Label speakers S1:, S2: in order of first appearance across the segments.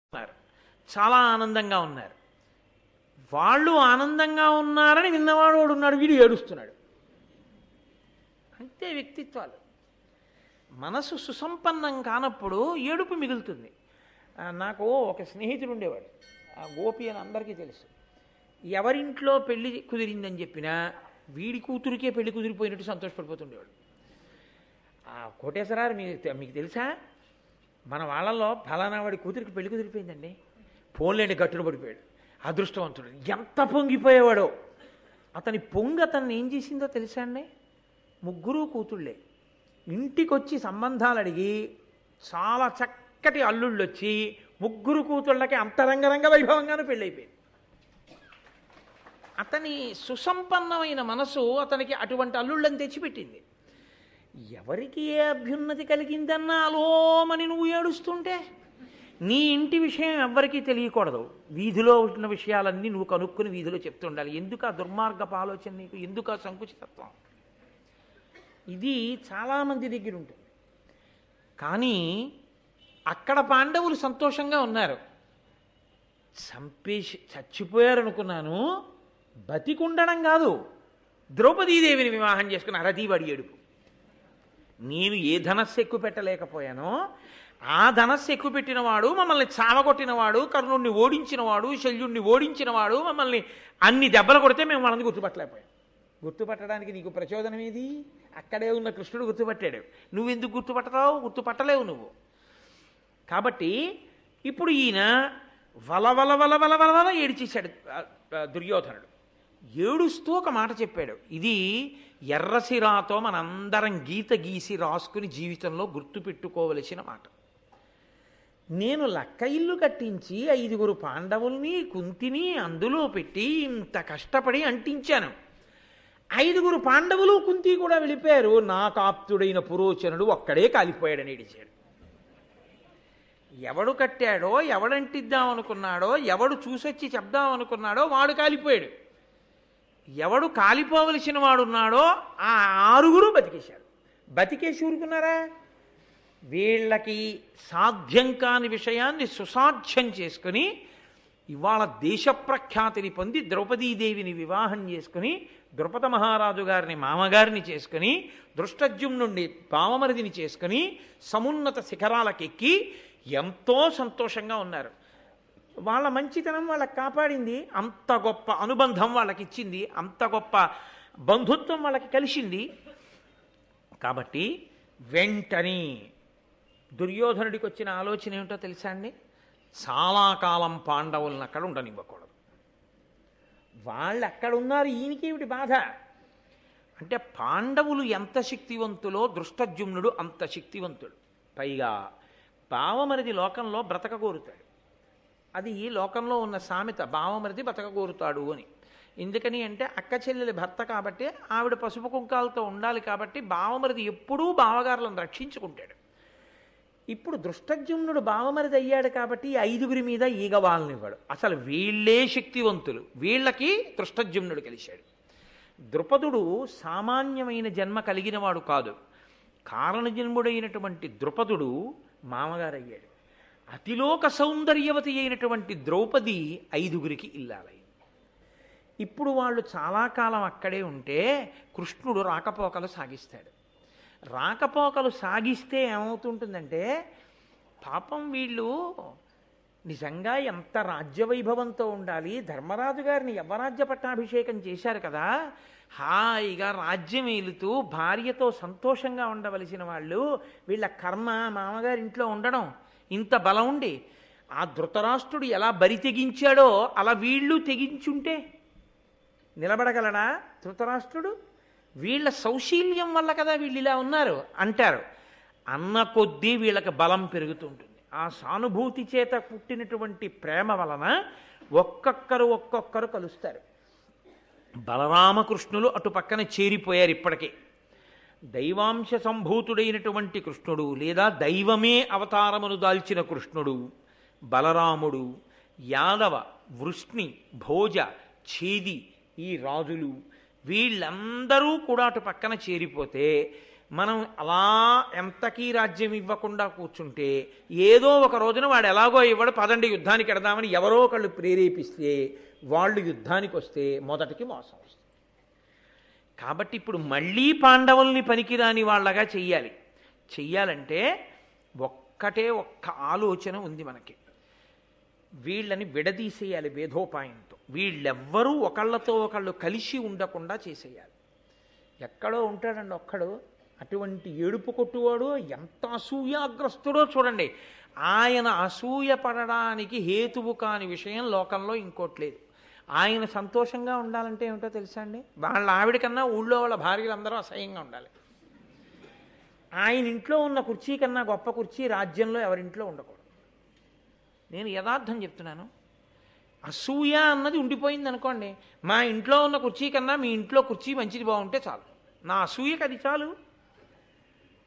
S1: ఉన్నారు. చాలా ఆనందంగా ఉన్నారు. వాళ్ళు ఆనందంగా ఉన్నారని విన్నవాడు వాడు ఉన్నాడు, వీడు ఏడుస్తున్నాడు. అంతే వ్యక్తిత్వాలు. మనసు సుసంపన్నం కానప్పుడు ఏడుపు మిగులుతుంది. నాకు ఒక స్నేహితుడు ఉండేవాడు, ఆ గోపి అని అందరికీ తెలుసు. ఎవరింట్లో పెళ్లి కుదిరిందని చెప్పినా వీడి కూతురికే పెళ్లి కుదిరిపోయినట్టు సంతోషపడిపోతుండేవాడు. కోటేశ్వరారు మీకు తెలుసా, మన వాళ్ళల్లో ఫలానా వాడి కూతురికి పెళ్లి కుదిరిపోయిందండి, పోన్లేండి గట్టున పడిపోయాడు, అదృష్టవంతుడు. ఎంత పొంగిపోయేవాడో. అతని పొంగి అతన్ని ఏం చేసిందో తెలుసా అండి? ముగ్గురు కూతుళ్ళే ఇంటికొచ్చి సంబంధాలు అడిగి చాలా చక్కటి అల్లుళ్ళు వచ్చి ముగ్గురు కూతుళ్ళకి అంతరంగరంగ వైభవంగానూ పెళ్ళైపోయింది. అతని సుసంపన్నమైన మనసు అతనికి అటువంటి అల్లుళ్ళని తెచ్చిపెట్టింది. ఎవరికి ఏ అభ్యున్నతి కలిగిందన్నా అలోమని నువ్వు ఏడుస్తుంటే నీ ఇంటి విషయం ఎవ్వరికీ తెలియకూడదు. వీధిలో ఉన్న విషయాలన్నీ నువ్వు కనుక్కుని వీధిలో చెప్తుండాలి. ఎందుకు ఆ దుర్మార్గపు ఆలోచన నీకు? ఎందుకు ఆ సంకుచితత్వం? ఇది చాలామంది దగ్గర ఉంటుంది. కానీ అక్కడ పాండవులు సంతోషంగా ఉన్నారు. చచ్చిపోయారనుకున్నాను, బతికుండడం కాదు, ద్రౌపదీదేవిని వివాహం చేసుకున్నారు. అది వాడి ఏడుపు. నేను ఏ ధనస్సు ఎక్కువ పెట్టలేకపోయానో ఆ ధనస్సు ఎక్కువ పెట్టినవాడు, మమ్మల్ని చావగొట్టినవాడు, కర్ణుడిని ఓడించినవాడు, శల్యుడిని ఓడించినవాడు, మమ్మల్ని అన్ని దెబ్బలు కొడితే మేము వాళ్ళని గుర్తుపట్టలేకపోయాం. గుర్తుపట్టడానికి నీకు ప్రచోదనం ఏది? అక్కడే ఉన్న కృష్ణుడు గుర్తుపట్టాడు. నువ్వెందుకు గుర్తుపట్టతావు? గుర్తుపట్టలేవు నువ్వు. కాబట్టి ఇప్పుడు ఈయన వలవల వలవల వలవల ఏడిచేశాడు దుర్యోధనుడు. ఏడుస్తూ ఒక మాట చెప్పాడు. ఇది ఎర్రసిరాతో మనందరం గీత గీసి రాసుకుని జీవితంలో గుర్తుపెట్టుకోవలసిన మాట. నేను లక్క ఇల్లు కట్టించి 5 పాండవుల్ని కుంతిని అందులో పెట్టి ఇంత కష్టపడి అంటించాను. 5 పాండవులు కుంతి కూడా వెళ్ళిపోయారు. నా కాప్తుడైన పురోచనుడు ఒక్కడే కాలిపోయాడని ఏడిచాడు. ఎవడు కట్టాడో, ఎవడంటిద్దామనుకున్నాడో, ఎవడు చూసొచ్చి చెప్దామనుకున్నాడో వాడు కాలిపోయాడు. ఎవడు కాలిపోవలసిన వాడున్నాడో ఆ 6 బతికేశాడు. బతికేసి ఊరుకున్నారా? వీళ్ళకి సాధ్యం కాని విషయాన్ని సుసాధ్యం చేసుకుని ఇవాళ దేశప్రఖ్యాతిని పొంది ద్రౌపదీదేవిని వివాహం చేసుకుని ద్రుపద మహారాజు గారిని మామగారిని చేసుకుని దృష్టజ్యుమ్నుండి బావమరిదిని చేసుకుని సమున్నత శిఖరాలకెక్కి ఎంతో సంతోషంగా ఉన్నారు. వాళ్ళ మంచితనం వాళ్ళకి కాపాడింది. అంత గొప్ప అనుబంధం వాళ్ళకి ఇచ్చింది. అంత గొప్ప బంధుత్వం వాళ్ళకి కలిసింది. కాబట్టి వెంటనే దుర్యోధనుడికి వచ్చిన ఆలోచన ఏమిటో తెలుసా అండి? చాలా కాలం పాండవులను అక్కడ ఉండనివ్వకూడదు. వాళ్ళు అక్కడ ఉన్నారు, ఈయనకేమిటి బాధ? అంటే పాండవులు ఎంత శక్తివంతులో దృష్టజ్యుమ్నుడు అంత శక్తివంతుడు. పైగా బావమరిది లోకంలో బ్రతక కోరుతాడు. అది ఈ లోకంలో ఉన్న సామెత, బావమరిది బ్రతకగోరుతాడు అని. ఎందుకని అంటే అక్క చెల్లెలి భర్త కాబట్టి ఆవిడ పసుపు కుంకాలతో ఉండాలి కాబట్టి బావమరిది ఎప్పుడూ బావగారులను రక్షించుకుంటాడు. ఇప్పుడు దృష్టజ్యుమ్నుడు బావమరిది అయ్యాడు కాబట్టి 5 మీద ఈగ వాళ్ళనివ్వడు. అసలు వీళ్ళే శక్తివంతులు. వీళ్ళకి దృష్టజ్యుమ్నుడు కలిశాడు. ద్రుపదుడు సామాన్యమైన జన్మ కలిగినవాడు కాదు. కారణజన్ముడైనటువంటి ద్రుపదుడు మామగారయ్యాడు. అతిలోక సౌందర్యవతి అయినటువంటి ద్రౌపది 5 ఇల్లాలైంది. ఇప్పుడు వాళ్ళు చాలా కాలం అక్కడే ఉంటే కృష్ణుడు రాకపోకలు సాగిస్తాడు. రాకపోకలు సాగిస్తే ఏమవుతుంటుందంటే, పాపం వీళ్ళు నిజంగా ఎంత రాజ్యవైభవంతో ఉండాలి, ధర్మరాజు గారిని యవ్వరాజ్య పట్టాభిషేకం చేశారు కదా, హాయిగా రాజ్యం ఏలుతూ భార్యతో సంతోషంగా ఉండవలసిన వాళ్ళు వీళ్ళ కర్మ మామగారింట్లో ఉండడం. ఇంత బలం ఉండి ఆ ధృతరాష్ట్రుడు ఎలా బరి తెగించాడో అలా వీళ్ళు తెగించుంటే నిలబడగలడా ధృతరాష్ట్రుడు? వీళ్ళ సౌశీల్యం వల్ల కదా వీళ్ళు ఇలా ఉన్నారు అంటారు. అన్న కొద్దీ వీళ్ళకి బలం పెరుగుతుంటుంది. ఆ సానుభూతి చేత పుట్టినటువంటి ప్రేమ వలన ఒక్కొక్కరు కలుస్తారు. బలరామకృష్ణులు అటు పక్కన చేరిపోయారు. ఇప్పటికే దైవాంశ సంభూతుడైనటువంటి కృష్ణుడు, లేదా దైవమే అవతారమును దాల్చిన కృష్ణుడు, బలరాముడు, యాదవ, వృష్ణి, భోజ, ఛేది, ఈ రాజులు వీళ్ళందరూ కూడా అటు పక్కన చేరిపోతే మనం అలా ఎంతకీ రాజ్యం ఇవ్వకుండా కూర్చుంటే ఏదో ఒక రోజున వాడు ఎలాగో ఇవ్వడు, పదండి యుద్ధానికి ఎడదామని ఎవరో ఒకళ్ళు ప్రేరేపిస్తే వాళ్ళు యుద్ధానికి వస్తే మొదటికి మోసం వస్తుంది. కాబట్టి ఇప్పుడు మళ్ళీ పాండవుల్ని పనికిరాని వాళ్ళగా చెయ్యాలంటే ఒక్క ఆలోచన ఉంది మనకి. వీళ్ళని విడదీసేయాలి భేదోపాయంతో. వీళ్ళెవ్వరూ ఒకళ్ళతో ఒకళ్ళు కలిసి ఉండకుండా చేసేయాలి. ఎక్కడో ఉంటాడండి ఒక్కడు, అటువంటి ఏడుపు కొట్టువాడు ఎంత అసూయాగ్రస్తుడో చూడండి. ఆయన అసూయ పడడానికి హేతువు కాని విషయం లోకంలో ఇంకోట్లేదు. ఆయన సంతోషంగా ఉండాలంటే ఏమిటో తెలుసా అండి? వాళ్ళ ఆవిడ కన్నా ఊళ్ళో వాళ్ళ భార్యలందరూ అసహ్యంగా ఉండాలి. ఆయన ఇంట్లో ఉన్న కుర్చీ కన్నా గొప్ప కుర్చీ రాజ్యంలో ఎవరింట్లో ఉండకూడదు. నేను యథార్థం చెప్తున్నాను. అసూయ అన్నది ఉండిపోయింది అనుకోండి, మా ఇంట్లో ఉన్న కుర్చీ కన్నా మీ ఇంట్లో కుర్చీ మంచిది బాగుంటే చాలు, నా అసూయకి అది చాలు.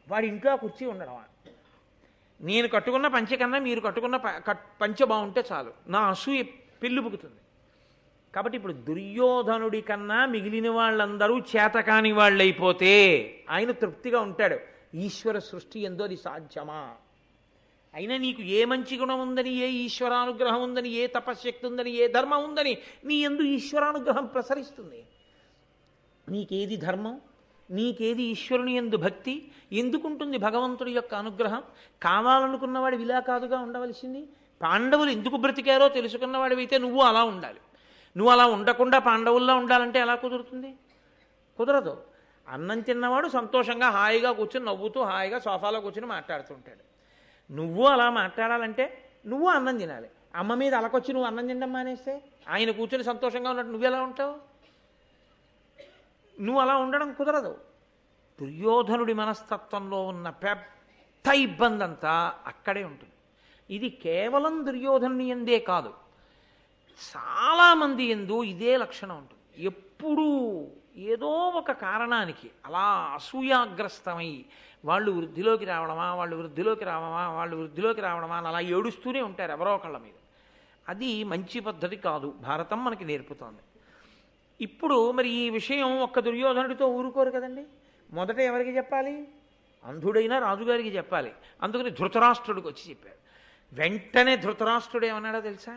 S1: వాడి ఇంట్లో ఆ కుర్చీ ఉండడమా? నేను కట్టుకున్న పంచె కన్నా మీరు కట్టుకున్న పంచె బాగుంటే చాలు, నా అసూయ పెళ్ళుబుకుతుంది. కాబట్టి ఇప్పుడు దుర్యోధనుడి కన్నా మిగిలిన వాళ్ళందరూ చేతకాని వాళ్ళైపోతే ఆయన తృప్తిగా ఉంటాడు. ఈశ్వర సృష్టి ఎందో అది సాధ్యమా? అయినా నీకు ఏ మంచి గుణం ఉందని, ఏ ఈశ్వరానుగ్రహం ఉందని, ఏ తపశ్శక్తి ఉందని, ఏ ధర్మం ఉందని నీ యందు ఈశ్వరానుగ్రహం ప్రసరిస్తుంది? నీకేది ధర్మం, నీకేది ఈశ్వరుని యందు భక్తి? ఎందుకుంటుంది భగవంతుడి యొక్క అనుగ్రహం? కావాలనుకున్నవాడు ఇలా కాదుగా ఉండవలసింది. పాండవులు ఎందుకు బ్రతికారో తెలుసుకున్నవాడివైతే నువ్వు అలా ఉండాలి. నువ్వు అలా ఉండకుండా పాండవుల్లో ఉండాలంటే ఎలా కుదురుతుంది? కుదరదు. అన్నం తిన్నవాడు సంతోషంగా హాయిగా కూర్చొని నవ్వుతూ హాయిగా సోఫాలో కూర్చొని మాట్లాడుతుంటాడు. నువ్వు అలా మాట్లాడాలంటే నువ్వు అన్నం తినాలి. అమ్మ మీద అలకొచ్చి నువ్వు అన్నం తినడం మానేస్తే ఆయన కూర్చొని సంతోషంగా ఉన్నట్టు నువ్వు ఎలా ఉంటావు? నువ్వు అలా ఉండడం కుదరదు. దుర్యోధనుడి మనస్తత్వంలో ఉన్న పెద్ద ఇబ్బంది అంతా అక్కడే ఉంటుంది. ఇది కేవలం దుర్యోధనుని యందే కాదు, చాలామంది యందు ఇదే లక్షణం ఉంటుంది. ఎప్పుడూ ఏదో ఒక కారణానికి అలా అసూయాగ్రస్తమై వాళ్ళు వృద్ధిలోకి రావడమా అని అలా ఏడుస్తూనే ఉంటారు ఎవరో ఒకళ్ళ మీద. అది మంచి పద్ధతి కాదు, భారతం మనకి నేర్పుతోంది. ఇప్పుడు మరి ఈ విషయం ఒక్క దుర్యోధనుడితో ఊరుకోరు కదండి. మొదట ఎవరికి చెప్పాలి? అంధుడైన రాజుగారికి చెప్పాలి. అందుకని ధృతరాష్ట్రుడికి వచ్చి చెప్పారు. వెంటనే ధృతరాష్ట్రుడు ఏమన్నాడో తెలుసా?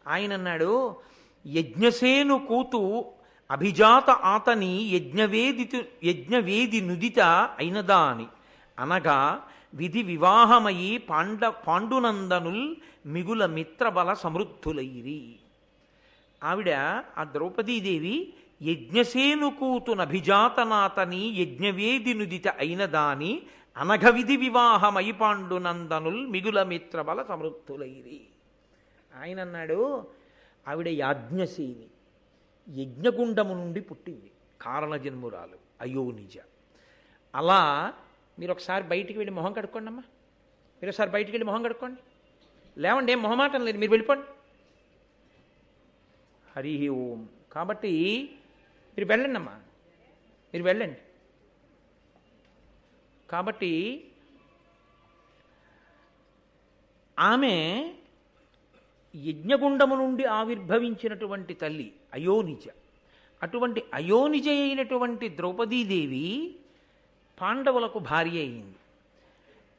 S1: ఆయన అన్నాడు, యజ్ఞసేను కూతు అభిజాత ఆతని యజ్ఞవేది నుదిత అయినదా అని అనగా విధి వివాహమయి పాండునందనుల్ మిగుల మిత్రబల సమృద్ధులైరి. ఆవిడ ఆ ద్రౌపదీదేవి యజ్ఞసేను కూతునభిజాతనాతని యజ్ఞవేది నుదిత అయినదాని అనఘ విధి వివాహమయి పాండునందనుల్ మిగుల మిత్రబల సమృద్ధులైరి. ఆయన అన్నాడు, ఆవిడ యాజ్ఞసేని, యజ్ఞగుండము నుండి పుట్టింది, కారణజన్మురాలు, అయోనిజ. అలా మీరు ఒకసారి బయటికి వెళ్ళి మొహం కడుక్కోండి అమ్మా. మీరు ఒకసారి బయటికి వెళ్ళి మొహం కడుక్కోండి. లేవండి, ఏం మొహమాటం లేదు, మీరు వెళ్ళిపోండి. హరి ఓం. కాబట్టి మీరు వెళ్ళండి అమ్మా, మీరు వెళ్ళండి. కాబట్టి ఆమె యజ్ఞగుండము నుండి ఆవిర్భవించినటువంటి తల్లి అయోనిజ. అటువంటి అయోనిజ అయినటువంటి ద్రౌపదీదేవి పాండవులకు భార్య అయింది.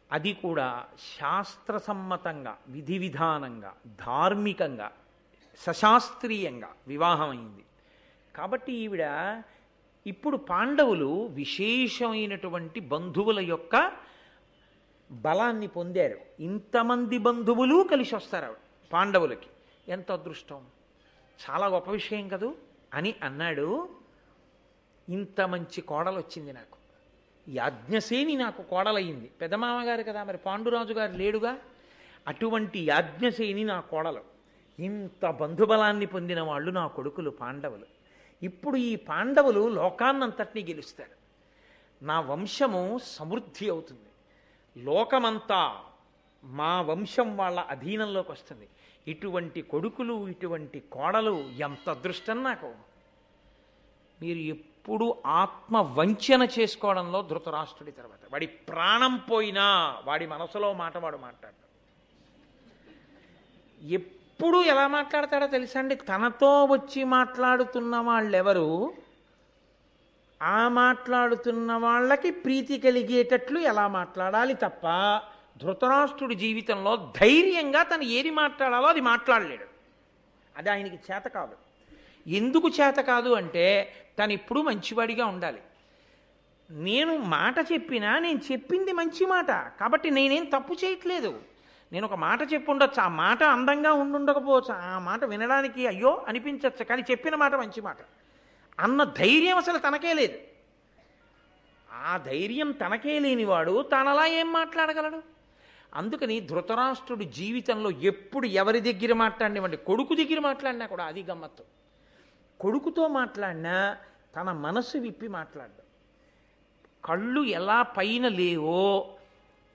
S1: అది కూడా శాస్త్రసమ్మతంగా, విధి విధానంగా, ధార్మికంగా, సశాస్త్రీయంగా వివాహమైంది. కాబట్టి ఈవిడ ఇప్పుడు పాండవులు విశేషమైనటువంటి బంధువుల యొక్క బలాన్ని పొందారు. ఇంతమంది బంధువులు కలిసి వస్తారు పాండవులకి. ఎంత అదృష్టం, చాలా గొప్ప విషయం కదూ అని అన్నాడు. ఇంత మంచి కోడలు వచ్చింది నాకు, యాజ్ఞసేని నాకు కోడలయ్యింది. పెదమామగారు కదా, మరి పాండురాజు గారు లేడుగా. అటువంటి యాజ్ఞసేని నా కోడలు. ఇంత బంధుబలాన్ని పొందిన వాళ్ళు నా కొడుకులు పాండవులు. ఇప్పుడు ఈ పాండవులు లోకాన్నంతటినీ గెలుస్తారు. నా వంశము సమృద్ధి అవుతుంది. లోకమంతా మా వంశం వాళ్ళ అధీనంలోకి వస్తుంది. ఇటువంటి కొడుకులు, ఇటువంటి కోడలు, ఎంత అదృష్టం నాకు. మీరు ఎప్పుడు ఆత్మ వంచన చేసుకోవడంలో ధృతరాష్ట్రుడి తర్వాత, వాడి ప్రాణం పోయినా వాడి మనసులో మాట వాడు మాట్లాడతాడు. ఎప్పుడు ఎలా మాట్లాడతాడో తెలుసా అండి? తనతో వచ్చి మాట్లాడుతున్న వాళ్ళెవరు ఆ మాట్లాడుతున్న వాళ్ళకి ప్రీతి కలిగేటట్లు ఎలా మాట్లాడాలి తప్ప ధృతరాష్ట్రుడి జీవితంలో ధైర్యంగా తను ఏది మాట్లాడాలో అది మాట్లాడలేడు. అది ఆయనకి చేత కాదు. ఎందుకు చేత కాదు అంటే తను ఎప్పుడూ మంచివాడిగా ఉండాలి. నేను మాట చెప్పినా నేను చెప్పింది మంచి మాట కాబట్టి నేనేం తప్పు చేయట్లేదు. నేను ఒక మాట చెప్పి ఉండొచ్చు, ఆ మాట అందంగా ఉండుండకపోవచ్చు, ఆ మాట వినడానికి అయ్యో అనిపించవచ్చు, కానీ చెప్పిన మాట మంచి మాట అన్న ధైర్యం అసలు తనకే లేదు. ఆ ధైర్యం తనకే లేనివాడు తనలా ఏం మాట్లాడగలడు? అందుకని ధృతరాష్ట్రుడి జీవితంలో ఎప్పుడు ఎవరి దగ్గర మాట్లాడినవ్వండి, కొడుకు దగ్గర మాట్లాడినా కూడా అది గమ్మత్తు. కొడుకుతో మాట్లాడినా తన మనసు విప్పి మాట్లాడ్డాడు. కళ్ళు ఎలా పైన లేవో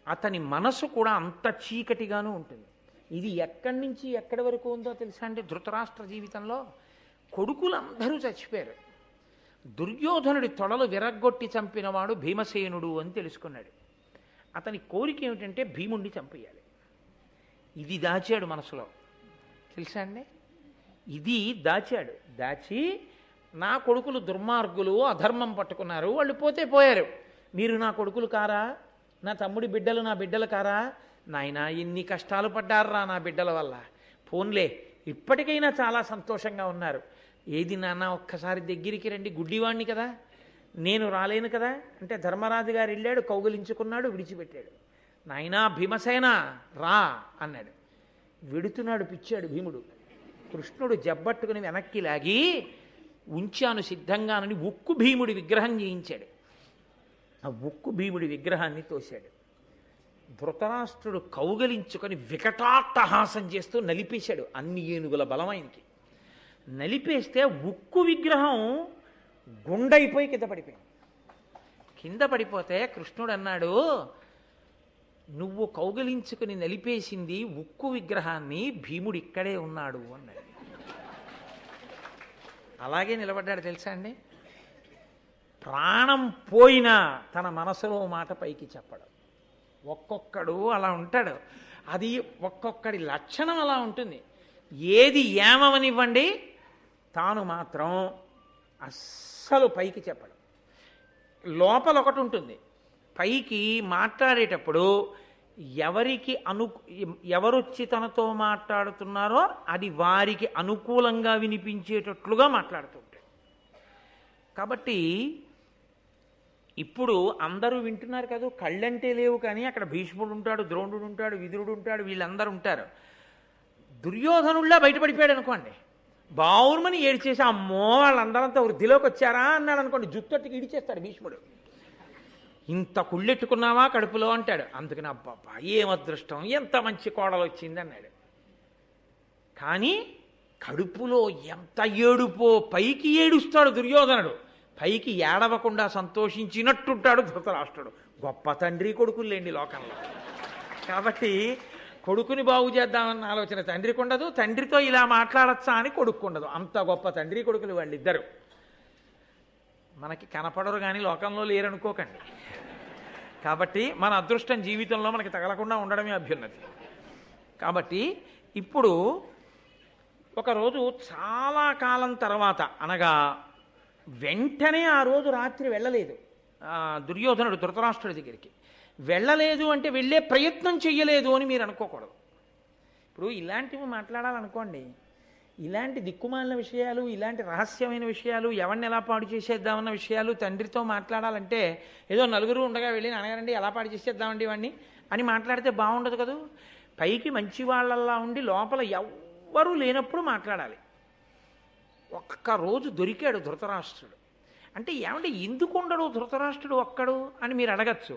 S1: అతని మనసు కూడా అంత చీకటిగానూ ఉంటుంది. ఇది ఎక్కడి నుంచి ఎక్కడి వరకు ఉందో తెలుసా అండి? ధృతరాష్ట్ర జీవితంలో కొడుకులందరూ చచ్చిపోయారు. దుర్యోధనుడి తొడలు విరగ్గొట్టి చంపినవాడు భీమసేనుడు అని తెలుసుకున్నాడు. అతని కోరిక ఏమిటంటే భీముణ్ణి చంపేయాలి. ఇది దాచాడు మనసులో, తెలుసా అండి? ఇది దాచాడు. దాచి నా కొడుకులు దుర్మార్గులు, అధర్మం పట్టుకున్నారు, వాళ్ళు పోతే పోయారు, మీరు నా కొడుకులు కారా, నా తమ్ముడి బిడ్డలు నా బిడ్డలు కారా, నాయనా ఎన్ని కష్టాలు పడ్డారా నా బిడ్డల వల్ల, పోన్లే ఇప్పటికైనా చాలా సంతోషంగా ఉన్నారు, ఏది నాన్న ఒక్కసారి దగ్గరికి రండి, గుడ్డివాణ్ణి కదా, నేను రాలేను కదా అంటే ధర్మరాజు గారు వెళ్ళాడు, కౌగిలించుకున్నాడు, విడిచిపెట్టాడు. నాయనా భీమసేన రా అన్నాడు. వెడుతున్నాడు పిచ్చాడు భీముడు. కృష్ణుడు జబ్బట్టుకుని వెనక్కి లాగి ఉంచాను సిద్ధంగానని ఉక్కు భీముడి విగ్రహం చేయించాడు. ఆ ఉక్కు భీముడి విగ్రహాన్ని తోశాడు. ధృతరాష్ట్రుడు కౌగలించుకొని వికటాట్టహాసం చేస్తూ నలిపేశాడు. అన్ని ఏనుగుల బలం ఆయనకి. నలిపేస్తే ఉక్కు విగ్రహం గుండైపోయి కింద పడిపోయింది. కింద పడిపోతే కృష్ణుడు అన్నాడు, నువ్వు కౌగలించుకుని నలిపేసింది ఉక్కు విగ్రహాన్ని, భీముడు ఇక్కడే ఉన్నాడు అన్నాడు. అలాగే నిలబడ్డాడు తెలుసా అండి? ప్రాణం పోయినా తన మనసులో మాట పైకి చెప్పడం. ఒక్కొక్కడు అలా ఉంటాడు. అది ఒక్కొక్కడి లక్షణం అలా ఉంటుంది. ఏది ఏమవనివ్వండి, తాను మాత్రం అస్సలు పైకి చెప్పడం. లోపల ఒకటి ఉంటుంది, పైకి మాట్లాడేటప్పుడు ఎవరొచ్చి తనతో మాట్లాడుతున్నారో అది వారికి అనుకూలంగా వినిపించేటట్లుగా మాట్లాడుతుంటాడు. కాబట్టి ఇప్పుడు అందరూ వింటున్నారు కదా, కళ్ళంటే లేవు కానీ అక్కడ భీష్ముడు ఉంటాడు, ద్రోణుడు ఉంటాడు, విదురుడు ఉంటాడు, వీళ్ళందరూ ఉంటారు. దుర్యోధనుల్లా బయటపడిపోయాడు అనుకోండి, బావురుమని ఏడ్చేసి అమ్మో వాళ్ళందరంతా వృద్ధిలోకి వచ్చారా అన్నాడు అనుకోండి, జుత్తొట్టుకి ఇడిచేస్తాడు భీష్ముడు. ఇంత కుళ్ళెట్టుకున్నావా కడుపులో అంటాడు. అందుకని అబ్బాబ్బా ఏం అదృష్టం, ఎంత మంచి కోడలు వచ్చింది అన్నాడు. కానీ కడుపులో ఎంత ఏడుపో, పైకి ఏడుస్తాడు దుర్యోధనుడు, పైకి ఏడవకుండా సంతోషించినట్టుంటాడు ధృతరాష్ట్రుడు. గొప్ప తండ్రి కొడుకులు లేండి లోకంలో. కాబట్టి కొడుకుని బాగు చేద్దామన్న ఆలోచన తండ్రికి ఉండదు, తండ్రితో ఇలా మాట్లాడచ్చా అని కొడుకు ఉండదు. అంత గొప్ప తండ్రి కొడుకులు వాళ్ళిద్దరు. మనకి కనపడరు కానీ లోకంలో లేరనుకోకండి. కాబట్టి మన అదృష్టం జీవితంలో మనకి తగలకుండా ఉండడమే అభ్యున్నతి. కాబట్టి ఇప్పుడు ఒకరోజు చాలా కాలం తర్వాత, అనగా వెంటనే ఆ రోజు రాత్రి వెళ్ళలేదు దుర్యోధనుడు ధృతరాష్ట్రుడి దగ్గరికి. వెళ్ళలేదు అంటే వెళ్ళే ప్రయత్నం చెయ్యలేదు అని మీరు అనుకోకూడదు. ఇప్పుడు ఇలాంటివి మాట్లాడాలనుకోండి, ఇలాంటి దిక్కుమాలిన విషయాలు, ఇలాంటి రహస్యమైన విషయాలు, ఎవరిని ఎలా పాడు చేసేద్దామన్న విషయాలు తండ్రితో మాట్లాడాలంటే ఏదో నలుగురు ఉండగా వెళ్ళి నాన్నగారండి ఎలా పాడు చేసేద్దామండి వాడిని అని మాట్లాడితే బాగుండదు కదా. పైకి మంచి వాళ్ళల్లా ఉండి లోపల ఎవ్వరూ లేనప్పుడు మాట్లాడాలి. ఒక్కరోజు దొరికాడు ధృతరాష్ట్రుడు. అంటే ఏమంటే ఎందుకు ఉండడు ధృతరాష్ట్రుడు ఒక్కడు అని మీరు అడగచ్చు.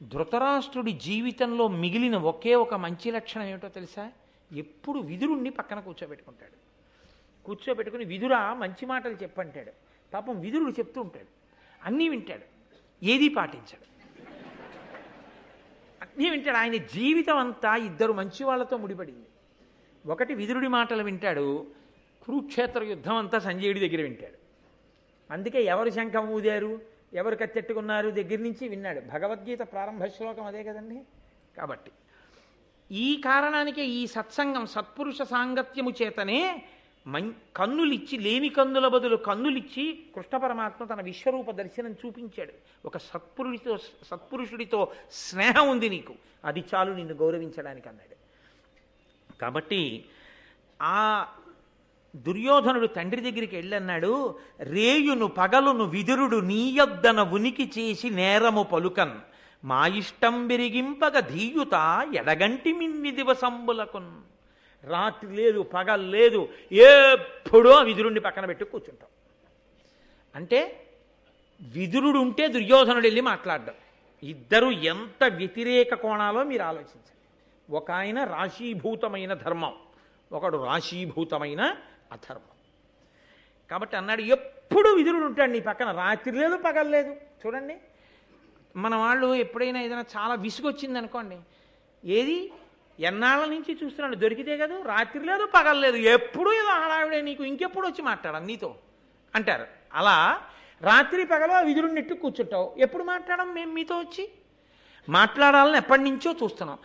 S1: ధృతరాష్ట్రుడి జీవితంలో మిగిలిన ఒకే ఒక మంచి లక్షణం ఏమిటో తెలుసా? ఎప్పుడు విదురుణ్ణి పక్కన కూర్చోబెట్టుకుంటాడు. కూర్చోబెట్టుకుని విదురా మంచి మాటలు చెప్పంటాడు. పాపం విదురుడు చెప్తూ ఉంటాడు, అన్నీ వింటాడు, ఏదీ పాటించాడు, అన్నీ వింటాడు. ఆయన జీవితం అంతా ఇద్దరు మంచి వాళ్ళతో ముడిపడింది. ఒకటి విదురుడి మాటలు వింటాడు, కురుక్షేత్ర యుద్ధం అంతా సంజయుడి దగ్గర వింటాడు. అందుకే ఎవరు శంఖం ఊదారు, ఎవరు కత్తెట్టుకున్నారు దగ్గర నుంచి విన్నాడు. భగవద్గీత ప్రారంభ శ్లోకం అదే కదండి. కాబట్టి ఈ కారణానికే ఈ సత్సంగం, సత్పురుష సాంగత్యము చేతనే కన్నులిచ్చి లేని కన్నుల బదులు కన్నులిచ్చి కృష్ణ పరమాత్మ తన విశ్వరూప దర్శనం చూపించాడు. ఒక సత్పురుషుడితో స్నేహం ఉంది నీకు, అది చాలు నిన్ను గౌరవించడానికి అన్నాడు. కాబట్టి ఆ దుర్యోధనుడు తండ్రి దగ్గరికి వెళ్ళన్నాడు, రేయును పగలును విదురుడు నీయొద్దన ఉనికి చేసి నేరము పలుకన్ మా ఇష్టం బెరిగింపగ ధీయుత ఎడగంటి మిన్ని దివసంబులకున్. రాత్రి లేదు పగలు లేదు, ఎప్పుడూ ఆ విదురుణ్ణి పక్కన పెట్టి కూర్చుంటాం. అంటే విదురుడు ఉంటే దుర్యోధనుడు వెళ్ళి మాట్లాడడం. ఇద్దరు ఎంత వ్యతిరేక కోణాలో మీరు ఆలోచించండి. ఒక ఆయన రాశీభూతమైన ధర్మం, ఒకడు రాశీభూతమైన అధర్మం. కాబట్టి అన్నాడు, ఎప్పుడు విదురుడు ఉంటాడు నీ పక్కన, రాత్రి లేదు పగలు లేదు. చూడండి, మన వాళ్ళు ఎప్పుడైనా ఏదైనా చాలా విసుగొచ్చింది అనుకోండి, ఏది ఎన్నాళ్ళ నుంచి చూస్తున్నాడు, దొరికితే కదా, రాత్రి లేదు పగలు లేదు, ఎప్పుడు ఏదో హడావిడే, నీకు ఇంకెప్పుడు వచ్చి మాట్లాడాలి నీతో అంటారు. అలా రాత్రి పగలు ఆ విదురుని నెట్టు కూర్చుంటావు. ఎప్పుడు మాట్లాడడం మేము మీతో వచ్చి? మాట్లాడాలని ఎప్పటి నుంచో చూస్తున్నాం.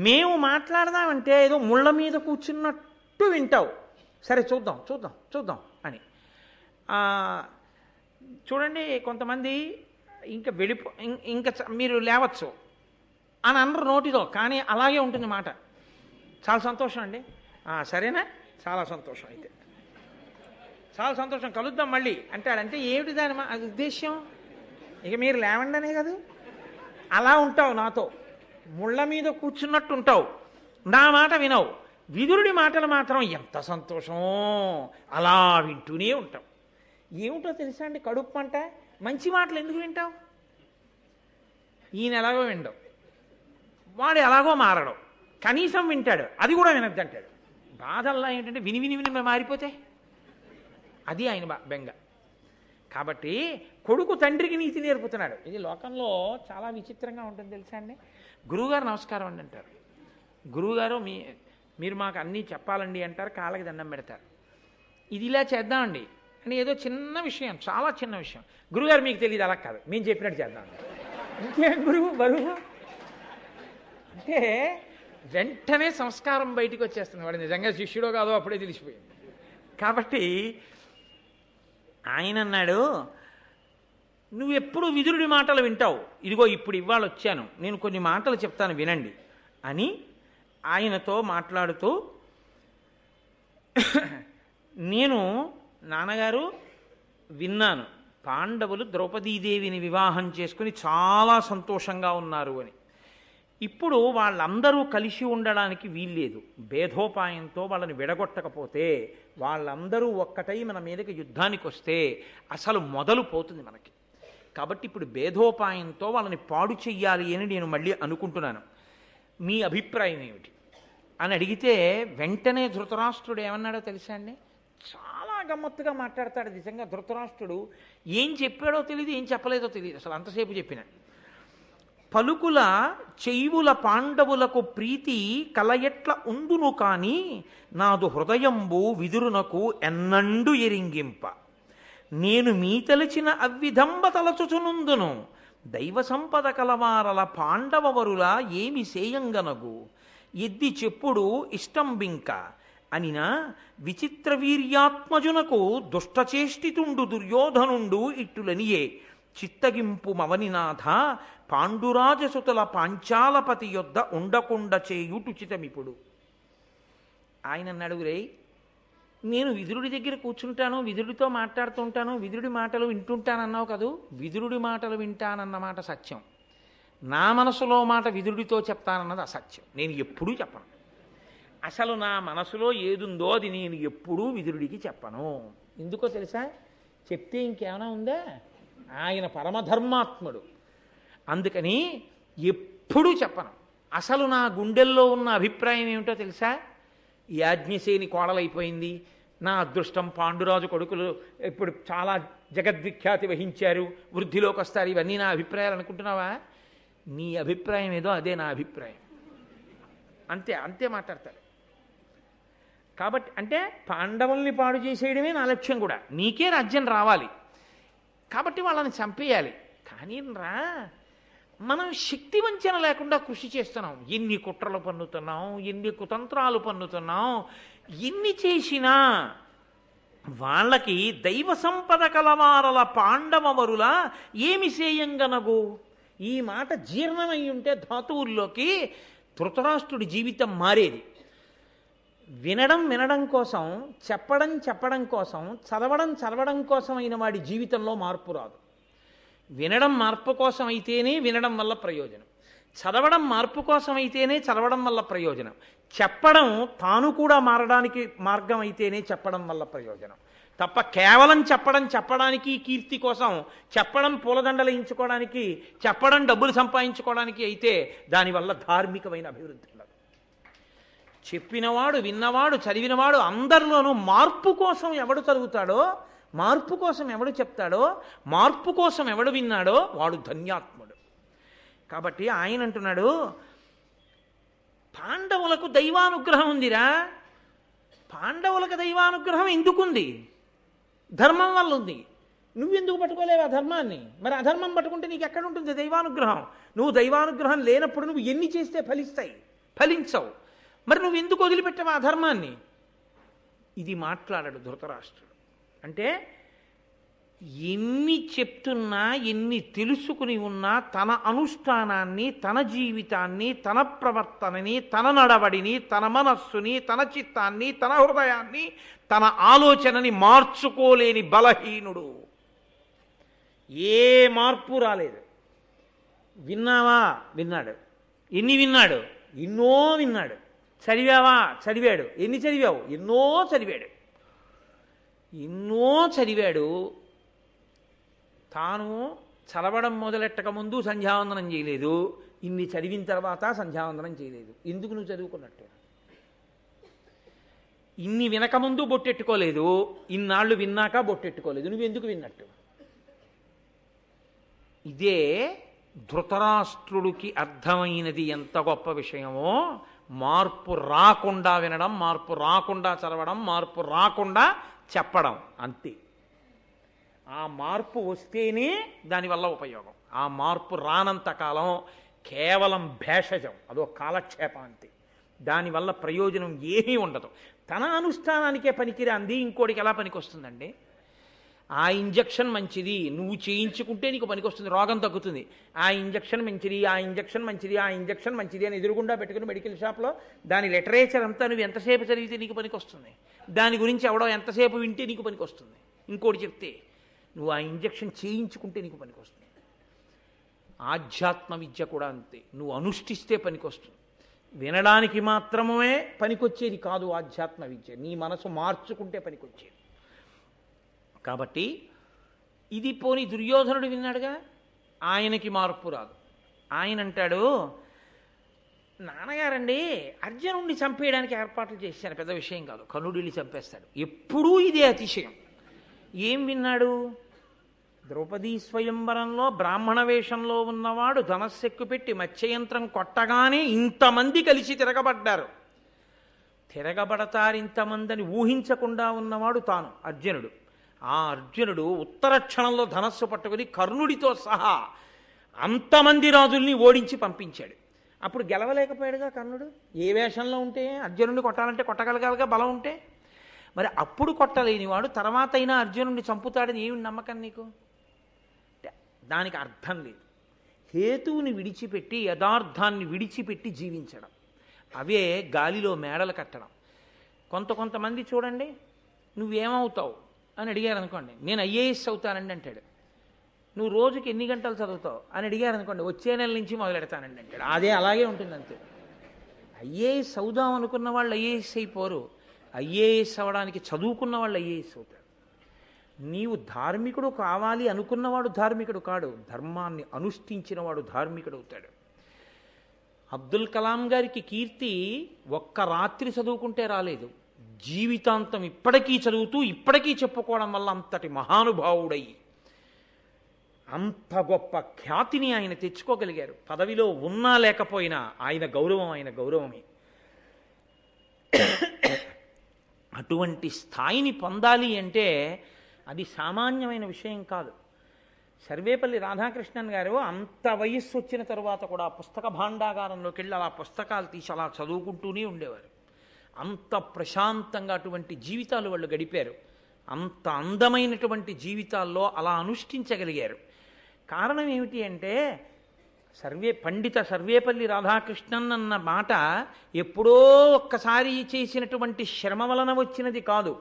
S1: మేము మాట్లాడదామంటే ఏదో ముళ్ళ మీద కూర్చున్నట్టు వింటావు. సరే చూద్దాం చూద్దాం చూద్దాం అని. చూడండి, కొంతమంది ఇంకా ఇంకా మీరు లేవచ్చు అని అనరు నోటితో, కానీ అలాగే ఉంటుంది మాట. చాలా సంతోషం అండి, సరేనా, చాలా సంతోషం, అయితే చాలా సంతోషం, కలుద్దాం మళ్ళీ అంటాడంటే ఏమిటి దాని ఉద్దేశ్యం? ఇక మీరు లేవండి అనే కదా. అలా ఉంటావు నాతో, ముళ్ళ మీద కూర్చున్నట్టు ఉంటావు, నా మాట వినవు. విదురుడి మాటలు మాత్రం ఎంత సంతోషం, అలా వింటూనే ఉంటాం. ఏమిటో తెలుసా అండి, కడుపు పంట. మంచి మాటలు ఎందుకు వింటావు? ఈయన ఎలాగో వినడం, వాడు ఎలాగో మారడం, కనీసం వింటాడు, అది కూడా వినద్దంటాడు. బాధల్లా ఏంటంటే విని విని విని మారిపోతే అది ఆయన బెంగ. కాబట్టి కొడుకు తండ్రికి నీతి నేర్పుతున్నాడు. ఇది లోకంలో చాలా విచిత్రంగా ఉంటుంది తెలుసా అండి. గురువుగారు నమస్కారం అండి అంటారు, గురువుగారు మీరు మాకు అన్నీ చెప్పాలండి అంటారు, కాళ్ళకి దండం పెడతారు. ఇది ఇలా చేద్దామండి అని ఏదో చిన్న విషయం, చాలా చిన్న విషయం, గురువుగారు మీకు తెలియదు, అలా కాదు మేము చెప్పినట్టు చేద్దామండి. ఇంకేం గురువు బరువు అంటే వెంటనే సంస్కారం బయటికి వచ్చేస్తుంది. వాడు నిజంగా శిష్యుడో కాదో అప్పుడే తెలిసిపోయింది. కాబట్టి ఆయన అన్నాడు, నువ్వు ఎప్పుడు విదురుడి మాటలు వింటావు, ఇదిగో ఇప్పుడు ఇవాళ వచ్చాను, నేను కొన్ని మాటలు చెప్తాను వినండి అని ఆయనతో మాట్లాడుతూ, నేను నాన్నగారు విన్నాను, పాండవులు ద్రౌపదీదేవిని వివాహం చేసుకుని చాలా సంతోషంగా ఉన్నారు అని. ఇప్పుడు వాళ్ళందరూ కలిసి ఉండడానికి వీల్లేదు. భేదోపాయంతో వాళ్ళని విడగొట్టకపోతే, వాళ్ళందరూ ఒక్కటై మన మీదకి యుద్ధానికి వస్తే అసలు మొదలు పోతుంది మనకి. కాబట్టి ఇప్పుడు భేదోపాయంతో వాళ్ళని పాడు చెయ్యాలి అని నేను మళ్ళీ అనుకుంటున్నాను, మీ అభిప్రాయం ఏమిటి అని అడిగితే, వెంటనే ధృతరాష్ట్రుడు ఏమన్నాడో తెలుసా అండి? చాలా గమ్మత్తుగా మాట్లాడతాడు నిజంగా. ధృతరాష్ట్రుడు ఏం చెప్పాడో తెలియదు, ఏం చెప్పలేదో తెలియదు, అసలు అంతసేపు చెప్పిన పలుకుల చెయ్వుల పాండవులకు ప్రీతి కలయట్ల ఉందును కాని నాదు హృదయంబు విదురునకు ఎన్నండు ఎరింగింప నేను మీ తలచిన అవ్విధంబ తలచుచునుందును దైవ సంపద కలవారల పాండవవరుల ఏమి సేయంగనగు ఎద్ది చెప్పుడు ఇష్టంబింక అనిన విచిత్ర వీర్యాత్మజునకు దుష్టచేష్టితుండు దుర్యోధనుండు ఇట్టులనియే చిత్తగింపు మవనినాథ పాండురాజసుతుల పాంచాలపతి యొద్ద ఉండకుండా చేయుటుచితమిప్పుడు. ఆయన అడుగురే, నేను విదురుడి దగ్గర కూర్చుంటాను, విదురుడితో మాట్లాడుతుంటాను, విదురుడి మాటలు వింటుంటానన్నావు కదూ. విదురుడి మాటలు వింటానన్న మాట సత్యం, నా మనసులో మాట విదురుడితో చెప్తానన్నది అసత్యం. నేను ఎప్పుడూ చెప్పను. అసలు నా మనసులో ఏదుందో అది నేను ఎప్పుడూ విదురుడికి చెప్పను. ఎందుకో తెలుసా? చెప్తే ఇంకేమైనా ఉందా? ఆయన పరమధర్మాత్ముడు, అందుకని ఎప్పుడూ చెప్పను. అసలు నా గుండెల్లో ఉన్న అభిప్రాయం ఏమిటో తెలుసా? ఈ యాజ్ఞసేని కోడలైపోయింది, నా అదృష్టం, పాండురాజు కొడుకులు ఇప్పుడు చాలా జగద్విఖ్యాతి వహించారు, వృద్ధిలోకి వస్తారు, ఇవన్నీ నా అభిప్రాయాలు అనుకుంటున్నావా? నీ అభిప్రాయం ఏదో అదే నా అభిప్రాయం, అంతే అంతే మాట్లాడతాడు. కాబట్టి అంటే పాండవుల్ని పాడు చేసేయడమే నా లక్ష్యం కూడా. నీకే రాజ్యం రావాలి కాబట్టి వాళ్ళని చంపేయాలి. కానీ రా, మనం శక్తి వంచన లేకుండా కృషి చేస్తున్నాం. ఎన్ని కుట్రలు పన్నుతున్నాం, ఎన్ని కుతంత్రాలు పన్నుతున్నాం, ఎన్ని చేసినా వాళ్ళకి దైవ సంపద కలవారల పాండవమరుల ఏమి సేయంగనగు. ఈ మాట జీర్ణమై ఉంటే ధాతువుల్లోకి ధృతరాష్ట్రుడి జీవితం మారేది. వినడం కోసం, చెప్పడం కోసం, చదవడం కోసమైన వాడి జీవితంలో మార్పు రాదు. వినడం మార్పు కోసం అయితేనే వినడం వల్ల ప్రయోజనం, చదవడం మార్పు కోసం అయితేనే చదవడం వల్ల ప్రయోజనం, చెప్పడం తాను కూడా మారడానికి మార్గం అయితేనే చెప్పడం వల్ల ప్రయోజనం తప్ప కేవలం చెప్పడానికి కీర్తి కోసం, చెప్పడం పూలదండలు వేయించుకోవడానికి, చెప్పడం డబ్బులు సంపాదించుకోవడానికి అయితే దానివల్ల ధార్మికమైన అభివృద్ధి ఉండదు. చెప్పినవాడు, విన్నవాడు, చదివినవాడు అందరిలోనూ మార్పు కోసం ఎవడు చదువుతాడో, మార్పు కోసం ఎవడు చెప్తాడో, మార్పు కోసం ఎవడు విన్నాడో వాడు ధన్యాత్ముడు. కాబట్టి ఆయన అంటున్నాడు, పాండవులకు దైవానుగ్రహం ఉందిరా. పాండవులకు దైవానుగ్రహం ఎందుకుంది? ధర్మం వల్ల ఉంది. నువ్వెందుకు పట్టుకోలేవు ఆ ధర్మాన్ని? మరి అధర్మం పట్టుకుంటే నీకు ఎక్కడుంటుంది దైవానుగ్రహం? నువ్వు దైవానుగ్రహం లేనప్పుడు నువ్వు ఎన్ని చేస్తే ఫలించవు. మరి నువ్వు ఎందుకు వదిలిపెట్టావు ఆ ధర్మాన్ని? ఇది మాట్లాడాడు ధృతరాష్ట్రుడు. అంటే ఎన్ని చెప్తున్నా, ఎన్ని తెలుసుకుని ఉన్నా తన అనుష్ఠానాన్ని, తన జీవితాన్ని, తన ప్రవర్తనని, తన నడవడిని, తన మనస్సుని, తన చిత్తాన్ని, తన హృదయాన్ని, తన ఆలోచనని మార్చుకోలేని బలహీనుడు. ఏ మార్పు రాలేదు. విన్నావా? విన్నాడు. ఎన్ని విన్నాడు? ఎన్నో విన్నాడు. చదివావా? చదివాడు. ఎన్ని చదివావు? ఎన్నో చదివాడు. తాను చదవడం మొదలెట్టక ముందు సంధ్యావందనం చేయలేదు, ఇన్ని చదివిన తర్వాత సంధ్యావందనం చేయలేదు. ఎందుకు నువ్వు చదువుకున్నట్టు? ఇన్ని వినకముందు బొట్టెట్టుకోలేదు, ఇన్నాళ్ళు విన్నాక బొట్టెట్టుకోలేదు. నువ్వెందుకు విన్నట్టు? ఇదే ధృతరాష్ట్రుడికి అర్థమైనది ఎంత గొప్ప విషయమో. మార్పు రాకుండా వినడం, మార్పు రాకుండా చదవడం, మార్పు రాకుండా చెప్పడం, అంతే. ఆ మార్పు వస్తేనే దానివల్ల ఉపయోగం. ఆ మార్పు రానంత కాలం కేవలం భేషజం, అదో కాలక్షేపం అంతే. దానివల్ల ప్రయోజనం ఏమీ ఉండదు. తన అనుష్ఠానానికే పనికిరాంది ఇంకోటికి ఎలా పనికి వస్తుందండి? ఆ ఇంజక్షన్ మంచిది, నువ్వు చేయించుకుంటే నీకు పనికి వస్తుంది, రోగం తగ్గుతుంది. ఆ ఇంజక్షన్ మంచిది, ఆ ఇంజక్షన్ మంచిది, ఆ ఇంజక్షన్ మంచిది అని ఎదురుగుండా పెట్టుకుని మెడికల్ షాప్లో దాని లిటరేచర్ అంతా నువ్వు ఎంతసేపు చదివితే నీకు పనికి వస్తుంది? దాని గురించి ఎవడో ఎంతసేపు వింటే నీకు పనికి వస్తుంది? ఇంకోటి చెప్తే నువ్వు ఆ ఇంజక్షన్ చేయించుకుంటే నీకు పనికి వస్తుంది. ఆధ్యాత్మ విద్య కూడా అంతే. నువ్వు అనుష్ఠిస్తే పనికి వస్తుంది. వినడానికి మాత్రమే పనికొచ్చేది కాదు ఆధ్యాత్మ విద్య. నీ మనసు మార్చుకుంటే పనికొచ్చేది. కాబట్టి ఇది పోని దుర్యోధనుడు విన్నాడుగా, ఆయనకి మార్పు రాదు. ఆయన అంటాడు, నాన్నగారండి అర్జునుడిని చంపేయడానికి ఏర్పాట్లు చేశాను, పెద్ద విషయం కాదు, కర్ణుడిని చంపేస్తాడు. ఎప్పుడూ ఇదే అతిశయం. ఏం విన్నాడు? ద్రౌపదీ స్వయంవరంలో బ్రాహ్మణ వేషంలో ఉన్నవాడు ధనస్సెక్కు పెట్టి మత్స్యయంత్రం కొట్టగానే ఇంతమంది కలిసి తిరగబడ్డారు. తిరగబడతారింతమందని ఊహించకుండా ఉన్నవాడు తాను అర్జునుడు. ఆ అర్జునుడు ఉత్తర క్షణంలో ధనస్సు పట్టుకుని కర్ణుడితో సహా అంతమంది రాజుల్ని ఓడించి పంపించాడు. అప్పుడు గెలవలేకపోయాడుగా కర్ణుడు. ఏ వేషంలో ఉంటే అర్జునుడిని కొట్టాలంటే కొట్టగలగాలిగా బలం ఉంటే. మరి అప్పుడు కొట్టలేనివాడు తర్వాత అయినా అర్జునుడిని చంపుతాడని ఏమి నమ్మకం నీకు? దానికి అర్థం లేదు. హేతువుని విడిచిపెట్టి యథార్థాన్ని విడిచిపెట్టి జీవించడం, అవే గాలిలో మేడలు కట్టడం. కొంతమంది చూడండి, నువ్వేమవుతావు అని అడిగారు అనుకోండి, నేను ఐఏఎస్ అవుతానండి అంటాడు. నువ్వు రోజుకి ఎన్ని గంటలు చదువుతావు అని అడిగారు అనుకోండి, వచ్చే నెల నుంచి మొదలెడతానండి అంటాడు. అదే అలాగే ఉంటుంది అంతే. ఐఏఎస్ అవుదాం అనుకున్న వాళ్ళు ఐఏఎస్ అయిపోరు. ఐఏఎస్ అవ్వడానికి చదువుకున్న వాళ్ళు ఐఏఎస్ అవుతారు. నీవు ధార్మికుడు కావాలి అనుకున్నవాడు ధార్మికుడు కాడు, ధర్మాన్ని అనుష్ఠించిన వాడు ధార్మికుడు అవుతాడు. అబ్దుల్ కలాం గారికి కీర్తి ఒక్క రాత్రి చదువుకుంటే రాలేదు, జీవితాంతం ఇప్పటికీ చదువుతూ ఇప్పటికీ చెప్పుకోవడం వల్ల అంతటి మహానుభావుడై అంత గొప్ప ఖ్యాతిని ఆయన తెచ్చుకోగలిగారు. పదవిలో ఉన్నా లేకపోయినా ఆయన గౌరవమే. అటువంటి స్థాయిని పొందాలి అంటే అది సామాన్యమైన విషయం కాదు. సర్వేపల్లి రాధాకృష్ణన్ గారు అంత వయస్సు వచ్చిన తరువాత కూడా పుస్తక భాండాగారంలోకి వెళ్ళి అలా పుస్తకాలు తీసి అలా చదువుకుంటూనే ఉండేవారు. అంత ప్రశాంతంగా అటువంటి జీవితాలు వాళ్ళు గడిపారు. అంత అందమైనటువంటి జీవితాల్లో అలా అనుష్ఠించగలిగారు. కారణం ఏమిటి అంటే పండిత సర్వేపల్లి రాధాకృష్ణన్ అన్న మాట ఎప్పుడో ఒక్కసారి చేసినటువంటి శ్రమ వలన వచ్చినది కాదు.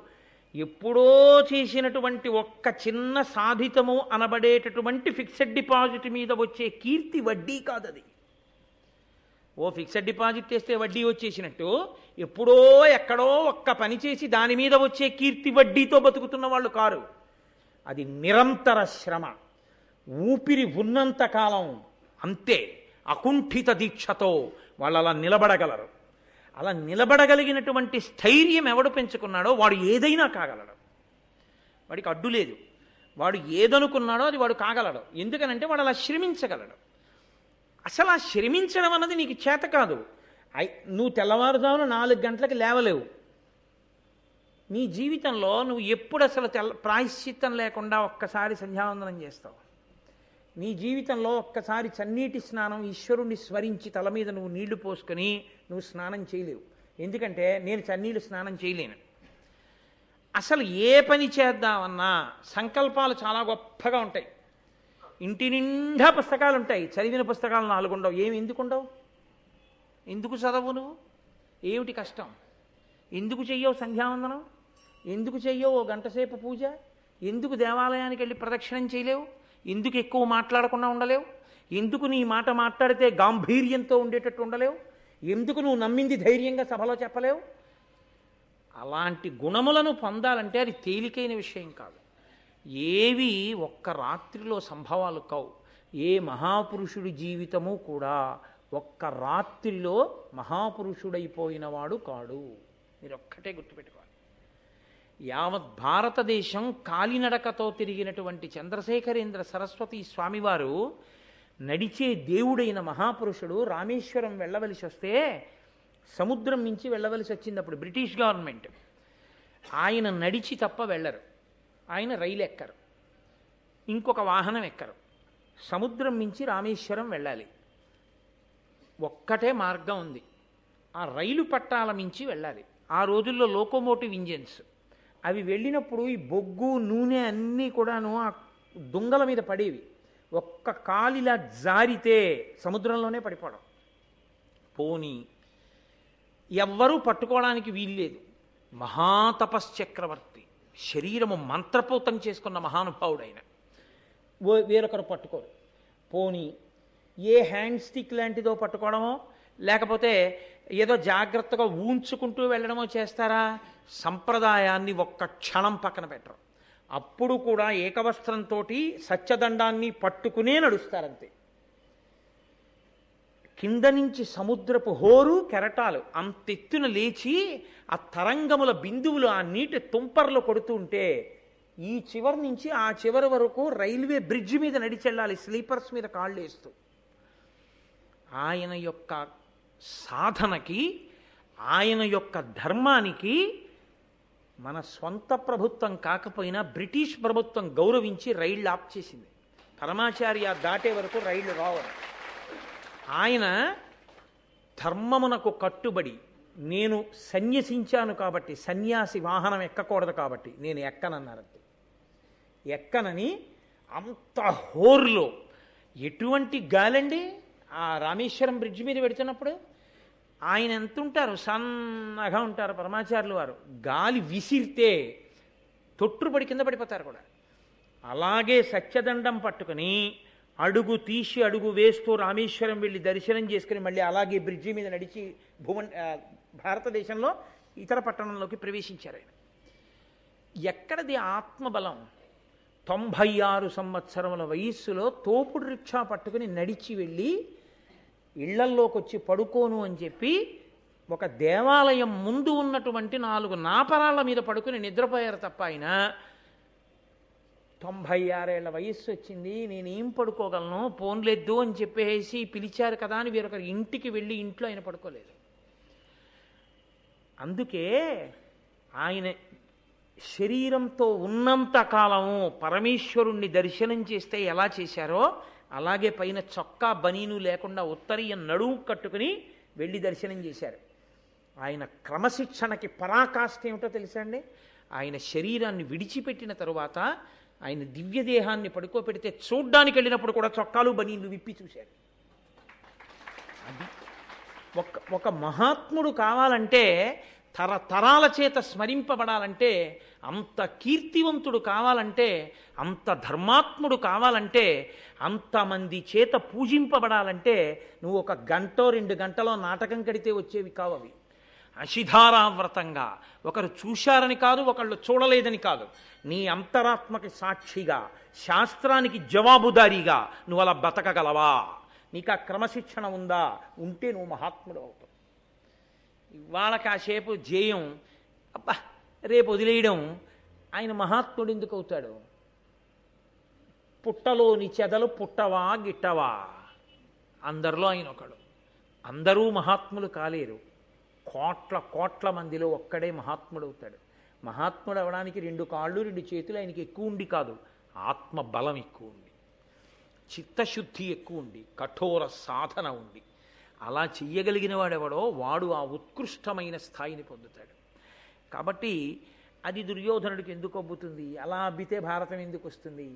S1: ఎప్పుడో చేసినటువంటి ఒక్క చిన్న సాధితము అనబడేటటువంటి ఫిక్స్డ్ డిపాజిట్ మీద వచ్చే కీర్తి వడ్డీ కాదది. ఓ ఫిక్స్డ్ డిపాజిట్ చేస్తే వడ్డీ వచ్చేసినట్టు ఎప్పుడో ఎక్కడో ఒక్క పని చేసి దాని మీద వచ్చే కీర్తి వడ్డీతో బతుకుతున్న వాళ్ళు కారు. అది నిరంతర శ్రమ, ఊపిరి ఉన్నంత కాలం అంతే అకుంఠిత దీక్షతో వాళ్ళు అలా నిలబడగలరు. అలా నిలబడగలిగినటువంటి స్థైర్యం ఎవడు పెంచుకున్నాడో వాడు ఏదైనా కాగలడు. వాడికి అడ్డు లేదు. వాడు ఏదనుకున్నాడో అది వాడు కాగలడు. ఎందుకనంటే వాడు అలా శ్రమించగలడు. అసలు ఆ శ్రమించడం అన్నది నీకు చేత కాదు. నువ్వు తెల్లవారుజామున 4 గంటలకు లేవలేవు. నీ జీవితంలో నువ్వు ఎప్పుడు అసలు ప్రాయశ్చిత్తం లేకుండా ఒక్కసారి సంధ్యావందనం చేస్తావు. నీ జీవితంలో ఒక్కసారి చన్నీటి స్నానం ఈశ్వరుణ్ణి స్మరించి తల మీద నువ్వు నీళ్లు పోసుకొని నువ్వు స్నానం చేయలేవు. ఎందుకంటే నేను చన్నీళ్ళు స్నానం చేయలేను. అసలు ఏ పని చేద్దామన్నా సంకల్పాలు చాలా గొప్పగా ఉంటాయి. ఇంటి నిండా పుస్తకాలు ఉంటాయి, చదివిన పుస్తకాలు 4 ఉండవు. ఎందుకు ఉండవు? ఎందుకు చదవు నువ్వు? ఏమిటి కష్టం? ఎందుకు చెయ్యవు సంధ్యావందనం? ఎందుకు చెయ్యవు 1 గంట సేపు పూజ? ఎందుకు దేవాలయానికి వెళ్ళి ప్రదక్షిణం చేయలేవు? ఎందుకు ఎక్కువ మాట్లాడకుండా ఉండలేవు? ఎందుకు నీ మాట మాట్లాడితే గాంభీర్యంతో ఉండేటట్టు ఉండలేవు? ఎందుకు నువ్వు నమ్మింది ధైర్యంగా సభలో చెప్పలేవు? అలాంటి గుణములను పొందాలంటే అది తేలికైన విషయం కాదు. ఏవి ఒక్క రాత్రిలో సంభవాలు కావు. ఏ మహాపురుషుడి జీవితము కూడా ఒక్క రాత్రిలో మహాపురుషుడైపోయినవాడు కాడు. మీరు ఒక్కటే గుర్తుపెట్టుకోవాలి. యావత్ భారతదేశం కాలినడకతో తిరిగినటువంటి చంద్రశేఖరేంద్ర సరస్వతి స్వామివారు నడిచే దేవుడైన మహాపురుషుడు రామేశ్వరం వెళ్ళవలసి వస్తే సముద్రం నుంచి వెళ్ళవలసి వచ్చింది. అప్పుడు బ్రిటిష్ గవర్నమెంట్. ఆయన నడిచి తప్ప వెళ్ళరు. ఆయన రైలు ఎక్కరు, ఇంకొక వాహనం ఎక్కరు. సముద్రం నుంచి రామేశ్వరం వెళ్ళాలి. ఒక్కటే మార్గం ఉంది, ఆ రైలు పట్టాల మించి వెళ్ళాలి. ఆ రోజుల్లో లోకోమోటివ్ ఇంజిన్స్ అవి వెళ్ళినప్పుడు ఈ బొగ్గు నూనె అన్నీ కూడాను ఆ దుంగల మీద పడేవి. ఒక్క కాలిలా జారితే సముద్రంలోనే పడిపోవడం. పోనీ ఎవ్వరూ పట్టుకోవడానికి వీల్లేదు. మహాతపశ్చక్రవర్తి, శరీరము మంత్రపూతం చేసుకున్న మహానుభావుడైన వేరొకరు పట్టుకోరు. పోనీ ఏ హ్యాండ్ స్టిక్ లాంటిదో పట్టుకోవడమో లేకపోతే ఏదో జాగ్రత్తగా ఊంచుకుంటూ వెళ్ళడమో చేస్తారా? సంప్రదాయాన్ని ఒక్క క్షణం పక్కన పెట్టరు. అప్పుడు కూడా ఏకవస్త్రంతో సత్యదండాన్ని పట్టుకునే నడుస్తారంతే. కింద నుంచి సముద్రపు హోరు కెరటాలు అంతెత్తున లేచి ఆ తరంగముల బిందువులు ఆ నీటి తుంపర్లు కొడుతూ ఉంటే ఈ చివరి నుంచి ఆ చివరి వరకు రైల్వే బ్రిడ్జి మీద నడిచెళ్ళాలి, స్లీపర్స్ మీద కాళ్ళు వేస్తూ. ఆయన యొక్క సాధనకి, ఆయన యొక్క ధర్మానికి మన స్వంత ప్రభుత్వం కాకపోయినా బ్రిటిష్ ప్రభుత్వం గౌరవించి రైళ్లు ఆప్ చేసింది. పరమాచార్య దాటే వరకు రైళ్లు రావడం. ఆయన ధర్మమునకు కట్టుబడి నేను సన్యసించాను కాబట్టి, సన్యాసి వాహనం ఎక్కకూడదు కాబట్టి నేను ఎక్కనన్నారంతే. ఎక్కనని అంత హోర్లో ఎటువంటి గాలండి ఆ రామేశ్వరం బ్రిడ్జ్ మీద పెడుతున్నప్పుడు. ఆయన ఎంత ఉంటారు? సన్నగా ఉంటారు పరమాచార్యులు వారు. గాలి విసిరితే తొట్టుపడి కింద పడిపోతారు కూడా. అలాగే సత్యదండం పట్టుకుని అడుగు తీసి అడుగు వేస్తూ రామేశ్వరం వెళ్ళి దర్శనం చేసుకుని మళ్ళీ అలాగే బ్రిడ్జి మీద నడిచి భారతదేశంలో ఇతర పట్టణంలోకి ప్రవేశించారు ఆయన. ఎక్కడది ఆత్మబలం? 96 సంవత్సరముల వయస్సులో తోపుడు రిక్షా పట్టుకుని నడిచి వెళ్ళి ఇళ్లల్లోకి వచ్చి పడుకోను అని చెప్పి ఒక దేవాలయం ముందు ఉన్నటువంటి 4 నాపరాళ్ల మీద పడుకుని నిద్రపోయారు తప్ప ఆయన 96 ఏళ్ల వయస్సు వచ్చింది, నేనేం పడుకోగలను, పోన్లేదు అని చెప్పేసి పిలిచారు కదా అని వేరొకరి ఇంటికి వెళ్ళి ఇంట్లో ఆయన పడుకోలేదు. అందుకే ఆయన శరీరంతో ఉన్నంత కాలము పరమేశ్వరుణ్ణి దర్శనం చేస్తే ఎలా చేశారో అలాగే పైన చొక్కా బనీను లేకుండా ఉత్తరీయం నడుము కట్టుకుని వెళ్ళి దర్శనం చేశారు. ఆయన క్రమశిక్షణకి పరాకాష్ఠ ఏమిటో తెలుసా అండి? ఆయన శరీరాన్ని విడిచిపెట్టిన తరువాత ఆయన దివ్యదేహాన్ని పడుకోబెడితే చూడ్డానికి వెళ్ళినప్పుడు కూడా చొక్కాలు బనీళ్ళు విప్పి చూశాడు. అది ఒక మహాత్ముడు కావాలంటే, తరతరాల చేత స్మరింపబడాలంటే, అంత కీర్తివంతుడు కావాలంటే, అంత ధర్మాత్ముడు కావాలంటే, అంతమంది చేత పూజింపబడాలంటే నువ్వు 1 గంటో 2 గంటలో నాటకం కడితే వచ్చేవి కావవి. అశిధారావ్రతంగా ఒకరు చూశారని కాదు, ఒకళ్ళు చూడలేదని కాదు, నీ అంతరాత్మకి సాక్షిగా, శాస్త్రానికి జవాబుదారీగా నువ్వు అలా బతకగలవా? నీకు ఆ క్రమశిక్షణ ఉందా? ఉంటే నువ్వు మహాత్ముడు అవుతావు. ఇవాళ కాసేపు జేయం, అబ్బా రేపు వదిలేయడం. ఆయన మహాత్ముడు ఎందుకు అవుతాడు? పుట్టలోని చెదలు పుట్టవా గిట్టవా? అందరిలో ఆయన ఒకడు. అందరూ మహాత్ములు కాలేరు. కోట్ల మందిలో ఒక్కడే మహాత్ముడు అవుతాడు. మహాత్ముడు అవడానికి 2 కాళ్ళు 2 చేతులు ఆయనకి ఎక్కువ ఉండి కాదు, ఆత్మ బలం ఎక్కువ ఉండి, చిత్తశుద్ధి ఎక్కువ ఉండి, కఠోర సాధన ఉండి. అలా చెయ్యగలిగిన వాడెవడో వాడు ఆ ఉత్కృష్టమైన స్థాయిని పొందుతాడు. కాబట్టి అది దుర్యోధనుడికి ఎందుకు అబ్బుతుంది? అలా అబ్బితే భారతం ఎందుకు వస్తుంది?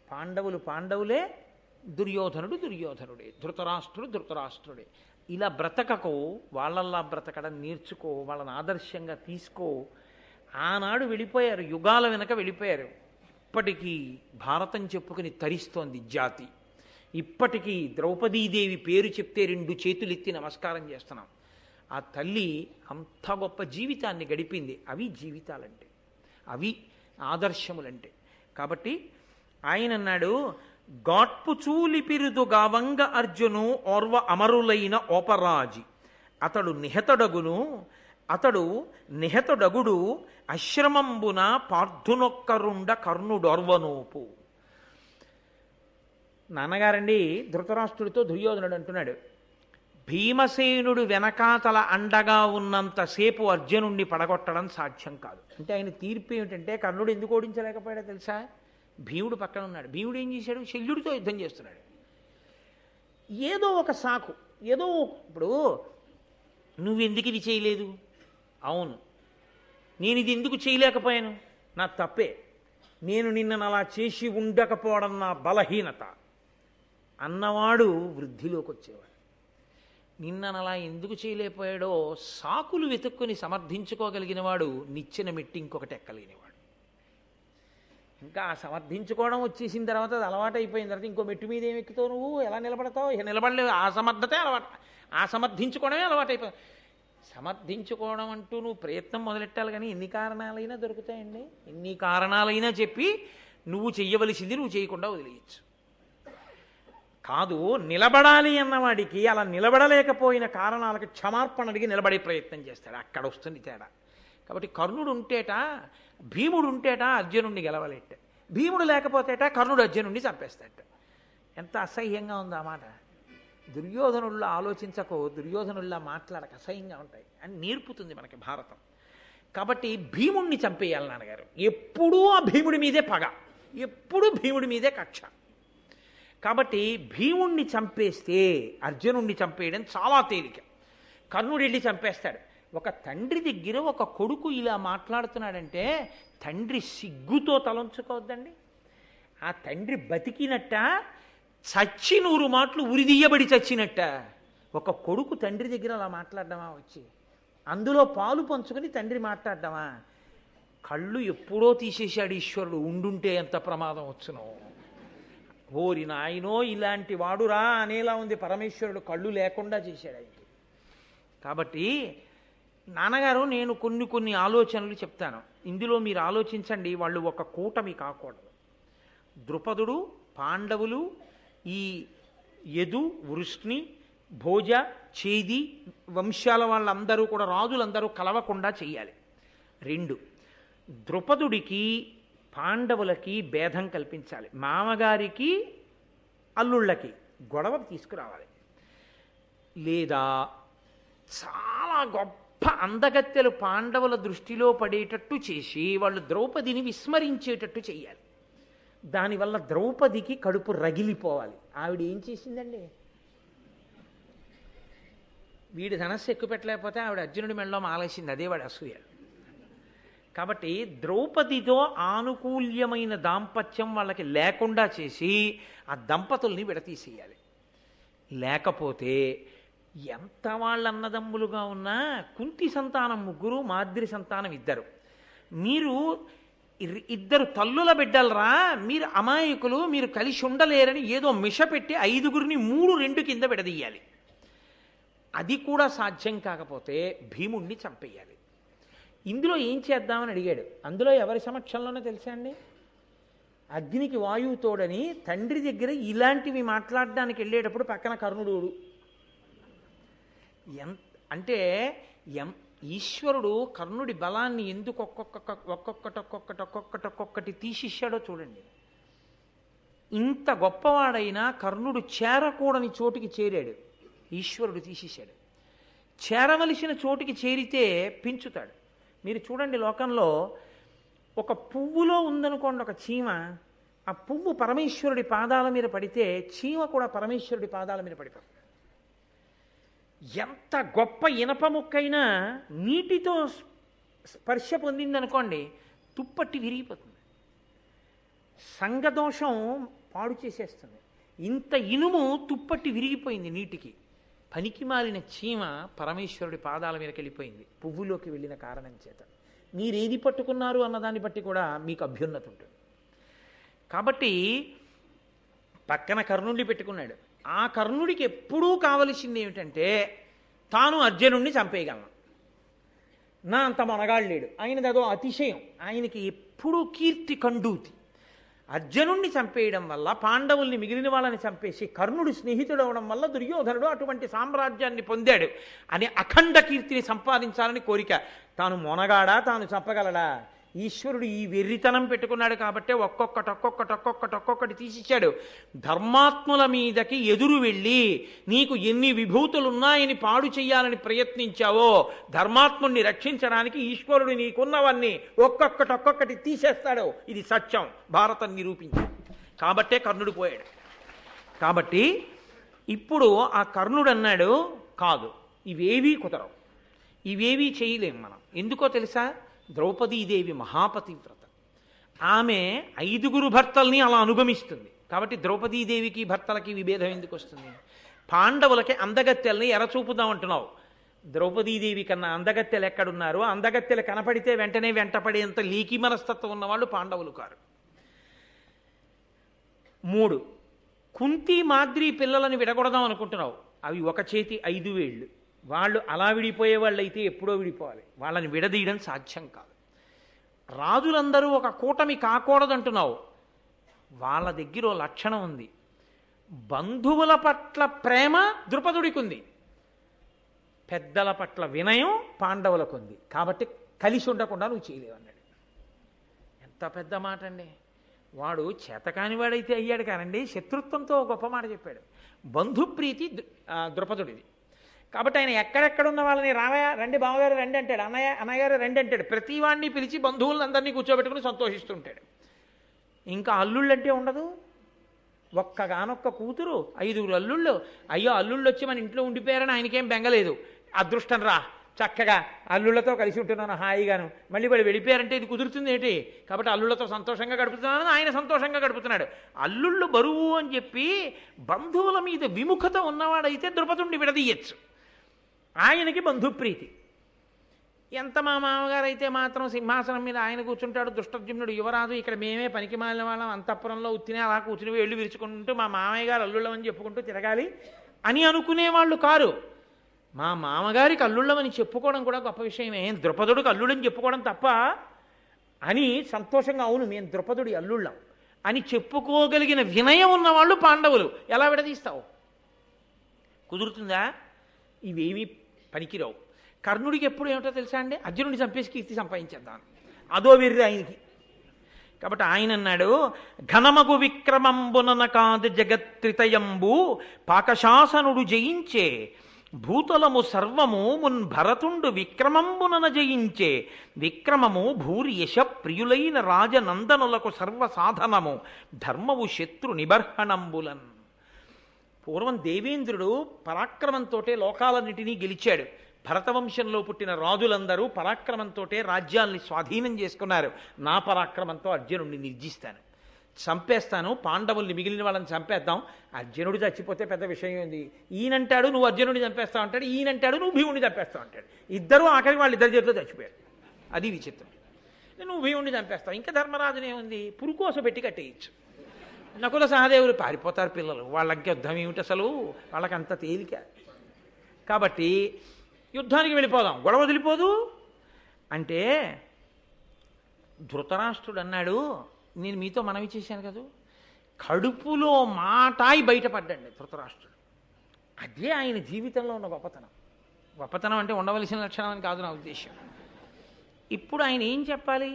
S1: పాండవులు పాండవులే, దుర్యోధనుడు దుర్యోధనుడే, ధృతరాష్ట్రుడు ధృతరాష్ట్రుడే. ఇలా బ్రతకకు, వాళ్ళల్లా బ్రతకడం నేర్చుకో, వాళ్ళని ఆదర్శంగా తీసుకో. ఆనాడు వెళ్ళిపోయారు, యుగాల వెనక వెళ్ళిపోయారు. ఇప్పటికీ భారతం చెప్పుకుని తరిస్తోంది జాతి. ఇప్పటికీ ద్రౌపదీదేవి పేరు చెప్తే 2 చేతులు ఎత్తి నమస్కారం చేస్తున్నాం. ఆ తల్లి అంత గొప్ప జీవితాన్ని గడిపింది. అవి జీవితాలంటే, అవి ఆదర్శములంటే. కాబట్టి ఆయన అన్నాడు, గాట్పు చూలిపిరుదు గావంగ అర్జును ఓర్వ అమరులైన ఓపరాజి అతడు నిహతుడగుడు అశ్రమంబున పార్థునొక్కరుండ కర్ణుడొర్వనోపు. నాన్నగారండి ధృతరాష్ట్రుడితో దుర్యోధనుడు అంటున్నాడు, భీమసేనుడు వెనకాతల అండగా ఉన్నంతసేపు అర్జునుణ్ణి పడగొట్టడం సాధ్యం కాదు. అంటే ఆయన తీర్పు ఏమిటంటే, కర్ణుడు ఎందుకు ఓడించలేకపోయాడో తెలుసా? భీముడు పక్కన ఉన్నాడు. భీముడు ఏం చేశాడు? శల్యుడితో యుద్ధం చేస్తున్నాడు. ఏదో ఒక సాకు, ఇప్పుడు నువ్వెందుకు ఇది చేయలేదు? అవును, నేను ఇది ఎందుకు చేయలేకపోయాను? నా తప్పే. నేను నిన్నను అలా చేసి ఉండకపోవడం నా బలహీనత అన్నవాడు వృద్ధిలోకి వచ్చేవాడు. నిన్నను అలా ఎందుకు చేయలేకపోయాడో సాకులు వెతుక్కుని సమర్థించుకోగలిగిన వాడు నిచ్చెన మెట్టి ఇంకొకటి ఎక్కలేనివాడు. ఇంకా సమర్థించుకోవడం వచ్చేసిన తర్వాత అది అలవాటు అయిపోయిన తర్వాత ఇంకో మెట్టు మీద ఏమి ఎక్కుతావు? నువ్వు ఎలా నిలబడతావు? ఇక నిలబడలేవు. ఆ సమర్థతే అలవాటు, ఆ సమర్థించుకోవడమే అలవాటు అయిపోయింది. సమర్థించుకోవడం అంటూ నువ్వు ప్రయత్నం మొదలెట్టాలి. కానీ ఎన్ని కారణాలైనా దొరుకుతాయండి. ఎన్ని కారణాలైనా చెప్పి నువ్వు చెయ్యవలసింది నువ్వు చేయకుండా వదిలేయచ్చు. కాదు, నిలబడాలి అన్నవాడికి అలా నిలబడలేకపోయిన కారణాలకు క్షమార్పణ అడిగి నిలబడే ప్రయత్నం చేస్తాడు. అక్కడ వస్తుంది తేడా. కాబట్టి కర్ణుడు ఉంటేట, భీముడు ఉంటేట అర్జునుడిని గెలవలేట. భీముడు లేకపోతేట కర్ణుడు అర్జునుడిని చంపేస్తాట. ఎంత అసహ్యంగా ఉంది ఆ మాట. దుర్యోధనుల్లా ఆలోచించకో, దుర్యోధనుల్లా మాట్లాడక, అసహ్యంగా ఉంటాయి అని నేర్పుతుంది మనకి భారతం. కాబట్టి భీముడిని చంపేయాలి నాన్నగారు. ఎప్పుడూ ఆ భీముడి మీదే పగ, ఎప్పుడూ భీముడి మీదే కక్ష. కాబట్టి భీముణ్ణి చంపేస్తే అర్జునుణ్ణి చంపేయడం చాలా తేలిక. కర్ణుడు వెళ్ళి చంపేస్తాడు. ఒక తండ్రి దగ్గర ఒక కొడుకు ఇలా మాట్లాడుతున్నాడంటే తండ్రి సిగ్గుతో తలంచుకోవద్దండి. ఆ తండ్రి బతికినట్ట, చచ్చి 100 మాటలు ఉరిదీయబడి చచ్చినట్ట. ఒక కొడుకు తండ్రి దగ్గర అలా మాట్లాడడమా? వచ్చి అందులో పాలు పంచుకొని తండ్రి మాట్లాడడమా? కళ్ళు ఎప్పుడో తీసేశాడు ఈశ్వరుడు, ఉండుంటే ఎంత ప్రమాదం వచ్చునో. ఓరి నాయనో, ఇలాంటి వాడురా అనేలా ఉంది. పరమేశ్వరుడు కళ్ళు లేకుండా చేశాడు ఆయనకి. కాబట్టి నాన్నగారు, నేను కొన్ని ఆలోచనలు చెప్తాను, ఇందులో మీరు ఆలోచించండి. వాళ్ళు ఒక కూటమి కాకూడదు. ద్రుపదుడు, పాండవులు, ఈ యదు, వృష్ణి, భోజ, చేది వంశాల వాళ్ళందరూ కూడా, రాజులందరూ కలవకుండా చెయ్యాలి. 2, ద్రుపదుడికి పాండవులకి భేదం కల్పించాలి. మామగారికి అల్లుళ్ళకి గొడవ తీసుకురావాలి. లేదా చాలా గొప్ప అందగత్తెలు పాండవుల దృష్టిలో పడేటట్టు చేసి వాళ్ళు ద్రౌపదిని విస్మరించేటట్టు చెయ్యాలి. దానివల్ల ద్రౌపదికి కడుపు రగిలిపోవాలి. ఆవిడ ఏం చేసిందండి? వీడి ధనస్సు ఎక్కువ పెట్టలేకపోతే ఆవిడ అర్జునుడి మెడలో మాలేసింది. అదే వాడి అసూయ. కాబట్టి ద్రౌపదితో ఆనుకూల్యమైన దాంపత్యం వాళ్ళకి లేకుండా చేసి ఆ దంపతుల్ని విడతీసేయాలి. లేకపోతే ఎంత వాళ్ళ అన్నదమ్ములుగా ఉన్నా కుంతి సంతానం 3, మాద్రి సంతానం 2. మీరు ఇద్దరు తల్లుల బిడ్డలరా, మీరు అమాయకులు, మీరు కలిసి ఉండలేరని ఏదో మిష పెట్టి 5గురిని 3-2 కింద విడదీయాలి. అది కూడా సాధ్యం కాకపోతే భీముణ్ణి చంపేయాలి. ఇందులో ఏం చేద్దామని అడిగాడు. అందులో ఎవరి సమక్షంలోనే తెలుసా అండి? అగ్నికి వాయువు తోడని తండ్రి దగ్గర ఇలాంటివి మాట్లాడడానికి వెళ్ళేటప్పుడు పక్కన కర్ణుడు. అంటే ఈశ్వరుడు కర్ణుడి బలాన్ని ఎందుకు ఒక్కొక్కటి తీసిచ్చాడో చూడండి. ఇంత గొప్పవాడైనా కర్ణుడు చేరకూడని చోటికి చేరాడు, ఈశ్వరుడు తీసేశాడు. చేరవలసిన చోటికి చేరితే పెంచుతాడు. మీరు చూడండి, లోకంలో ఒక పువ్వులో ఉందనుకోండి ఒక చీమ, ఆ పువ్వు పరమేశ్వరుడి పాదాల మీద పడితే చీమ కూడా పరమేశ్వరుడి పాదాల మీద పడిపోతుంది. ఎంత గొప్ప ఇనప ముక్కైనా నీటితో స్పర్శ పొందిందనుకోండి తుప్పట్టి విరిగిపోతుంది, సంగదోషం పాడు చేసేస్తుంది. ఇంత ఇనుము తుప్పట్టి విరిగిపోయింది నీటికి. పనికి మాలిన చీమ పరమేశ్వరుడి పాదాల మీదకి వెళ్ళిపోయింది పువ్వులోకి వెళ్ళిన కారణం చేత. మీరేది పట్టుకున్నారు అన్నదాన్ని బట్టి కూడా మీకు అభ్యున్నతి ఉంటుంది. కాబట్టి పక్కన కర్ణుడిని పెట్టుకున్నాడు. ఆ కర్ణుడికి ఎప్పుడూ కావలసింది ఏమిటంటే తాను అర్జునుడిని చంపేయగలను. నా అంత మనగాడు లేడు, ఆయనది అదో అతిశయం. ఆయనకి ఎప్పుడూ కీర్తి కండూతి. అర్జునుణ్ణి చంపేయడం వల్ల పాండవుల్ని, మిగిలిన వాళ్ళని చంపేసి కర్ణుడు స్నేహితుడు అవడం వల్ల దుర్యోధనుడు అటువంటి సామ్రాజ్యాన్ని పొందాడు అని అఖండ కీర్తిని సంపాదించాలని కోరిక. తాను మొనగాడా, తాను చంపగలడా? ఈశ్వరుడు ఈ వెర్రితనం పెట్టుకున్నాడు కాబట్టి ఒక్కొక్కటి తీసిచ్చాడు. ధర్మాత్ముల మీదకి ఎదురు వెళ్ళి నీకు ఎన్ని విభూతులున్నాయని పాడు చెయ్యాలని ప్రయత్నించావో ధర్మాత్ముణ్ణి రక్షించడానికి ఈశ్వరుడు నీకున్నవన్నీ ఒక్కొక్కటి తీసేస్తాడు. ఇది సత్యం, భారతం నిరూపించింది. కాబట్టే కర్ణుడు పోయాడు. కాబట్టి ఇప్పుడు ఆ కర్ణుడు అన్నాడు, కాదు ఇవేవీ కుదరవు, ఇవేవీ చేయలేం మనం. ఎందుకో తెలుసా? ద్రౌపదీదేవి మహాపతివ్రత. ఆమె 5గురు భర్తల్ని అలా అనుగమిస్తుంది. కాబట్టి ద్రౌపదీదేవికి భర్తలకి విభేదం ఎందుకు వస్తుంది? పాండవులకి అందగత్తెల్ని ఎరచూపుదామంటున్నావు. ద్రౌపదీదేవి కన్నా అందగత్తెలు ఎక్కడున్నారు? అందగత్తెలు కనపడితే వెంటనే వెంటపడేంత లీకి మనస్తత్వం ఉన్నవాళ్ళు పాండవులు కారు. 3 కుంతి మాద్రి పిల్లలని విడగొడదాం అనుకుంటున్నావు. అవి ఒక చేతి 5 వేళ్ళు. వాళ్ళు అలా విడిపోయే వాళ్ళు అయితే ఎప్పుడో విడిపోవాలి. వాళ్ళని విడదీయడం సాధ్యం కాదు. రాజులందరూ ఒక కూటమి కాకూడదంటున్నావు. వాళ్ళ దగ్గర ఓ లక్షణం ఉంది. బంధువుల పట్ల ప్రేమ ద్రుపదుడికి ఉంది, పెద్దల పట్ల వినయం పాండవులకు ఉంది. కాబట్టి కలిసి ఉండకుండా నువ్వు చేయలేవన్నాడు. ఎంత పెద్ద మాట అండి! వాడు చేతకానివాడైతే అయ్యాడు కానండి, శత్రుత్వంతో గొప్ప మాట చెప్పాడు. బంధుప్రీతి ద్రుపదుడిది. కాబట్టి ఆయన ఎక్కడెక్కడున్న వాళ్ళని రామయ్య రండి, బావగారు రండి అంటాడు, అన్నయ్యగారు రండి అంటాడు. ప్రతి వాడిని పిలిచి బంధువులందరినీ కూర్చోబెట్టుకుని సంతోషిస్తుంటాడు. ఇంకా అల్లుళ్ళంటే ఉండదు. ఒక్కగానొక్క కూతురు, 5గురు అల్లుళ్ళు. అయ్యో అల్లుళ్ళు వచ్చి మన ఇంట్లో ఉండిపోయారని ఆయనకేం బెంగలేదు. అదృష్టం రా, చక్కగా అల్లుళ్ళతో కలిసి ఉంటున్నాను హాయిగాను. మళ్ళీ వాడు వెళ్ళిపోయారంటే ఇది కుదురుతుంది ఏంటి? కాబట్టి అల్లుళ్ళతో సంతోషంగా గడుపుతున్నాను, ఆయన సంతోషంగా గడుపుతున్నాడు. అల్లుళ్ళు బరువు అని చెప్పి బంధువుల మీద విముఖత ఉన్నవాడైతే ద్రుపదుణ్ణి విడదీయచ్చు. ఆయనకి బంధుప్రీతి. ఎంత మా మామగారు అయితే మాత్రం సింహాసనం మీద ఆయన కూర్చుంటాడు, దుష్టజుమ్నుడు యువరాజు, ఇక్కడ మేమే పనికి మాలిన వాళ్ళం అంతఃపురంలో ఉత్తినే అలా కూర్చుని వేళ్ళు విరుచుకుంటూ మా మామయ్య గారు అల్లుళ్ళమని చెప్పుకుంటూ తిరగాలి అని అనుకునేవాళ్ళు కారు. మా మామగారికి అల్లుళ్ళమని చెప్పుకోవడం కూడా గొప్ప విషయమే. ద్రుపదుడికి అల్లుడని చెప్పుకోవడం తప్ప అని సంతోషంగా, అవును మేము ద్రుపదుడి అల్లుళ్ళం అని చెప్పుకోగలిగిన వినయం ఉన్నవాళ్ళు పాండవులు. ఎలా విడదీస్తావు? కుదురుతుందా? ఇవేమీ పనికిరావు. కర్ణుడికి ఎప్పుడు ఏమిటో తెలుసా అండి? అర్జునుడిని చంపేసి కీర్తి సంపాదించేద్దాం, అదో వెర్రి ఆయనకి. కాబట్టి ఆయన అన్నాడు, ఘనమగు విక్రమంబునన కాదు జగత్రితయంబు పాకశాసనుడు జయించే భూతలము సర్వము మున్ భరతుండు విక్రమంబునన జయించే విక్రమము భూరి యశ ప్రియులైన రాజనందనులకు సర్వసాధనము ధర్మవు శత్రు నిబర్హణంబులన్. పూర్వం దేవేంద్రుడు పరాక్రమంతో లోకాలన్నిటినీ గెలిచాడు. భరతవంశంలో పుట్టిన రాజులందరూ పరాక్రమంతో రాజ్యాల్ని స్వాధీనం చేసుకున్నారు. నా పరాక్రమంతో అర్జునుడిని నిర్జిస్తాను, చంపేస్తాను, పాండవుల్ని మిగిలిన వాళ్ళని చంపేద్దాం. అర్జునుడు చచ్చిపోతే పెద్ద విషయం ఏంది? ఈయనంటాడు నువ్వు అర్జునుడిని చంపేస్తావు అంటాడు, ఈయనంటాడు నువ్వు భీముడిని చంపేస్తావు అంటాడు. ఇద్దరూ ఆఖరికి వాళ్ళిద్దరి చేతిలో చచ్చిపోయారు. అది విచిత్రం. నువ్వు భీముడిని చంపేస్తావు, ఇంకా ధర్మరాజునే ఉంది పురుకోస పెట్టి కట్టేయచ్చు. నకుల సహదేవులు పారిపోతారు పిల్లలు, వాళ్ళకి యుద్ధం ఏమిటి అసలు, వాళ్ళకంత తేలిక. కాబట్టి యుద్ధానికి వెళ్ళిపోదాం, గొడవ వదిలిపోదు అంటే ధృతరాష్ట్రుడు అన్నాడు, నేను మీతో మనవి చేశాను కదా, కడుపులో మాటాయి బయటపడ్డండి ధృతరాష్ట్రుడు. అదే ఆయన జీవితంలో ఉన్న గొప్పతనం. గొప్పతనం అంటే ఉండవలసిన లక్షణం అని కాదు నా ఉద్దేశం. ఇప్పుడు ఆయన ఏం చెప్పాలి?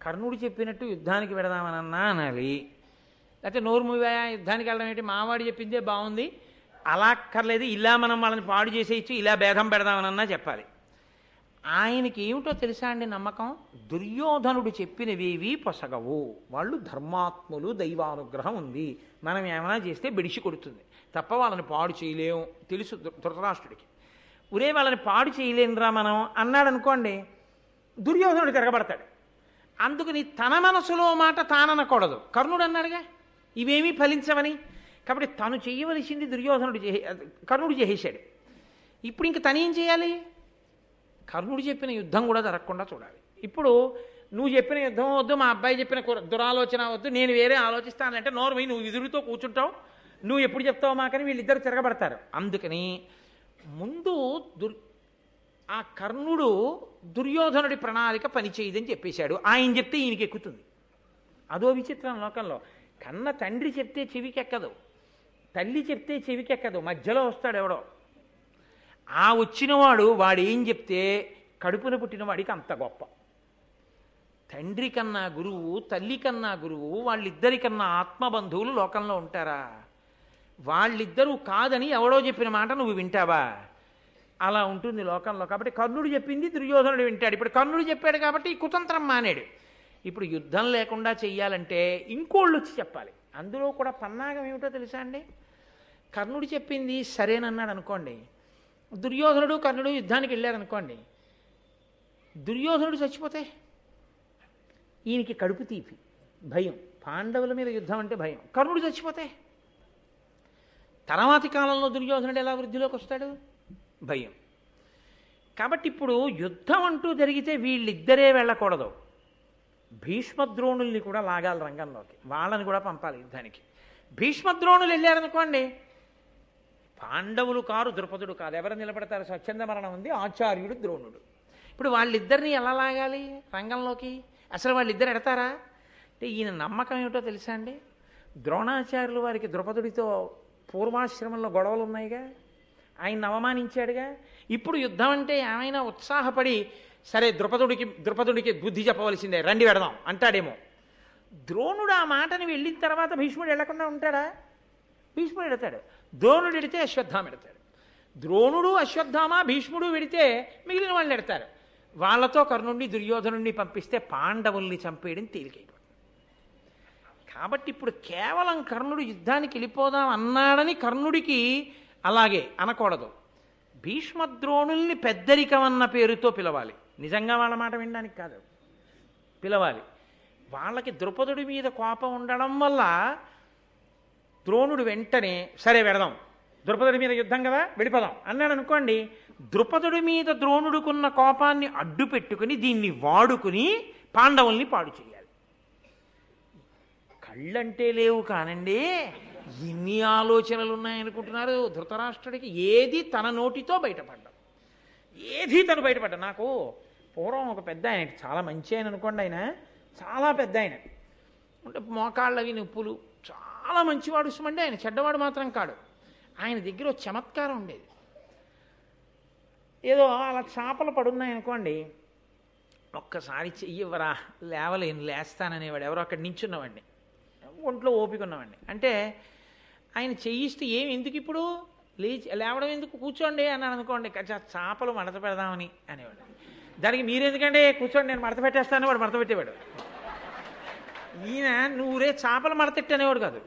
S1: కర్ణుడు చెప్పినట్టు యుద్ధానికి వెడదామనన్నా అనాలి, లేకపోతే నోరు మూవా యుద్ధానికి వెళ్ళడం ఏంటి, మావాడు చెప్పిందే బాగుంది అలా అక్కర్లేదు, ఇలా మనం వాళ్ళని పాడు చేసేయచ్చు, ఇలా భేదం పెడదామనన్నా చెప్పాలి. ఆయనకి ఏమిటో తెలుసా అండి నమ్మకం? దుర్యోధనుడు చెప్పినవేవి పొసగవు, వాళ్ళు ధర్మాత్ములు, దైవానుగ్రహం ఉంది, మనం ఏమైనా చేస్తే బెడిసి కొడుతుంది తప్ప వాళ్ళని పాడు చేయలేము తెలుసు ధృతరాష్ట్రుడికి. ఒరే వాళ్ళని పాడు చేయలేనురా మనం అన్నాడు అనుకోండి, దుర్యోధనుడు తిరగబడతాడు. అందుకని తన మనసులో మాట తాననకూడదు. కర్ణుడు అన్నాడుగా ఇవేమీ ఫలించవని, కాబట్టి తను చేయవలసింది కర్ణుడు చేసేశాడు. ఇప్పుడు ఇంక తనేం చేయాలి? కర్ణుడు చెప్పిన యుద్ధం కూడా జరగకుండా చూడాలి. ఇప్పుడు నువ్వు చెప్పిన యుద్ధం వద్దు, మా అబ్బాయి చెప్పిన దురాలోచన వద్దు, నేను వేరే ఆలోచిస్తానంటే నోరు పోయి నువ్వు ఎదురుతో కూర్చుంటావు, నువ్వు ఎప్పుడు చెప్తావు మాకని వీళ్ళిద్దరు తిరగబడతారు. అందుకని ముందు ఆ కర్ణుడు దుర్యోధనుడి ప్రణాళిక పనిచేయదని చెప్పేశాడు. ఆయన చెప్తే ఈయనకి ఎక్కుతుంది. అదో విచిత్రం లోకంలో. కన్న తండ్రి చెప్తే చెవికెక్కదు, తల్లి చెప్తే చెవికెక్కదు, మధ్యలో వస్తాడు ఎవడో. ఆ వచ్చినవాడు వాడేం చెప్తే కడుపున పుట్టిన వాడికి అంత గొప్ప. తండ్రి కన్నా గురువు, తల్లి కన్నా గురువు, వాళ్ళిద్దరికన్నా ఆత్మబంధువులు లోకంలో ఉంటారా? వాళ్ళిద్దరూ కాదని ఎవడో చెప్పిన మాట నువ్వు వింటావా? అలా ఉంటుంది లోకంలో. కాబట్టి కర్ణుడు చెప్పింది దుర్యోధనుడు వింటాడు. ఇప్పుడు కర్ణుడు చెప్పాడు కాబట్టి ఈ కుతంత్రం మానేడు. ఇప్పుడు యుద్ధం లేకుండా చెయ్యాలంటే ఇంకోళ్ళు వచ్చి చెప్పాలి. అందులో కూడా పన్నాగం ఏమిటో తెలుసా అండి? కర్ణుడు చెప్పింది సరేనన్నాడు అనుకోండి, దుర్యోధనుడు కర్ణుడు యుద్ధానికి వెళ్ళారనుకోండి, దుర్యోధనుడు చచ్చిపోతే ఈయనకి కడుపు తీపి, భయం, పాండవుల మీద యుద్ధం అంటే భయం. కర్ణుడు చచ్చిపోతే తర్వాతి కాలంలో దుర్యోధనుడు ఎలా వృద్ధిలోకి వస్తాడు? భయం. కాబట్టి ఇప్పుడు యుద్ధం అంటూ జరిగితే వీళ్ళిద్దరే వెళ్ళకూడదు, భీష్మద్రోణుల్ని కూడా లాగాలి రంగంలోకి, వాళ్ళని కూడా పంపాలి యుద్ధానికి. భీష్మద్రోణులు వెళ్ళారనుకోండి, పాండవులు కారు, ద్రుపదుడు కాదు, ఎవరు నిలబడతారు? స్వచ్ఛంద మరణం ఉంది, ఆచార్యుడు ద్రోణుడు. ఇప్పుడు వాళ్ళిద్దరిని ఎలా లాగాలి రంగంలోకి? అసలు వాళ్ళిద్దరు ఎడతారా అంటే ఈయన నమ్మకం ఏమిటో తెలుసా అండి? ద్రోణాచార్యులు వారికి ద్రుపదుడితో పూర్వాశ్రమంలో గొడవలు ఉన్నాయిగా, ఆయన అవమానించాడుగా. ఇప్పుడు యుద్ధం అంటే ఏమైనా ఉత్సాహపడి సరే ద్రుపదుడికి బుద్ధి చెప్పవలసిందే, రండి వెడదాం అంటాడేమో. ద్రోణుడు ఆ మాటని వెళ్ళిన తర్వాత భీష్ముడు వెళ్లకుండా ఉంటాడా? భీష్ముడు ఎడతాడు. ద్రోణుడు ఎడితే అశ్వత్థామ ఎడతాడు. ద్రోణుడు అశ్వత్థామ భీష్ముడు వెడితే మిగిలిన వాళ్ళు ఎడతారు. వాళ్లతో కర్ణుడిని దుర్యోధనుడిని పంపిస్తే పాండవుల్ని చంపేయడం తేలికైపోతుంది. కాబట్టి ఇప్పుడు కేవలం కర్ణుడు యుద్ధానికి వెళ్ళిపోదాం అన్నాడని కర్ణుడికి అలాగే అనకూడదు. భీష్మద్రోణుల్ని పెద్దరికం అన్న పేరుతో పిలవాలి, నిజంగా వాళ్ళ మాట వినడానికి కాదు, పిలవాలి. వాళ్ళకి ద్రుపదుడి మీద కోపం ఉండడం వల్ల ద్రోణుడు వెంటనే సరే వెడదాం, ద్రుపదుడి మీద యుద్ధం కదా వెళ్ళిపోదాం అన్నాడు అనుకోండి, ద్రుపదుడి మీద ద్రోణుడికున్న కోపాన్ని అడ్డు పెట్టుకుని దీన్ని వాడుకుని పాండవుల్ని పాడు చేయాలి. కళ్ళంటే లేవు కానండి, ఎన్ని ఆలోచనలు ఉన్నాయనుకుంటున్నారు ధృతరాష్ట్రుడికి. ఏది తన నోటితో బయటపడ్డం, ఏది తను బయటపడ్డా. నాకు పూర్వం ఒక పెద్ద ఆయన, చాలా మంచి ఆయన అనుకోండి, ఆయన చాలా పెద్ద ఆయన, అంటే మోకాళ్ళవి నొప్పులు, చాలా మంచివాడు సుమండి ఆయన, చెడ్డవాడు మాత్రం కాడు. ఆయన దగ్గర ఒక చమత్కారం ఉండేది. ఏదో అలా చేపలు పడున్నాయనుకోండి, ఒక్కసారి చెయ్యవరా, లేస్తాననేవాడు. ఎవరో అక్కడ నించున్నవాడిని, ఒంట్లో ఓపిక ఉన్నవాడిని. అంటే ఆయన చెయ్యిస్తే ఎందుకు ఇప్పుడు లేవడం ఎందుకు, కూర్చోండి అన్నాడు అనుకోండి, చేపలు మడత పెడదామని అనేవాడు. దానికి మీరెందుకంటే కూర్చోండి నేను మడత పెట్టేస్తాను, వాడు మడత పెట్టేవాడు. ఈయన నువ్వురే చేపలు మడతెట్టు అనేవాడు కాదు,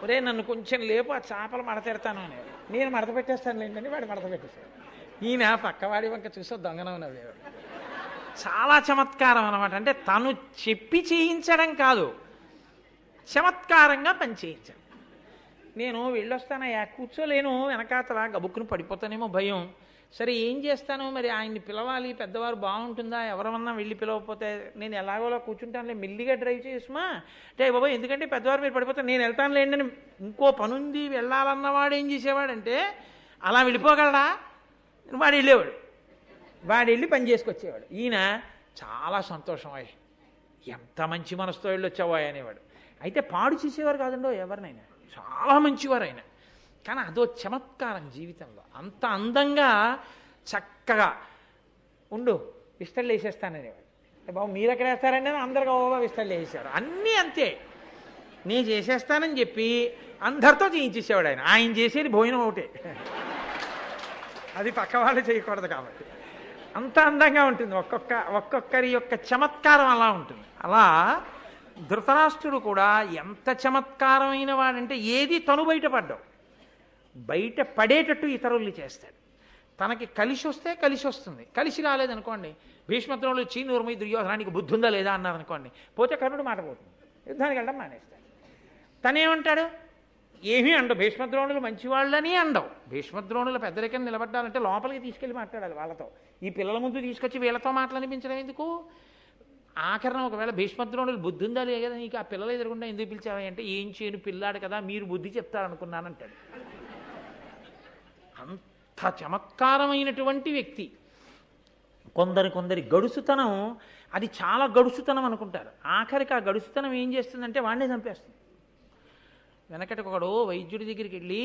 S1: ఒరే నన్ను కొంచెం లేపు ఆ చేపలు మడతెడతాను అనేవాడు. నేను మడత పెట్టేస్తాను లేండి, వాడు మడత పెట్టేస్తాడు. ఈయన పక్కవాడి వంక చూసో దొంగనం నవ్వేవాడు. చాలా చమత్కారం అనమాట. అంటే తను చెప్పి చేయించడం కాదు, చమత్కారంగా పని చేయించడం. నేను వెళ్ళొస్తానయ్యా, కూర్చోలేను, వెనకాతలా గబుక్కును పడిపోతానేమో భయం. సరే ఏం చేస్తాను మరి, ఆయన్ని పిలవాలి, పెద్దవారు బాగుంటుందా, ఎవరమన్నా వెళ్ళి పిలవకపోతే నేను ఎలాగోలా కూర్చుంటానులే, మెల్లిగా డ్రైవ్ చేసుమా అంటే బాబా ఎందుకంటే పెద్దవారు మీరు పడిపోతే నేను వెళ్తాను లేండి అని ఇంకో పనుంది వెళ్ళాలన్నవాడు ఏం చేసేవాడంటే అలా వెళ్ళిపోగలడా, వాడు వెళ్ళేవాడు, వాడు వెళ్ళి పని చేసుకొచ్చేవాడు. ఈయన చాలా సంతోషం, అయ్యి ఎంత మంచి మనసుతో వెళ్ళొచ్చావో అనేవాడు. అయితే పాడు చేసేవారు కాదండో ఎవరినైనా, చాలా మంచివారు ఆయన. కానీ అదో చమత్కారం జీవితంలో. అంత అందంగా చక్కగా ఉండు విస్తళ్ళు వేసేస్తాననేవాడు. బాబు మీరు ఎక్కడ వేస్తారండి అని అందరిగా ఓవా విస్తళ్ళు వేసేవారు. అన్నీ అంతే, నేను చేసేస్తానని చెప్పి అందరితో చేయించేసేవాడు ఆయన. ఆయన చేసేది భోజనం ఒకటే, అది పక్క వాళ్ళు చేయకూడదు కాబట్టి. అంత అందంగా ఉంటుంది. ఒక్కొక్కరి యొక్క చమత్కారం అలా ఉంటుంది. అలా ధృతరాష్ట్రుడు కూడా ఎంత చమత్కారమైన వాడంటే ఏది తను బయటపడ్డావు, బయట పడేటట్టు ఇతరుల్ని చేస్తాడు. తనకి కలిసి వస్తే కలిసి వస్తుంది, కలిసి రాలేదనుకోండి, భీష్మద్రోణులు చీనూర్మై దుర్యోధనానికి బుద్ధి ఉందా లేదా అన్నారనుకోండి, పోతే కర్ణుడు మాట పోతుంది, యుద్ధానికి వెళ్ళడం మానేస్తాడు. తనేమంటాడు, ఏమీ అండవు, భీష్మద్రోణులు మంచివాళ్ళని అండవు. భీష్మద్రోణుల పెద్దరికని నిలబడ్డాలంటే లోపలికి తీసుకెళ్ళి మాట్లాడాలి వాళ్ళతో. ఈ పిల్లల ముందు తీసుకొచ్చి వీళ్ళతో మాట్లాడిపించడం ఎందుకు? ఆఖరణ ఒకవేళ భీష్మద్రోణులు బుద్ధి ఉందా లేదా నీకు, ఆ పిల్లలు ఎదురకుండా ఎందుకు పిలిచావా అంటే, ఏం చేయను పిల్లాడు కదా మీరు బుద్ధి చెప్తారనుకున్నానంటాడు. అంత చమత్కారమైనటువంటి వ్యక్తి. కొందరి గడుసుతనం అది చాలా గడుసుతనం అనుకుంటారు. ఆఖరికి ఆ గడుసుతనం ఏం చేస్తుందంటే వాడినే చంపేస్తుంది. వెనకటికొకడు వైద్యుడి దగ్గరికి వెళ్ళి,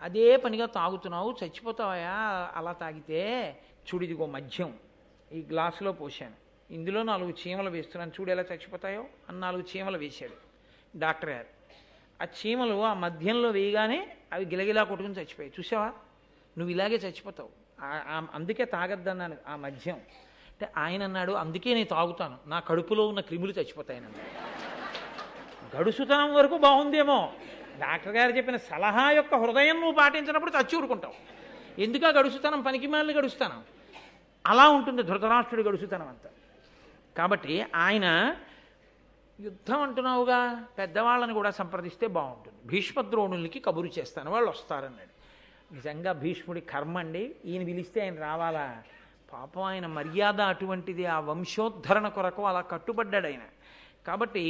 S1: అదే పనిగా తాగుతున్నావు చచ్చిపోతావా అలా తాగితే, చూడిదిగో మద్యం ఈ గ్లాసులో పోసాను, ఇందులో 4 చీమలు వేస్తున్నాను, చూడు ఎలా చచ్చిపోతాయో అని 4 చీమలు వేశాడు డాక్టర్ గారు. ఆ చీమలు ఆ మద్యంలో వేయగానే అవి గిలగిలా కొట్టుకుని చచ్చిపోయాయి. చూసావా, నువ్వు ఇలాగే చచ్చిపోతావు, అందుకే తాగద్దన్నాను ఆ మద్యం అంటే. ఆయన అన్నాడు, అందుకే నేను తాగుతాను, నా కడుపులో ఉన్న క్రిములు చచ్చిపోతాయని అన్నాడు. గడుసుతనం వరకు బాగుందేమో, డాక్టర్ గారు చెప్పిన సలహా యొక్క హృదయం నువ్వు పాటించినప్పుడు చచ్చి ఊరుకుంటావు. ఎందుకు ఆ గడుసుతనం, పనికిమాలిన గడుస్తాను. అలా ఉంటుంది ధృతరాష్ట్రుడి గడుసుతనం అంతా. కాబట్టి ఆయన యుద్ధం అంటున్నావుగా, పెద్దవాళ్ళని కూడా సంప్రదిస్తే బాగుంటుంది, భీష్మద్రోణులకి కబురు చేస్తాను వాళ్ళు వస్తారన్నాడు. నిజంగా భీష్ముడి కర్మ అండి, ఈయన పిలిస్తే ఆయన రావాలా? పాపం ఆయన మర్యాద అటువంటిది, ఆ వంశోద్ధరణ కొరకు అలా కట్టుబడ్డాడు ఆయన. కాబట్టి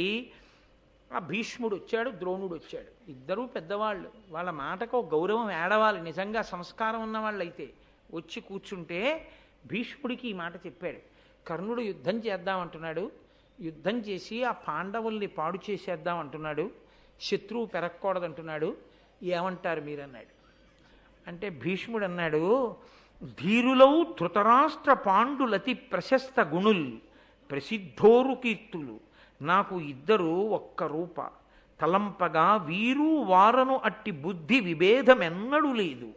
S1: ఆ భీష్ముడు వచ్చాడు, ద్రోణుడు వచ్చాడు, ఇద్దరూ పెద్దవాళ్ళు, వాళ్ళ మాటకు గౌరవం ఏడవాలి. నిజంగా సంస్కారం ఉన్న వాళ్ళు అయితే వచ్చి కూర్చుంటే భీష్ముడికి ఈ మాట చెప్పాడు. కర్ణుడు యుద్ధం చేద్దామంటున్నాడు, యుద్ధం చేసి ఆ పాండవుల్ని పాడు చేసేద్దాం అంటున్నాడు, శత్రువు పెరగకూడదంటున్నాడు, ఏమంటారు మీరన్నాడు. అంటే భీష్ముడు అన్నాడు, ధీరులవు ధృతరాష్ట్ర పాండులతి ప్రశస్త గుణుల్ ప్రసిద్ధోరు కీర్తులు, నాకు ఇద్దరు ఒక్క రూప తలంపగా వీరు వారను అట్టి బుద్ధి విభేదమెన్నడు లేదు,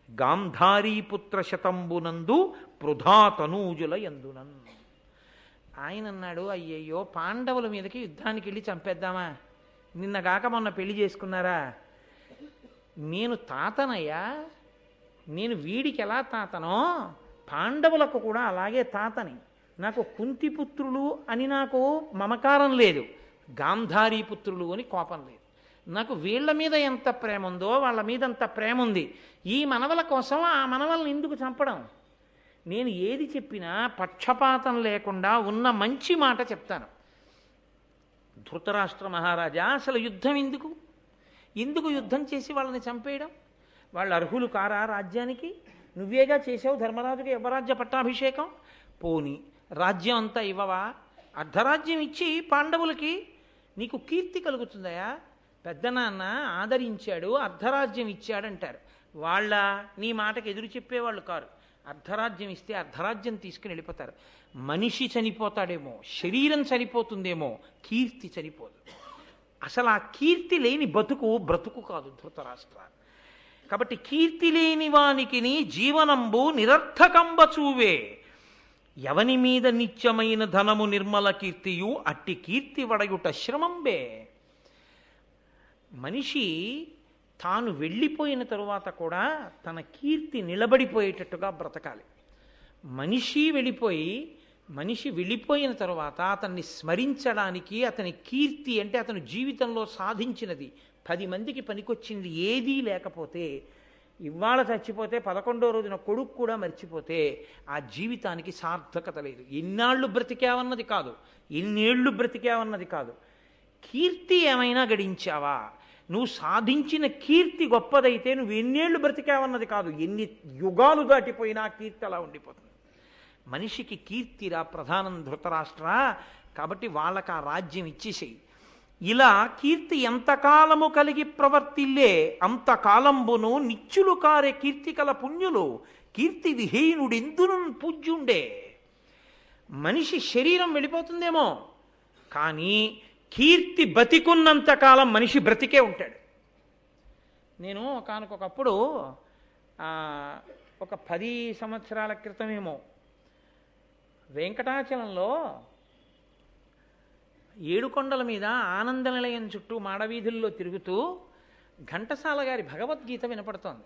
S1: గాంధారీపుత్ర శతంబునందు పృథా తనూజుల ఎందునన్. ఆయన అన్నాడు, అయ్యయ్యో పాండవుల మీదకి యుద్ధానికి వెళ్ళి చంపేద్దామా, నిన్నగాక మొన్న పెళ్లి చేసుకున్నారా, నేను తాతనయ్యా, నేను వీడికి ఎలా తాతనో పాండవులకు కూడా అలాగే తాతని, నాకు కుంతిపుత్రులు అని నాకు మమకారం లేదు, గాంధారీపుత్రులు అని కోపం లేదు, నాకు వీళ్ళ మీద ఎంత ప్రేమ ఉందో వాళ్ళ మీద అంత ప్రేమ ఉంది. ఈ మనవల కోసం ఆ మనవల్ని ఎందుకు చంపడం? నేను ఏది చెప్పినా పక్షపాతం లేకుండా ఉన్న మంచి మాట చెప్తాను. ధృతరాష్ట్ర మహారాజా, అసలు యుద్ధం ఎందుకు యుద్ధం చేసి వాళ్ళని చంపేయడం? వాళ్ళు అర్హులు కారా రాజ్యానికి? నువ్వేగా చేసావు ధర్మరాజుకి యువరాజ్య పట్టాభిషేకం. పోని రాజ్యం అంతా ఇవ్వవా? అర్ధరాజ్యం ఇచ్చి పాండవులకి నీకు కీర్తి కలుగుతుందయా. పెద్దనాన్న ఆదరించాడు, అర్ధరాజ్యం ఇచ్చాడంటారు. వాళ్ళ నీ మాటకు ఎదురు చెప్పేవాళ్ళు కారు. అర్ధరాజ్యం ఇస్తే అర్ధరాజ్యం తీసుకుని వెళ్ళిపోతారు. మనిషి చనిపోతాడేమో, శరీరం చనిపోతుందేమో, కీర్తి చనిపోదు. అసలు ఆ కీర్తి లేని బ్రతుకు కాదు ధృతరాష్ట్ర. కాబట్టి కీర్తి లేని వానికి జీవనంబు నిరర్థకంబ చూవే, ఎవని మీద నిత్యమైన ధనము నిర్మల కీర్తియు అట్టి కీర్తి వడయుట శ్రమంబే. మనిషి తాను వెళ్ళిపోయిన తరువాత కూడా తన కీర్తి నిలబడిపోయేటట్టుగా బ్రతకాలి. మనిషి వెళ్ళిపోయిన తరువాత అతన్ని స్మరించడానికి, అతని కీర్తి అంటే అతను జీవితంలో సాధించినది 10 మందికి పనికొచ్చింది ఏదీ లేకపోతే, ఇవాళ చచ్చిపోతే 11వ రోజున కొడుకు కూడా మర్చిపోతే ఆ జీవితానికి సార్థకత లేదు. ఎన్నాళ్ళు బ్రతికావన్నది కాదు, ఎన్నేళ్ళు బ్రతికావన్నది కాదు, కీర్తి ఏమైనా గడించావా, నువ్వు సాధించిన కీర్తి గొప్పదైతే నువ్వు ఎన్నేళ్ళు బ్రతికావన్నది కాదు, ఎన్ని యుగాలు దాటిపోయినా కీర్తి అలా ఉండిపోతుంది. మనిషికి కీర్తిరా ప్రధానం ధృతరాష్ట్ర, కాబట్టి వాళ్ళకి ఆ రాజ్యం ఇచ్చేసేయి. ఇలా కీర్తి ఎంతకాలము కలిగి ప్రవర్తిల్లే అంతకాలంబును నిత్యులు కారే కీర్తికల పుణ్యులు కీర్తి విహీనుడెందును పూజ్యుండే. మనిషి శరీరం వెళ్ళిపోతుందేమో, కానీ కీర్తి బతికున్నంతకాలం మనిషి బ్రతికే ఉంటాడు. నేను ఒకనకొకప్పుడు ఒక 10 సంవత్సరాల క్రితమేమో వెంకటాచలంలో ఏడుకొండల మీద ఆనంద నిలయం చుట్టూ మాడవీధుల్లో తిరుగుతూ ఘంటసాల గారి భగవద్గీత వినపడుతోంది.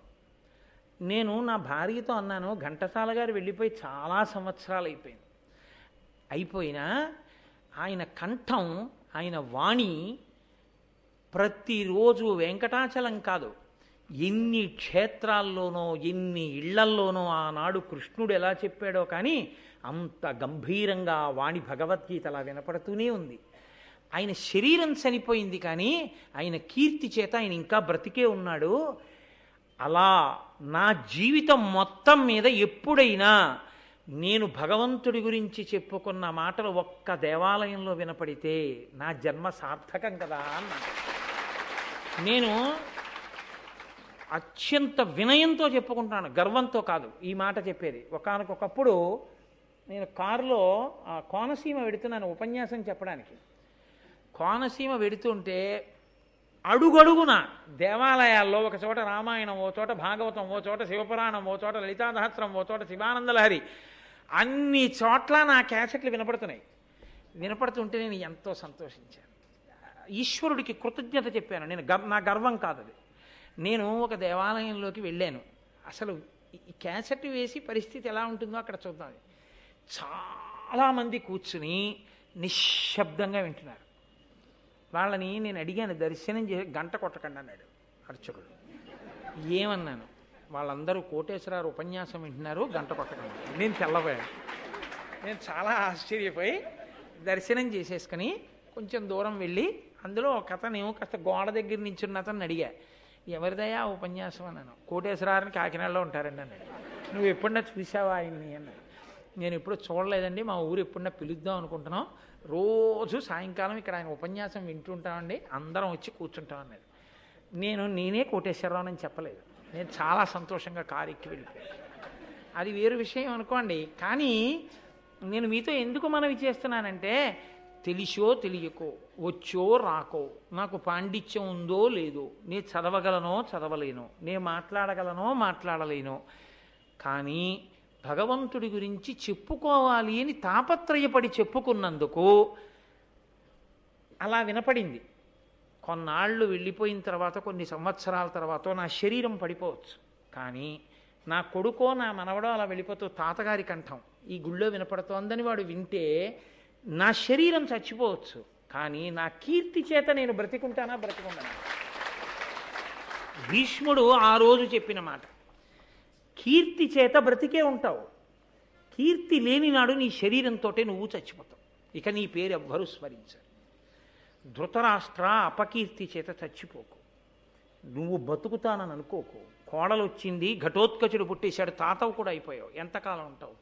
S1: నేను నా భార్యతో అన్నాను, ఘంటసాల గారు వెళ్ళిపోయి చాలా సంవత్సరాలు అయిపోయినా ఆయన కంఠం, ఆయన వాణి ప్రతిరోజు వెంకటాచలం కాదు, ఎన్ని క్షేత్రాల్లోనో ఎన్ని ఇళ్లల్లోనో ఆనాడు కృష్ణుడు ఎలా చెప్పాడో కానీ అంత గంభీరంగా వాణి భగవద్గీత అలా వినపడుతూనే ఉంది. ఆయన శరీరం చనిపోయింది కానీ ఆయన కీర్తి చేత ఆయన ఇంకా బ్రతికే ఉన్నాడు. అలా నా జీవితం మొత్తం మీద ఎప్పుడైనా నేను భగవంతుడి గురించి చెప్పుకున్న మాటలు ఒక్క దేవాలయంలో వినపడితే నా జన్మ సార్థకం కదా అన్నాడు. నేను అత్యంత వినయంతో చెప్పుకుంటున్నాను, గర్వంతో కాదు ఈ మాట చెప్పేది. ఒకానకొకప్పుడు నేను కారులో కోనసీమ వెడుతున్నాను ఉపన్యాసం చెప్పడానికి. కోనసీమ వెడుతుంటే అడుగడుగున దేవాలయాల్లో ఒక చోట రామాయణం, ఓ చోట భాగవతం, ఓ చోట శివపురాణం, ఓ చోట లలితాసహస్రం, ఓ చోట శివానందలహరి, అన్ని చోట్ల నా క్యాసెట్లు వినపడుతున్నాయి. వినపడుతుంటే నేను ఎంతో సంతోషించాను, ఈశ్వరుడికి కృతజ్ఞత చెప్పాను. నా గర్వం కాదు అది. నేను ఒక దేవాలయంలోకి వెళ్ళాను, అసలు ఈ క్యాసెట్ వేసి పరిస్థితి ఎలా ఉంటుందో అక్కడ చూద్దాం. చాలామంది కూర్చుని నిశ్శబ్దంగా వింటున్నారు. వాళ్ళని నేను అడిగాను, దర్శనం చేసి గంట కొట్టకండి అన్నాడు అర్చకుడు. ఏమన్నాను, వాళ్ళందరూ కోటేశ్వరరావు ఉపన్యాసం వింటున్నారు, గంట కొట్టకండి. నేను తెల్లబోయాను. నేను చాలా ఆశ్చర్యపోయి దర్శనం చేసేసుకుని కొంచెం దూరం వెళ్ళి అందులో ఒక అతను కాస్త గోడ దగ్గర నించున్న అతను అడిగా, ఎవరిదయా ఉపన్యాసం అన్నాను. కోటేశ్వరారిని కాకినాడలో ఉంటారండి అన్నాడు. నువ్వు ఎప్పుడన్నా చూసావా ఆయన్ని అన్నాడు. నేను ఎప్పుడూ చూడలేదండి, మా ఊరు ఎప్పుడన్నా పిలుద్దాం అనుకుంటున్నాం, రోజు సాయంకాలం ఇక్కడ ఆయన ఉపన్యాసం వింటుంటామండి, అందరం వచ్చి కూర్చుంటాం అన్నాడు. నేనే కోటేశ్వరరావు అని చెప్పలేదు. నేను చాలా సంతోషంగా కారు ఎక్కి వెళ్ళిపోయాను. అది వేరు విషయం అనుకోండి. కానీ నేను మీతో ఎందుకు మనవి చేస్తున్నానంటే, తెలిసో తెలియకో, వచ్చో రాకో, నాకు పాండిత్యం ఉందో లేదో, నే చదవగలనో చదవలేనో, నే మాట్లాడగలనో మాట్లాడలేనో, కానీ భగవంతుడి గురించి చెప్పుకోవాలి అని తాపత్రయపడి చెప్పుకున్నందుకు అలా వినపడింది. కొన్నాళ్ళు వెళ్ళిపోయిన తర్వాత, కొన్ని సంవత్సరాల తర్వాత నా శరీరం పడిపోవచ్చు, కానీ నా కొడుకో నా మనవడో అలా వెళ్ళిపోతూ తాతగారి కంఠం ఈ గుళ్ళో వినపడుతోందని వాడు వింటే నా శరీరం చచ్చిపోవచ్చు, కానీ నా కీర్తి చేత నేను బ్రతికుంటానా బ్రతికుంటానా. భీష్ముడు ఆ రోజు చెప్పిన మాట, కీర్తి చేత బ్రతికే ఉంటావు, కీర్తి లేని నాడు నీ శరీరంతో నువ్వు చచ్చిపోతావు, ఇక నీ పేరు ఎవ్వరూ స్మరించరు. ధృతరాష్ట్ర, అపకీర్తి చేత చచ్చిపోకు, నువ్వు బతుకుతానని అనుకోకు. కోడలు వచ్చింది, ఘటోత్కచుడు పుట్టేశాడు, తాతవు కూడా అయిపోయావు, ఎంతకాలం ఉంటావు?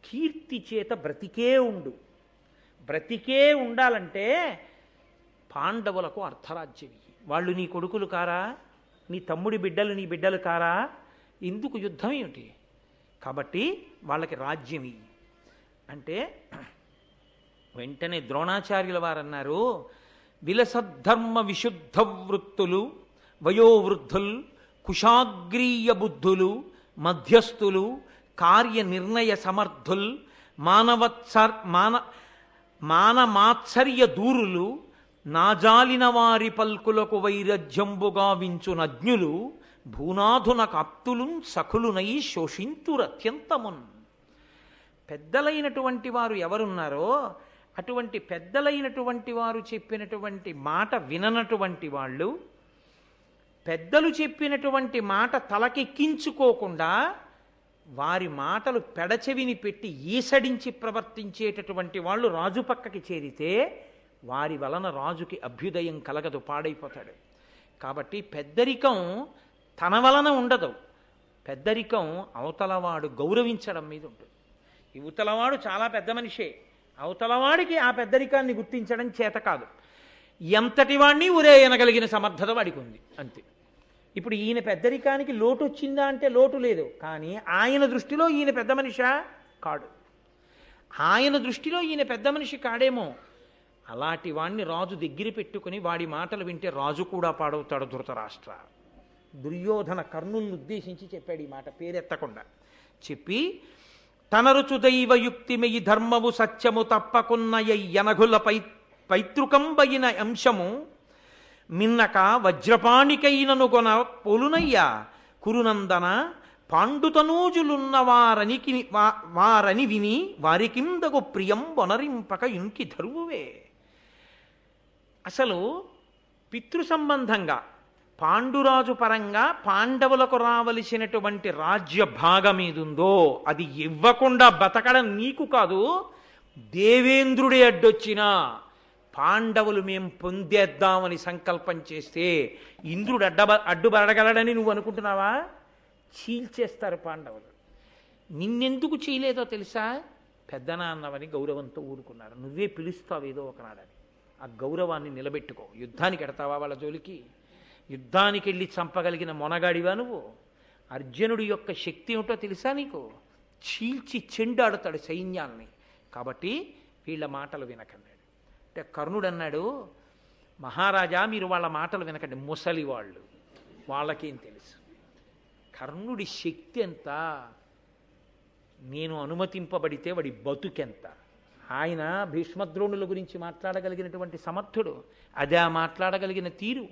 S1: కీర్తి చేత బ్రతికే ఉండు. బ్రతికే ఉండాలంటే పాండవులకు అర్ధరాజ్యం, వాళ్ళు నీ కొడుకులు కారా, నీ తమ్ముడి బిడ్డలు నీ బిడ్డలు కారా, ఎందుకు యుద్ధం ఏమిటి? కాబట్టి వాళ్ళకి రాజ్యం అంటే వెంటనే ద్రోణాచార్యుల వారు అన్నారు, విలసద్ధర్మ విశుద్ధ వృత్తులు, వయోవృద్ధులు, కుశాగ్రీయ బుద్ధులు, మధ్యస్థులు, కార్యనిర్ణయ సమర్థుల్, మానమాత్సర్య దూరులు, నాజాలిన వారి పల్కులకు వైరజ్యంబుగా వించునజ్ఞులు భూనాథున కాప్తులున్ సఖులునై శోషింతురత్యంతమున్. పెద్దలైనటువంటి వారు ఎవరున్నారో అటువంటి పెద్దలైనటువంటి వారు చెప్పినటువంటి మాట విననటువంటి వాళ్ళు, పెద్దలు చెప్పినటువంటి మాట తలకెక్కించుకోకుండా వారి మాటలు పెడచెవిని పెట్టి ఈసడించి ప్రవర్తించేటటువంటి వాళ్ళు రాజు పక్కకి చేరితే వారి వలన రాజుకి అభ్యుదయం కలగదు, పాడైపోతాడు. కాబట్టి పెద్దరికం తన వలన ఉండదు, పెద్దరికం అవతలవాడు గౌరవించడం మీద ఉంటుంది. యువతలవాడు చాలా పెద్ద మనిషే, అవతలవాడికి ఆ పెద్దరికాన్ని గుర్తించడం చేత కాదు. ఎంతటి వాడిని ఊరేయనగలిగిన సమర్థత వాడికి ఉంది, అంతే. ఇప్పుడు ఈయన పెద్దరికానికి లోటు వచ్చిందా అంటే లోటు లేదు, కానీ ఆయన దృష్టిలో ఈయన పెద్ద మనిషా కాడు. ఆయన దృష్టిలో ఈయన పెద్ద మనిషి కాడేమో. అలాంటి వాణ్ణి రాజు దగ్గర పెట్టుకుని వాడి మాటలు వింటే రాజు కూడా పాడవుతాడు. ధృతరాష్ట్ర దుర్యోధన కర్ణుల్ని ఉద్దేశించి చెప్పాడు ఈ మాట, పేరెత్తకుండా చెప్పి, తనరుచు దైవయుక్తిమయి ధర్మము సత్యము తప్పకున్నయనఘుల పైతృకంబయిన అంశము మిన్నక వజ్రపాణికైనను కొన పొలునయ్యా కురునందన పాండుతనూజులున్న వారని విని వారికిందగు ప్రియం వనరింపక ఇంకి ధరువువే. అసలు పితృ సంబంధంగా పాండురాజు పరంగా పాండవులకు రావలసినటువంటి రాజ్య భాగం ఏదుందో అది ఇవ్వకుండా బతకడం నీకు కాదు, దేవేంద్రుడే అడ్డొచ్చినా పాండవులు మేం పొందేద్దామని సంకల్పం చేస్తే ఇంద్రుడు అడ్డుబడగలడని నువ్వు అనుకుంటున్నావా? చీల్చేస్తారు పాండవులు. నిన్నెందుకు చేయలేదో తెలుసా? పెద్దనాన్నవని గౌరవంతో ఊరుకున్నారు. నువ్వే పిలుస్తావు ఏదో ఒకనాడని. ఆ గౌరవాన్ని నిలబెట్టుకో. యుద్ధానికి ఎడతావా వాళ్ళ జోలికి? యుద్ధానికి వెళ్ళి చంపగలిగిన మొనగాడివా నువ్వు? అర్జునుడి యొక్క శక్తి ఏమిటో తెలుసా నీకు? చీల్చి చెండాడుతాడు సైన్యాల్ని. కాబట్టి వీళ్ళ మాటలు వినకండి అంటే కర్ణుడు అన్నాడు, మహారాజా మీరు వాళ్ళ మాటలు వినకండి, ముసలి వాళ్ళు, వాళ్ళకేం తెలుసు. కర్ణుడి శక్తి ఎంత, నేను అనుమతింపబడితే వాడి బతుకెంత. ఆయన భీష్మద్రోణుల గురించి మాట్లాడగలిగినటువంటి సమర్థుడు. అదే మాట్లాడగలిగిన తీరు.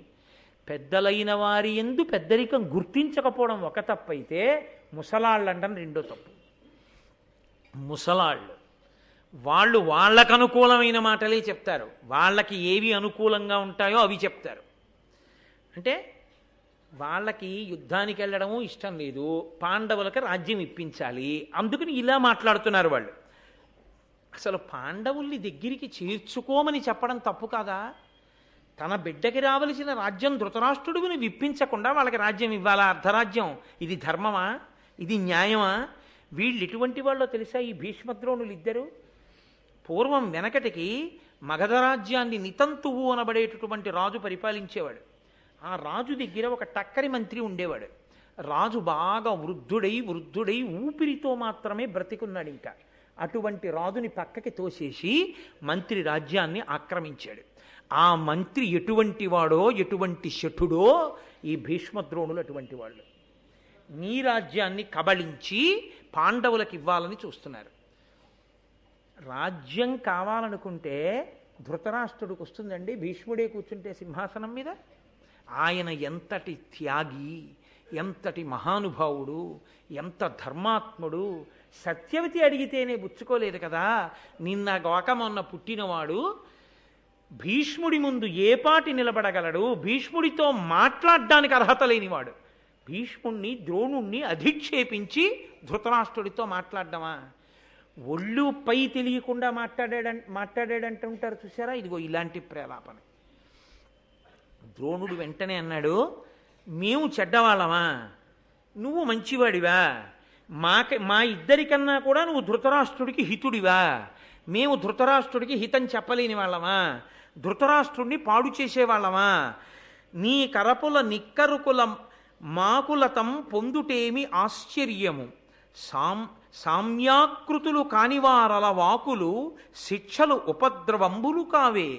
S1: పెద్దలైన వారి యందు పెద్దరికం గుర్తించకపోవడం ఒక తప్పు అయితే, ముసలాళ్ళు అంటాం రెండో తప్పు. ముసలాళ్ళు వాళ్ళు వాళ్ళకు అనుకూలమైన మాటలే చెప్తారు, వాళ్ళకి ఏవి అనుకూలంగా ఉంటాయో అవి చెప్తారు. అంటే వాళ్ళకి యుద్ధానికి వెళ్ళడము ఇష్టం లేదు, పాండవులకు రాజ్యం ఇప్పించాలి, అందుకని ఇలా మాట్లాడుతున్నారు వాళ్ళు. అసలు పాండవుల్ని దగ్గరికి చేర్చుకోమని చెప్పడం తప్పు కాదా? తన బిడ్డకి రావలసిన రాజ్యం ధృతరాష్ట్రుడిని విప్పించకుండా వాళ్ళకి రాజ్యం ఇవ్వాలా? అర్ధరాజ్యం. ఇది ధర్మమా? ఇది న్యాయమా? వీళ్ళు ఎటువంటి వాళ్ళో తెలుసా ఈ భీష్మద్రోణులు ఇద్దరు? పూర్వం వెనకటికి మగధ రాజ్యాన్ని నితంతువు అనబడేటటువంటి రాజు పరిపాలించేవాడు. ఆ రాజు దగ్గర ఒక టక్కరి మంత్రి ఉండేవాడు. రాజు బాగా వృద్ధుడై ఊపిరితో మాత్రమే బ్రతికున్నాడు. ఇంకా అటువంటి రాజుని పక్కకి తోసేసి మంత్రి రాజ్యాన్ని ఆక్రమించాడు. ఆ మంత్రి ఎటువంటి వాడో, ఎటువంటి శఠుడో, ఈ భీష్మద్రోణులు అటువంటి వాళ్ళు. నీ రాజ్యాన్ని కబళించి పాండవులకు ఇవ్వాలని చూస్తున్నారు. రాజ్యం కావాలనుకుంటే ధృతరాష్ట్రుడికి వస్తుందండి, భీష్ముడే కూర్చుంటే సింహాసనం మీద. ఆయన ఎంతటి త్యాగి, ఎంతటి మహానుభావుడు, ఎంత ధర్మాత్ముడు. సత్యవతి అడిగితేనే బుచ్చుకోలేదు కదా. నిన్న గోకమొన్న పుట్టినవాడు భీష్ముడి ముందు ఏ పాటి నిలబడగలడు? భీష్ముడితో మాట్లాడడానికి అర్హత లేనివాడు భీష్ముణ్ణి, ద్రోణుణ్ణి అధిక్షేపించి ధృతరాష్ట్రుడితో మాట్లాడడమా? ఒళ్ళు పై తెలియకుండా మాట్లాడాడంటుంటారు చూసారా? ఇదిగో ఇలాంటి ప్రేలాపన. ద్రోణుడు వెంటనే అన్నాడు, మేము చెడ్డవాళ్ళమా? నువ్వు మంచివాడివా? మా ఇద్దరికన్నా కూడా నువ్వు ధృతరాష్ట్రుడికి హితుడివా? మేము ధృతరాష్ట్రుడికి హితం చెప్పలేని వాళ్ళమా? ధృతరాష్ట్రుడిని పాడు చేసేవాళ్ళమా? నీ కరపుల నిక్కరుకుల మాకులతం పొందుటేమి ఆశ్చర్యము, సామ్యాకృతులు కానివారల వాకులు శిక్షలు ఉపద్రవంబులు కావే.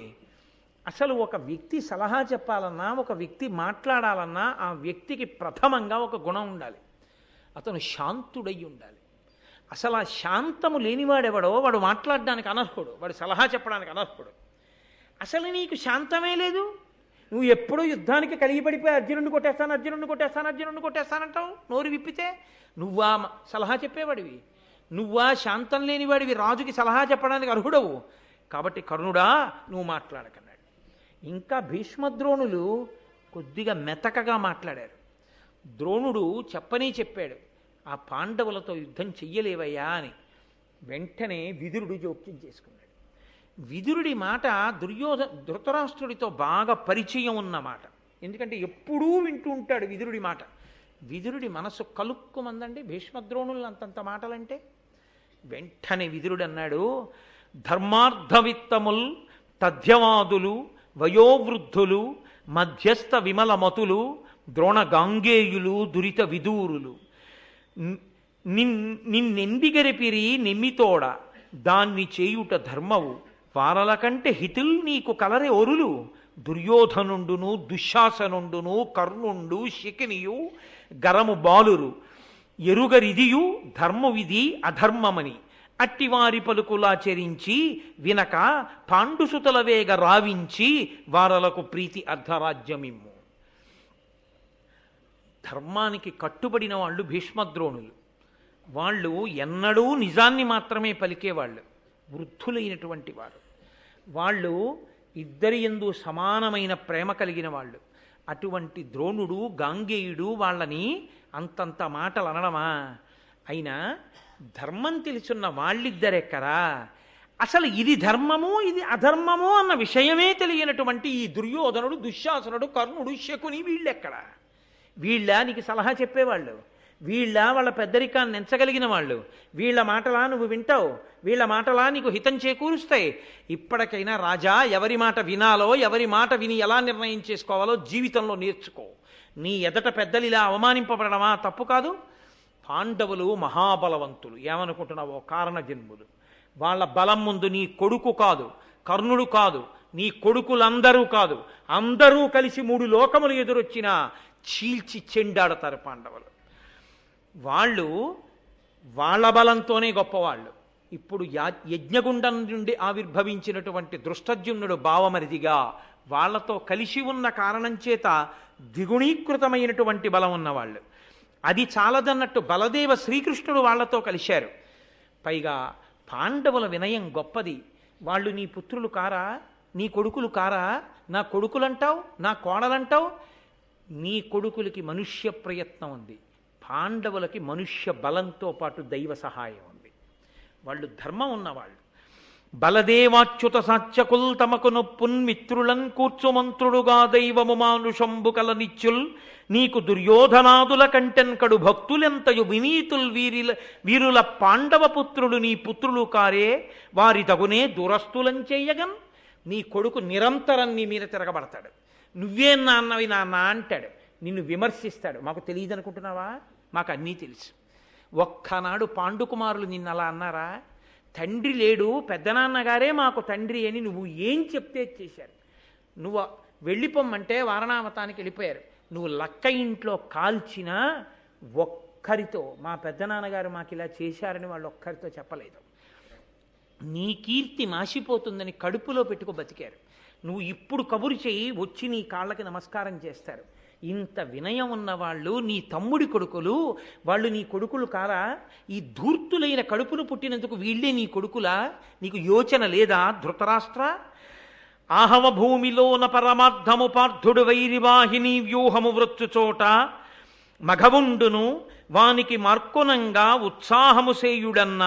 S1: అసలు ఒక వ్యక్తి సలహా చెప్పాలన్నా, ఒక వ్యక్తి మాట్లాడాలన్నా ఆ వ్యక్తికి ప్రథమంగా ఒక గుణం ఉండాలి. అతను శాంతుడై ఉండాలి. అసలు ఆ శాంతము లేనివాడెవడో వాడు మాట్లాడడానికి అనర్హుడు, వాడు సలహా చెప్పడానికి అనర్హుడు. అసలు నీకు శాంతమే లేదు. నువ్వు ఎప్పుడూ యుద్ధానికి కలిగి పడిపోయి అర్జునుడిని కొట్టేస్తాను, అర్జునుడిని కొట్టేస్తాను, అర్జునుడిని కొట్టేస్తానంటావు. నోరు విప్పితే నువ్వా సలహా చెప్పేవాడివి, నువ్వా శాంతం లేనివాడివి, రాజుకి సలహా చెప్పడానికి అర్హుడవు. కాబట్టి కర్ణుడా నువ్వు మాట్లాడకన్నాడు. ఇంకా భీష్మద్రోణులు కొద్దిగా మెతకగా మాట్లాడారు. ద్రోణుడు చెప్పాడు, ఆ పాండవులతో యుద్ధం చెయ్యలేవయ్యా అని. వెంటనే విదురుడు జోక్యం చేసుకున్నాడు. విదురుడి మాట ధృతరాష్ట్రుడితో బాగా పరిచయం ఉన్న మాట. ఎందుకంటే ఎప్పుడూ వింటూ ఉంటాడు విదురుడి మాట. విదురుడి మనసు కలుక్కుమందండి భీష్మద్రోణులు అంతంత మాటలంటే. వెంటనే విదురుడు అన్నాడు, ధర్మార్థవిత్తముల్ తథ్యవాదులు వయోవృద్ధులు మధ్యస్థ విమలమతులు ద్రోణగాంగేయులు దురిత విదూరులు నిన్నెందిగరిపిరి నిమ్మితోడ దాన్ని చేయుట ధర్మవు వారల కంటే హితుల్ నీకు కలరే ఒరులు దుర్యోధనుండును దుశ్శాసనుండును కర్ణుండు శకినియు గరము బాలురు ఎరుగరిదియు ధర్మవిధి అధర్మమని అట్టివారి పలుకులాచరించి వినక పాండుసుతల వేగ రావించి వారలకు ప్రీతి అర్ధరాజ్యమిమ్ము. ధర్మానికి కట్టుబడిన వాళ్ళు భీష్మద్రోణులు. వాళ్ళు ఎన్నడూ నిజాన్ని మాత్రమే పలికేవాళ్ళు, వృద్ధులైనటువంటి వారు. వాళ్ళు ఇద్దరి యందు సమానమైన ప్రేమ కలిగిన వాళ్ళు. అటువంటి ద్రోణుడు గాంగేయుడు వాళ్ళని అంతంత మాటలు అనడమా? అయినా ధర్మం తెలుసున్న వాళ్ళిద్దరెక్కరా? అసలు ఇది ధర్మము ఇది అధర్మము అన్న విషయమే తెలియనటువంటి ఈ దుర్యోధనుడు దుశ్శాసనుడు కర్ణుడు శకుని వీళ్ళెక్కడా? వీళ్ళ నీకు సలహా చెప్పేవాళ్ళు, వాళ్ళ పెద్దరికాన్ని ఎంచగలిగిన వాళ్ళు, వీళ్ళ మాటలా నువ్వు వింటావు, వీళ్ళ మాటలా నీకు హితం చేకూరుస్తాయి. ఇప్పటికైనా రాజా ఎవరి మాట వినాలో ఎవరి మాట విని ఎలా నిర్ణయం చేసుకోవాలో జీవితంలో నేర్చుకో. నీ ఎదట పెద్దలు ఇలా అవమానింపబడమా తప్పు కాదు. పాండవులు మహాబలవంతులు, ఏమనుకుంటున్నావో కారణ జన్ములు. వాళ్ళ బలం ముందు నీ కొడుకు కాదు, కర్ణుడు కాదు, నీ కొడుకులందరూ కాదు, అందరూ కలిసి 3 లోకములు ఎదురొచ్చినా చీల్చి చెండాడతారు పాండవులు. వాళ్ళు వాళ్ళ బలంతోనే గొప్పవాళ్ళు. ఇప్పుడు యజ్ఞగుండం నుండి ఆవిర్భవించినటువంటి దృష్టజ్యుమ్నుడు భావమరిదిగా వాళ్లతో కలిసి ఉన్న కారణం చేత ద్విగుణీకృతమైనటువంటి బలం ఉన్నవాళ్ళు. అది చాలదన్నట్టు బలదేవ శ్రీకృష్ణుడు వాళ్లతో కలిశారు. పైగా పాండవుల వినయం గొప్పది. వాళ్ళు నీ పుత్రులు కారా, నీ కొడుకులు కారా? నా కొడుకులంటావు, నా కోడలంటావు. నీ కొడుకులకి మనుష్య ప్రయత్నం ఉంది, పాండవులకి మనుష్య బలంతో పాటు దైవ సహాయం ఉంది. వాళ్ళు ధర్మం ఉన్నవాళ్ళు. బలదేవాచ్యుత సాత్యకుల్ తమకు నొప్పున్ మిత్రులన్ కూర్చుమంత్రుడుగా దైవము మానుషంబు కల నిత్యుల్ నీకు దుర్యోధనాదుల కంటెన్ కడు భక్తులెంతయు వినీతుల్ వీరుల పాండవ పుత్రులు నీ పుత్రులు కారే వారి తగునే దురస్తులం చెయ్యగన్. నీ కొడుకు నిరంతరం నీ మీద తిరగబడతాడు. నువ్వేం నాన్నవి నాన్న అంటాడు, నిన్ను విమర్శిస్తాడు. మాకు తెలియదు అనుకుంటున్నావా? మాకు అన్నీ తెలుసు. ఒక్కనాడు పాండుకుమారులు నిన్ను అలా అన్నారా? తండ్రి లేడు, పెద్దనాన్నగారే మాకు తండ్రి అని నువ్వు ఏం చెప్తే చేశారు. నువ్వు వెళ్ళిపోమ్మంటే వారణావతానికి వెళ్ళిపోయారు. నువ్వు లక్క ఇంట్లో కాల్చినా ఒక్కరితో మా పెద్దనాన్నగారు మాకు ఇలా చేశారని వాళ్ళు ఒక్కరితో చెప్పలేదు. నీ కీర్తి మాసిపోతుందని కడుపులో పెట్టుకో బతికారు. నువ్వు ఇప్పుడు కబురు చేయి, వచ్చి నీ కాళ్ళకి నమస్కారం చేస్తారు. ఇంత వినయం ఉన్నవాళ్ళు నీ తమ్ముడి కొడుకులు, వాళ్ళు నీ కొడుకులు కారా? ఈ ధూర్తులైన కడుపును పుట్టినందుకు వీళ్ళే నీ కొడుకులా? నీకు యోచన లేదా ధృతరాష్ట్ర? ఆహవ భూమిలోన పరమార్థము పార్థుడు వైరివాహిని వ్యూహము వృత్తుచోట మఘవుండును వానికి మార్కొనంగా ఉత్సాహము సేయుడన్న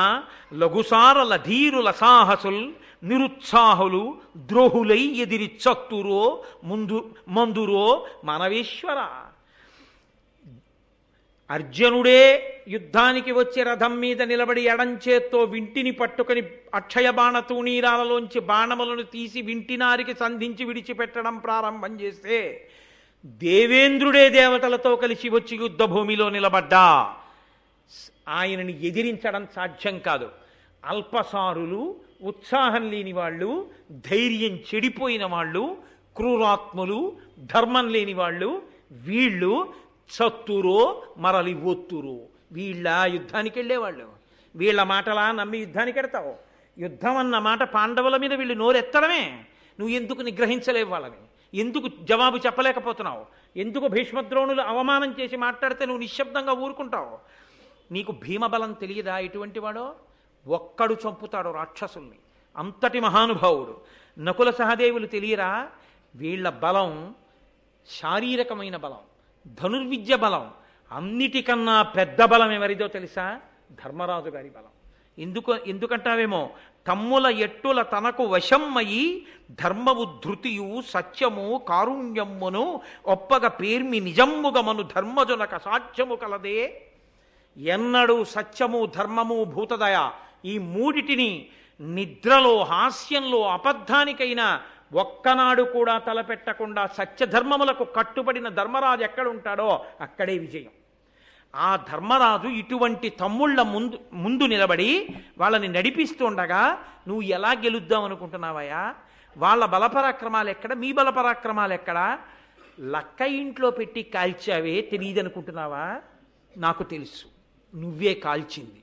S1: లఘుసారల ధీరుల సాహసుల్ నిరుత్సాహులు ద్రోహులై ఎదిరి చత్తురో మందురో మనవేశ్వర. అర్జునుడే యుద్ధానికి వచ్చి రథం మీద నిలబడి ఎడంచేత్తో వింటిని పట్టుకుని అక్షయ బాణ తూణీరాలలోంచి బాణములను తీసి వింటినారికి సంధించి విడిచిపెట్టడం ప్రారంభం చేస్తే దేవేంద్రుడే దేవతలతో కలిసి వచ్చి యుద్ధ భూమిలో నిలబడ్డా ఆయనని ఎదిరించడం సాధ్యం కాదు. అల్పసారులు, ఉత్సాహం లేని వాళ్ళు, ధైర్యం చెడిపోయిన వాళ్ళు, క్రూరాత్ములు, ధర్మం లేని వాళ్ళు, వీళ్ళు చత్తురో మరలి ఒత్తురో. వీళ్ళ యుద్ధానికి వెళ్ళేవాళ్ళు. వీళ్ళ మాటలా నమ్మి యుద్ధానికి ఎడతావు? యుద్ధం అన్న మాట పాండవుల మీద వీళ్ళు నోరెత్తడమే. నువ్వు ఎందుకు నిగ్రహించలేవు వాళ్ళని? ఎందుకు జవాబు చెప్పలేకపోతున్నావు? ఎందుకు భీష్మద్రోణులు అవమానం చేసి మాట్లాడితే నువ్వు నిశ్శబ్దంగా ఊరుకుంటావు? నీకు భీమబలం తెలియదా? ఎటువంటి వాడో ఒక్కడు చంపుతాడు రాక్షసుల్ని, అంతటి మహానుభావుడు. నకుల సహదేవులు తెలియరా? వీళ్ళ బలం శారీరకమైన బలం, ధనుర్విద్య బలం. అన్నిటికన్నా పెద్ద బలం ఎవరిదో తెలుసా? ధర్మరాజు గారి బలం. ఎందుకంటావేమో, తమ్ముల ఎట్టుల తనకు వశమ్మయి ధర్మవు ధృతియు సత్యము కారుణ్యమ్మును ఒప్పగ పేర్మి నిజమ్ముగమను ధర్మజునక సాధ్యము కలదే. ఎన్నడూ సత్యము ధర్మము భూతదయ ఈ మూడిటిని నిద్రలో హాస్యంలో అబద్ధానికైనా ఒక్కనాడు కూడా తలపెట్టకుండా సత్యధర్మములకు కట్టుబడిన ధర్మరాజు ఎక్కడుంటాడో అక్కడే విజయం. ఆ ధర్మరాజు ఇటువంటి తమ్ముళ్ళ ముందు నిలబడి వాళ్ళని నడిపిస్తుండగా నువ్వు ఎలా గెలుద్దాం అనుకుంటున్నావయ్యా? వాళ్ళ బలపరాక్రమాలు ఎక్కడ, మీ బలపరాక్రమాలు ఎక్కడ? లక్క ఇంట్లో పెట్టి కాల్చావే తెలియదనుకుంటున్నావా? నాకు తెలుసు, నువ్వే కాల్చింది.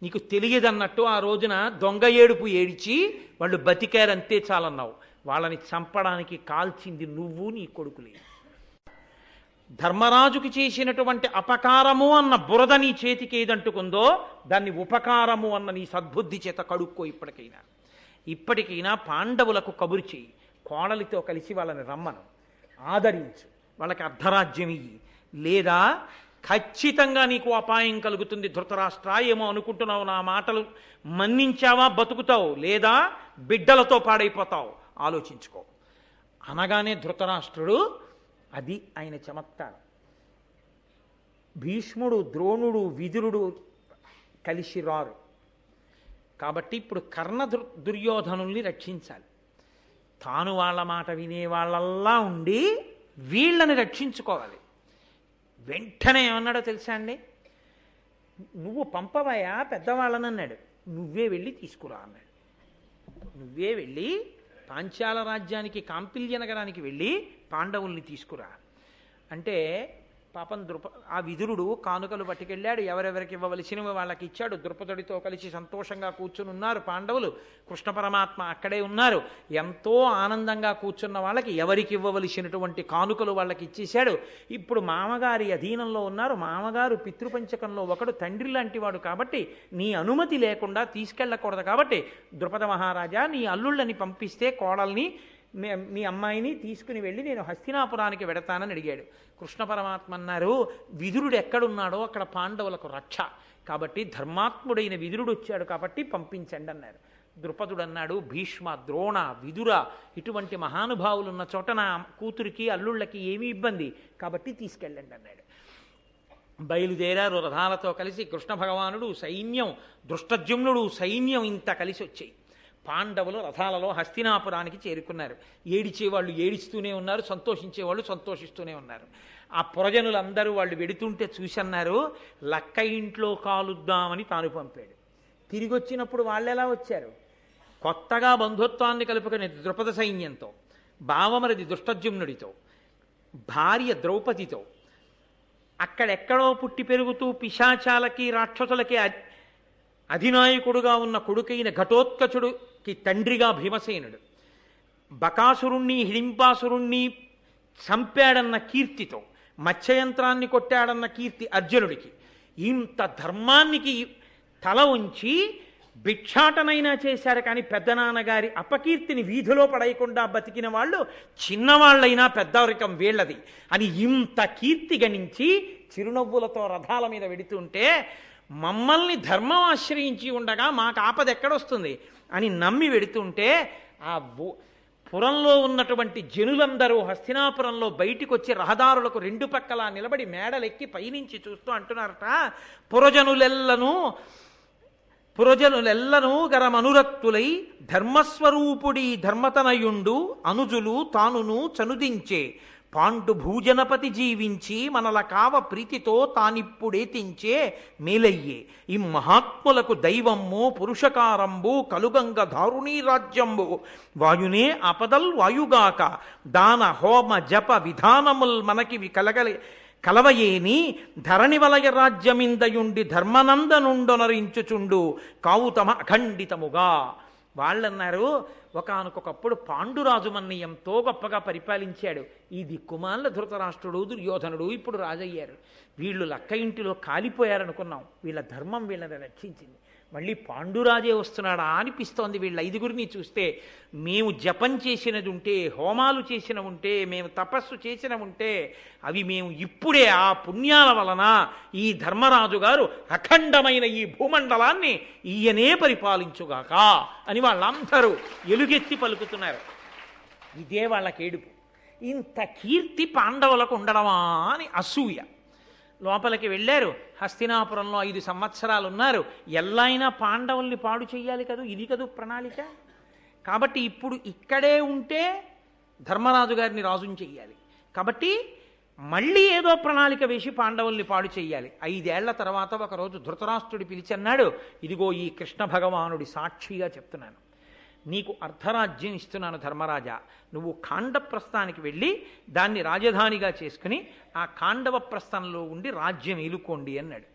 S1: నీకు తెలియదన్నట్టు ఆ రోజున దొంగ ఏడుపు ఏడిచి వాళ్ళు బతికారంతే చాలన్నావు. వాళ్ళని చంపడానికి కాల్చింది నువ్వు, నీ కొడుకులే. ధర్మరాజుకి చేసినటువంటి అపకారము అన్న బురద నీ చేతికి ఏదంటుకుందో దాన్ని ఉపకారము అన్న నీ సద్బుద్ధి చేత కడుక్కో. ఇప్పటికైనా పాండవులకు కబురు చేయి, కోడలితో కలిసి వాళ్ళని రమ్మను, ఆదరించు, వాళ్ళకి అర్ధరాజ్యం ఇయ్యి. లేదా ఖచ్చితంగా నీకు అపాయం కలుగుతుంది. ధృతరాష్ట్ర, ఏమో అనుకుంటున్నావు, నా మాటలు మన్నించావా బతుకుతావు, లేదా బిడ్డలతో పాడైపోతావు, ఆలోచించుకో అనగానే ధృతరాష్ట్రుడు, అది ఆయన చమత్కారం. భీష్ముడు, ద్రోణుడు, విదురుడు కలిసి రారు కాబట్టి ఇప్పుడు కర్ణ దుర్యోధనుల్ని రక్షించాలి. తాను వాళ్ళ మాట వినేవాళ్ళల్లా ఉండి వీళ్ళని రక్షించుకోవాలి. వెంటనే ఏమన్నాడో తెలుసా అండి? నువ్వు పంపవయా పెద్దవాళ్ళని అన్నాడు. నువ్వే వెళ్ళి తీసుకురా అన్నాడు. నువ్వే వెళ్ళి పాంచాల రాజ్యానికి, కాంపిల్య నగరానికి వెళ్ళి పాండవుల్ని తీసుకురా అంటే, పాపం ఆ విదురుడు కానుకలు పట్టుకెళ్ళాడు. ఎవరెవరికి ఇవ్వవలసినవి వాళ్ళకి ఇచ్చాడు. ద్రుపదుడితో కలిసి సంతోషంగా కూర్చుని ఉన్నారు పాండవులు. కృష్ణ పరమాత్మ అక్కడే ఉన్నారు. ఎంతో ఆనందంగా కూర్చున్న వాళ్ళకి ఎవరికి ఇవ్వవలసినటువంటి కానుకలు వాళ్ళకి ఇచ్చేశాడు. ఇప్పుడు మామగారి అధీనంలో ఉన్నారు. మామగారు పితృపంచకంలో ఒకడు, తండ్రి లాంటి వాడు కాబట్టి నీ అనుమతి లేకుండా తీసుకెళ్ళకూడదు. కాబట్టి ద్రుపద మహారాజా, నీ అల్లుళ్ళని పంపిస్తే కోడల్ని, మీ అమ్మాయిని తీసుకుని వెళ్ళి నేను హస్తినాపురానికి వెడతానని అడిగాడు. కృష్ణ పరమాత్మ అన్నారు, విదురుడు ఎక్కడున్నాడో అక్కడ పాండవులకు రక్ష, కాబట్టి ధర్మాత్ముడైన విదురుడు వచ్చాడు కాబట్టి పంపించండి అన్నారు. ద్రుపదుడు అన్నాడు, భీష్మ, ద్రోణ, విదుర ఇటువంటి మహానుభావులు ఉన్న చోట నా కూతురికి అల్లుళ్ళకి ఏమీ ఇబ్బంది, కాబట్టి తీసుకెళ్ళండి అన్నాడు. బయలుదేరారు రథాలతో కలిసి. కృష్ణ భగవానుడు, సైన్యం, దృష్టజుమ్నుడు సైన్యం ఇంత కలిసి వచ్చాయి. పాండవులు రథాలలో హస్తినాపురానికి చేరుకున్నారు. ఏడిచేవాళ్ళు ఏడుస్తూనే ఉన్నారు, సంతోషించేవాళ్ళు సంతోషిస్తూనే ఉన్నారు. ఆ పురజనులందరూ వాళ్ళు వెడుతుంటే చూసన్నారు, లక్క ఇంట్లో కాలుద్దామని తాను పంపాడు. తిరిగి వచ్చినప్పుడు వాళ్ళు ఎలా వచ్చారు? కొత్తగా బంధుత్వాన్ని కలుపుకునే ద్రుపద సైన్యంతో, బావమరిది దుష్టజుమ్నుడితో, భార్య ద్రౌపదితో, అక్కడెక్కడో పుట్టి పెరుగుతూ పిశాచాలకి రాక్షసులకి అధినాయకుడుగా ఉన్న కొడుకైన ఘటోత్కచుడికి తండ్రిగా భీమసేనుడు, బకాసురుణ్ణి హిడింబాసురుణ్ణి చంపాడన్న కీర్తితో, మత్స్యయంత్రాన్ని కొట్టాడన్న కీర్తి అర్జునుడికి, ఇంత ధర్మానికి తల ఉంచి భిక్షాటనైనా చేశారు. కానీ పెద్దనాన్నగారి అపకీర్తిని వీధిలో పడేయకుండా బతికిన వాళ్ళు చిన్నవాళ్ళైనా పెద్దరికం వీళ్ళది అని ఇంత కీర్తి గణించి చిరునవ్వులతో రథాల మీద వెడుతుంటే, మమ్మల్ని ధర్మం ఆశ్రయించి ఉండగా మాకు ఆపద ఎక్కడొస్తుంది అని నమ్మి వెడుతుంటే, ఆ పురంలో ఉన్నటువంటి జనులందరూ హస్తినాపురంలో బయటికి వచ్చి రహదారులకు రెండు పక్కలా నిలబడి మేడలెక్కి పైనుంచి చూస్తూ అంటున్నారట, పురజనులెల్లను గరమనురక్తులై ధర్మస్వరూపుడి ధర్మతనయుండు అనుజులు తానును చనుదించే పాండు భూజనపతి జీవించి మనల కావ ప్రీతితో తానిప్పుడేతించే మేలయ్యే ఈ మహాత్ములకు దైవమ్ము పురుషకారంబు కలుగంగ దారుణీ రాజ్యంబు వాయునే ఆపదల్ వాయుగాక దాన హోమ జప విధానముల్ మనకివి కలవయేని ధరణి వలయ రాజ్యమిందయుండి ధర్మనందనుండొనరించుచుండు కావు తమ అఖండితముగా. వాళ్ళన్నారు, ఒకానొకప్పుడు పాండురాజు మన్ని ఎంతో గొప్పగా పరిపాలించాడు. ఈ దిక్కుమాల ధృతరాష్ట్రుడు దుర్యోధనుడు ఇప్పుడు రాజయ్యారు. వీళ్ళు లక్క ఇంటిలో కాలిపోయారనుకున్నాం. వీళ్ళ ధర్మం వీళ్ళని రక్షించింది. మళ్ళీ పాండురాజే వస్తున్నాడా అనిపిస్తోంది వీళ్ళ ఐదుగురిని చూస్తే. మేము జపం చేసినది ఉంటే, హోమాలు చేసిన ఉంటే, మేము తపస్సు చేసిన ఉంటే అవి మేము ఇప్పుడే ఆ పుణ్యాల వలన ఈ ధర్మరాజు గారు అఖండమైన ఈ భూమండలాన్ని ఈయనే పరిపాలించుగాక అని వాళ్ళందరూ ఎలుగెత్తి పలుకుతున్నారు. ఇదే వాళ్ళకి ఏడుపు. ఇంత కీర్తి పాండవులకు ఉండడమా అని అసూయ. లోపలికి వెళ్ళారు. హస్తినాపురంలో 5 సంవత్సరాలు ఉన్నారు. ఎల్లైనా పాండవుల్ని పాడు చెయ్యాలి కదూ, ఇది కదూ ప్రణాళిక. కాబట్టి ఇప్పుడు ఇక్కడే ఉంటే ధర్మరాజు గారిని రాజుని చెయ్యాలి. కాబట్టి మళ్ళీ ఏదో ప్రణాళిక వేసి పాండవుల్ని పాడు చెయ్యాలి. 5 ఏళ్ల తర్వాత ఒకరోజు ధృతరాష్ట్రుడి పిలిచి అన్నాడు, ఇదిగో ఈ కృష్ణ భగవానుడి సాక్షిగా చెప్తున్నాను, నీకు అర్ధరాజ్యం ఇస్తున్నాను ధర్మరాజా. నువ్వు ఖాండప్రస్థానికి వెళ్ళి దాన్ని రాజధానిగా చేసుకుని ఆ ఖాండవ ప్రస్థంలో ఉండి రాజ్యం ఏలుకోండి అన్నాడు.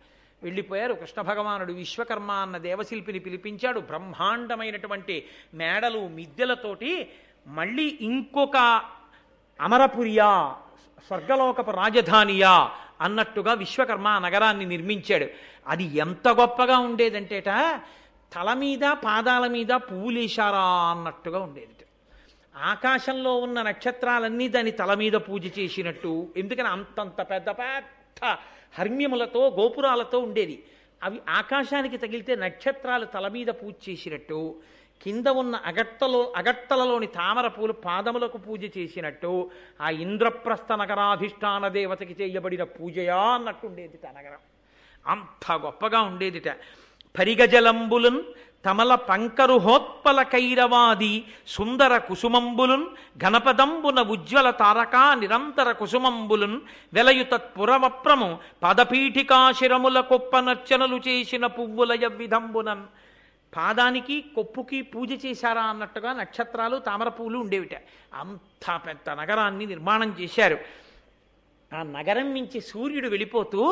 S1: వెళ్ళిపోయారు. కృష్ణ భగవానుడు విశ్వకర్మ అన్న దేవశిల్పిని పిలిపించాడు. బ్రహ్మాండమైనటువంటి మేడలు మిద్దెలతోటి మళ్ళీ ఇంకొక అమరపురియా, స్వర్గలోకపు రాజధానియా అన్నట్టుగా విశ్వకర్మ ఆ నగరాన్ని నిర్మించాడు. అది ఎంత గొప్పగా ఉండేదంటేట, తల మీద పాదాల మీద పువ్వులేశారా అన్నట్టుగా ఉండేది. ఆకాశంలో ఉన్న నక్షత్రాలన్నీ దాని తల మీద పూజ చేసినట్టు. ఎందుకని అంతంత పెద్ద పెద్ద హర్మ్యములతో గోపురాలతో ఉండేది. అవి ఆకాశానికి తగిలితే నక్షత్రాలు తల మీద పూజ చేసినట్టు, కింద ఉన్న అగట్టలలోని తామర పూలు పాదములకు పూజ చేసినట్టు, ఆ ఇంద్రప్రస్థ నగరాధిష్టాన దేవతకి చేయబడిన పూజయా అన్నట్టు ఉండేది ఆ నగరం. అంత గొప్పగా ఉండేదిట. పరిగజలంబులున్ తమల పంకరుహోత్పల కైరవాది సుందర కుసుమంబులున్ ఘనపదంబున ఉజ్వల తారకా నిరంతర కుసుమంబులున్ వెలయుతత్పురవప్రము పదపీఠికాశిరముల కొప్పనర్చనలు చేసిన పువ్వులయ విధంబునన్. పాదానికి కొప్పుకి పూజ చేశారా అన్నట్టుగా నక్షత్రాలు తామర పువ్వులు ఉండేవిట. అంత పెద్ద నగరాన్ని నిర్మాణం చేశారు. ఆ నగరం నుంచి సూర్యుడు వెళ్ళిపోతూ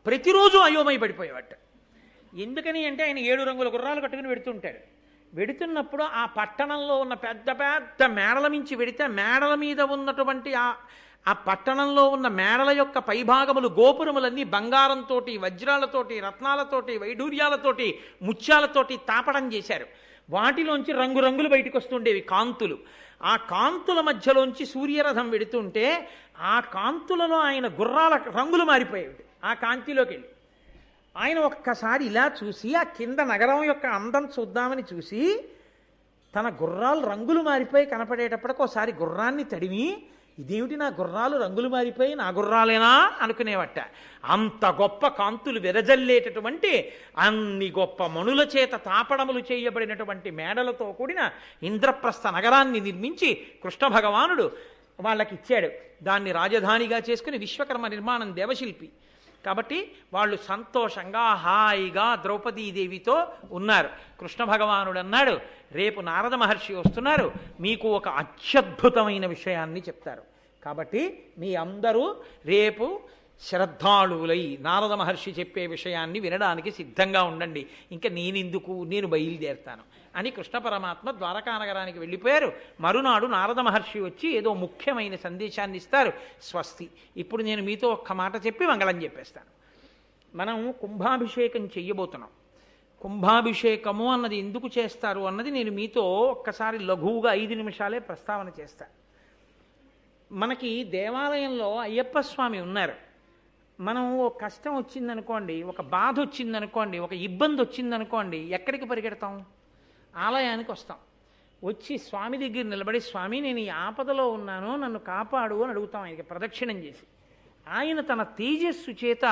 S1: ప్రతిరోజు అయోమయ పడిపోయేవాట. ఎందుకని అంటే ఆయన 7 రంగుల గుర్రాలు కట్టుకుని వెడుతుంటాడు. వెడుతున్నప్పుడు ఆ పట్టణంలో ఉన్న పెద్ద పెద్ద మేడల మించి వెడితే మేడల మీద ఉన్నటువంటి ఆ పట్టణంలో ఉన్న మేడల యొక్క పైభాగములు గోపురములన్నీ బంగారంతోటి, వజ్రాలతోటి, రత్నాలతోటి, వైఢూర్యాలతోటి, ముత్యాలతోటి తాపడం చేశారు. వాటిలోంచి రంగురంగులు బయటకు వస్తుండేవి, కాంతులు. ఆ కాంతుల మధ్యలోంచి సూర్యరథం వెడుతుంటే ఆ కాంతులలో ఆయన గుర్రాల రంగులు మారిపోయేవి. ఆ కాంతిలోకి వెళ్ళి ఆయన ఒక్కసారి ఇలా చూసి ఆ కింద నగరం యొక్క అందం చూద్దామని చూసి తన గుర్రాలు రంగులు మారిపోయి కనపడేటప్పటికి ఒకసారి గుర్రాన్ని తడిమి, ఇదేమిటి నా గుర్రాలు రంగులు మారిపోయి నా గుర్రాలేనా అనుకునేవట. అంత గొప్ప కాంతులు వెదజల్లేటటువంటి అన్ని గొప్ప మణుల చేత తాపడములు చేయబడినటువంటి మేడలతో కూడిన ఇంద్రప్రస్థ నగరాన్ని నిర్మించి కృష్ణ భగవానుడు వాళ్ళకిచ్చాడు. దాన్ని రాజధానిగా చేసుకుని విశ్వకర్మ నిర్మాణం దేవశిల్పి. కాబట్టి వాళ్ళు సంతోషంగా హాయిగా ద్రౌపదీదేవితో ఉన్నారు. కృష్ణ భగవానుడు అన్నాడు, రేపు నారద మహర్షి వస్తున్నారు, మీకు ఒక అత్యద్భుతమైన విషయాన్ని చెప్తారు. కాబట్టి మీ అందరూ రేపు శ్రద్ధాళువులై నారద మహర్షి చెప్పే విషయాన్ని వినడానికి సిద్ధంగా ఉండండి. ఇంకా నేను బయలుదేరుతాను అని కృష్ణ పరమాత్మ ద్వారకా నగరానికి వెళ్ళిపోయారు. మరునాడు నారద మహర్షి వచ్చి ఏదో ముఖ్యమైన సందేశాన్ని ఇస్తారు. స్వస్తి. ఇప్పుడు నేను మీతో ఒక్క మాట చెప్పి మంగళం చెప్పేస్తాను. మనం కుంభాభిషేకం చెయ్యబోతున్నాం. కుంభాభిషేకము అన్నది ఎందుకు చేస్తారు అన్నది నేను మీతో ఒక్కసారి లఘువుగా 5 నిమిషాలే ప్రస్తావన చేస్తాను. మనకి దేవాలయంలో అయ్యప్ప స్వామి ఉన్నారు. మనం ఒక కష్టం వచ్చిందనుకోండి, ఒక బాధ వచ్చిందనుకోండి, ఒక ఇబ్బంది వచ్చిందనుకోండి, ఎక్కడికి పరిగెడతాం? ఆలయానికి వస్తాం. వచ్చి స్వామి దగ్గర నిలబడి, స్వామి నేను ఈ ఆపదలో ఉన్నాను, నన్ను కాపాడు అని అడుగుతాం ఆయనకి ప్రదక్షిణం చేసి. ఆయన తన తేజస్సు చేత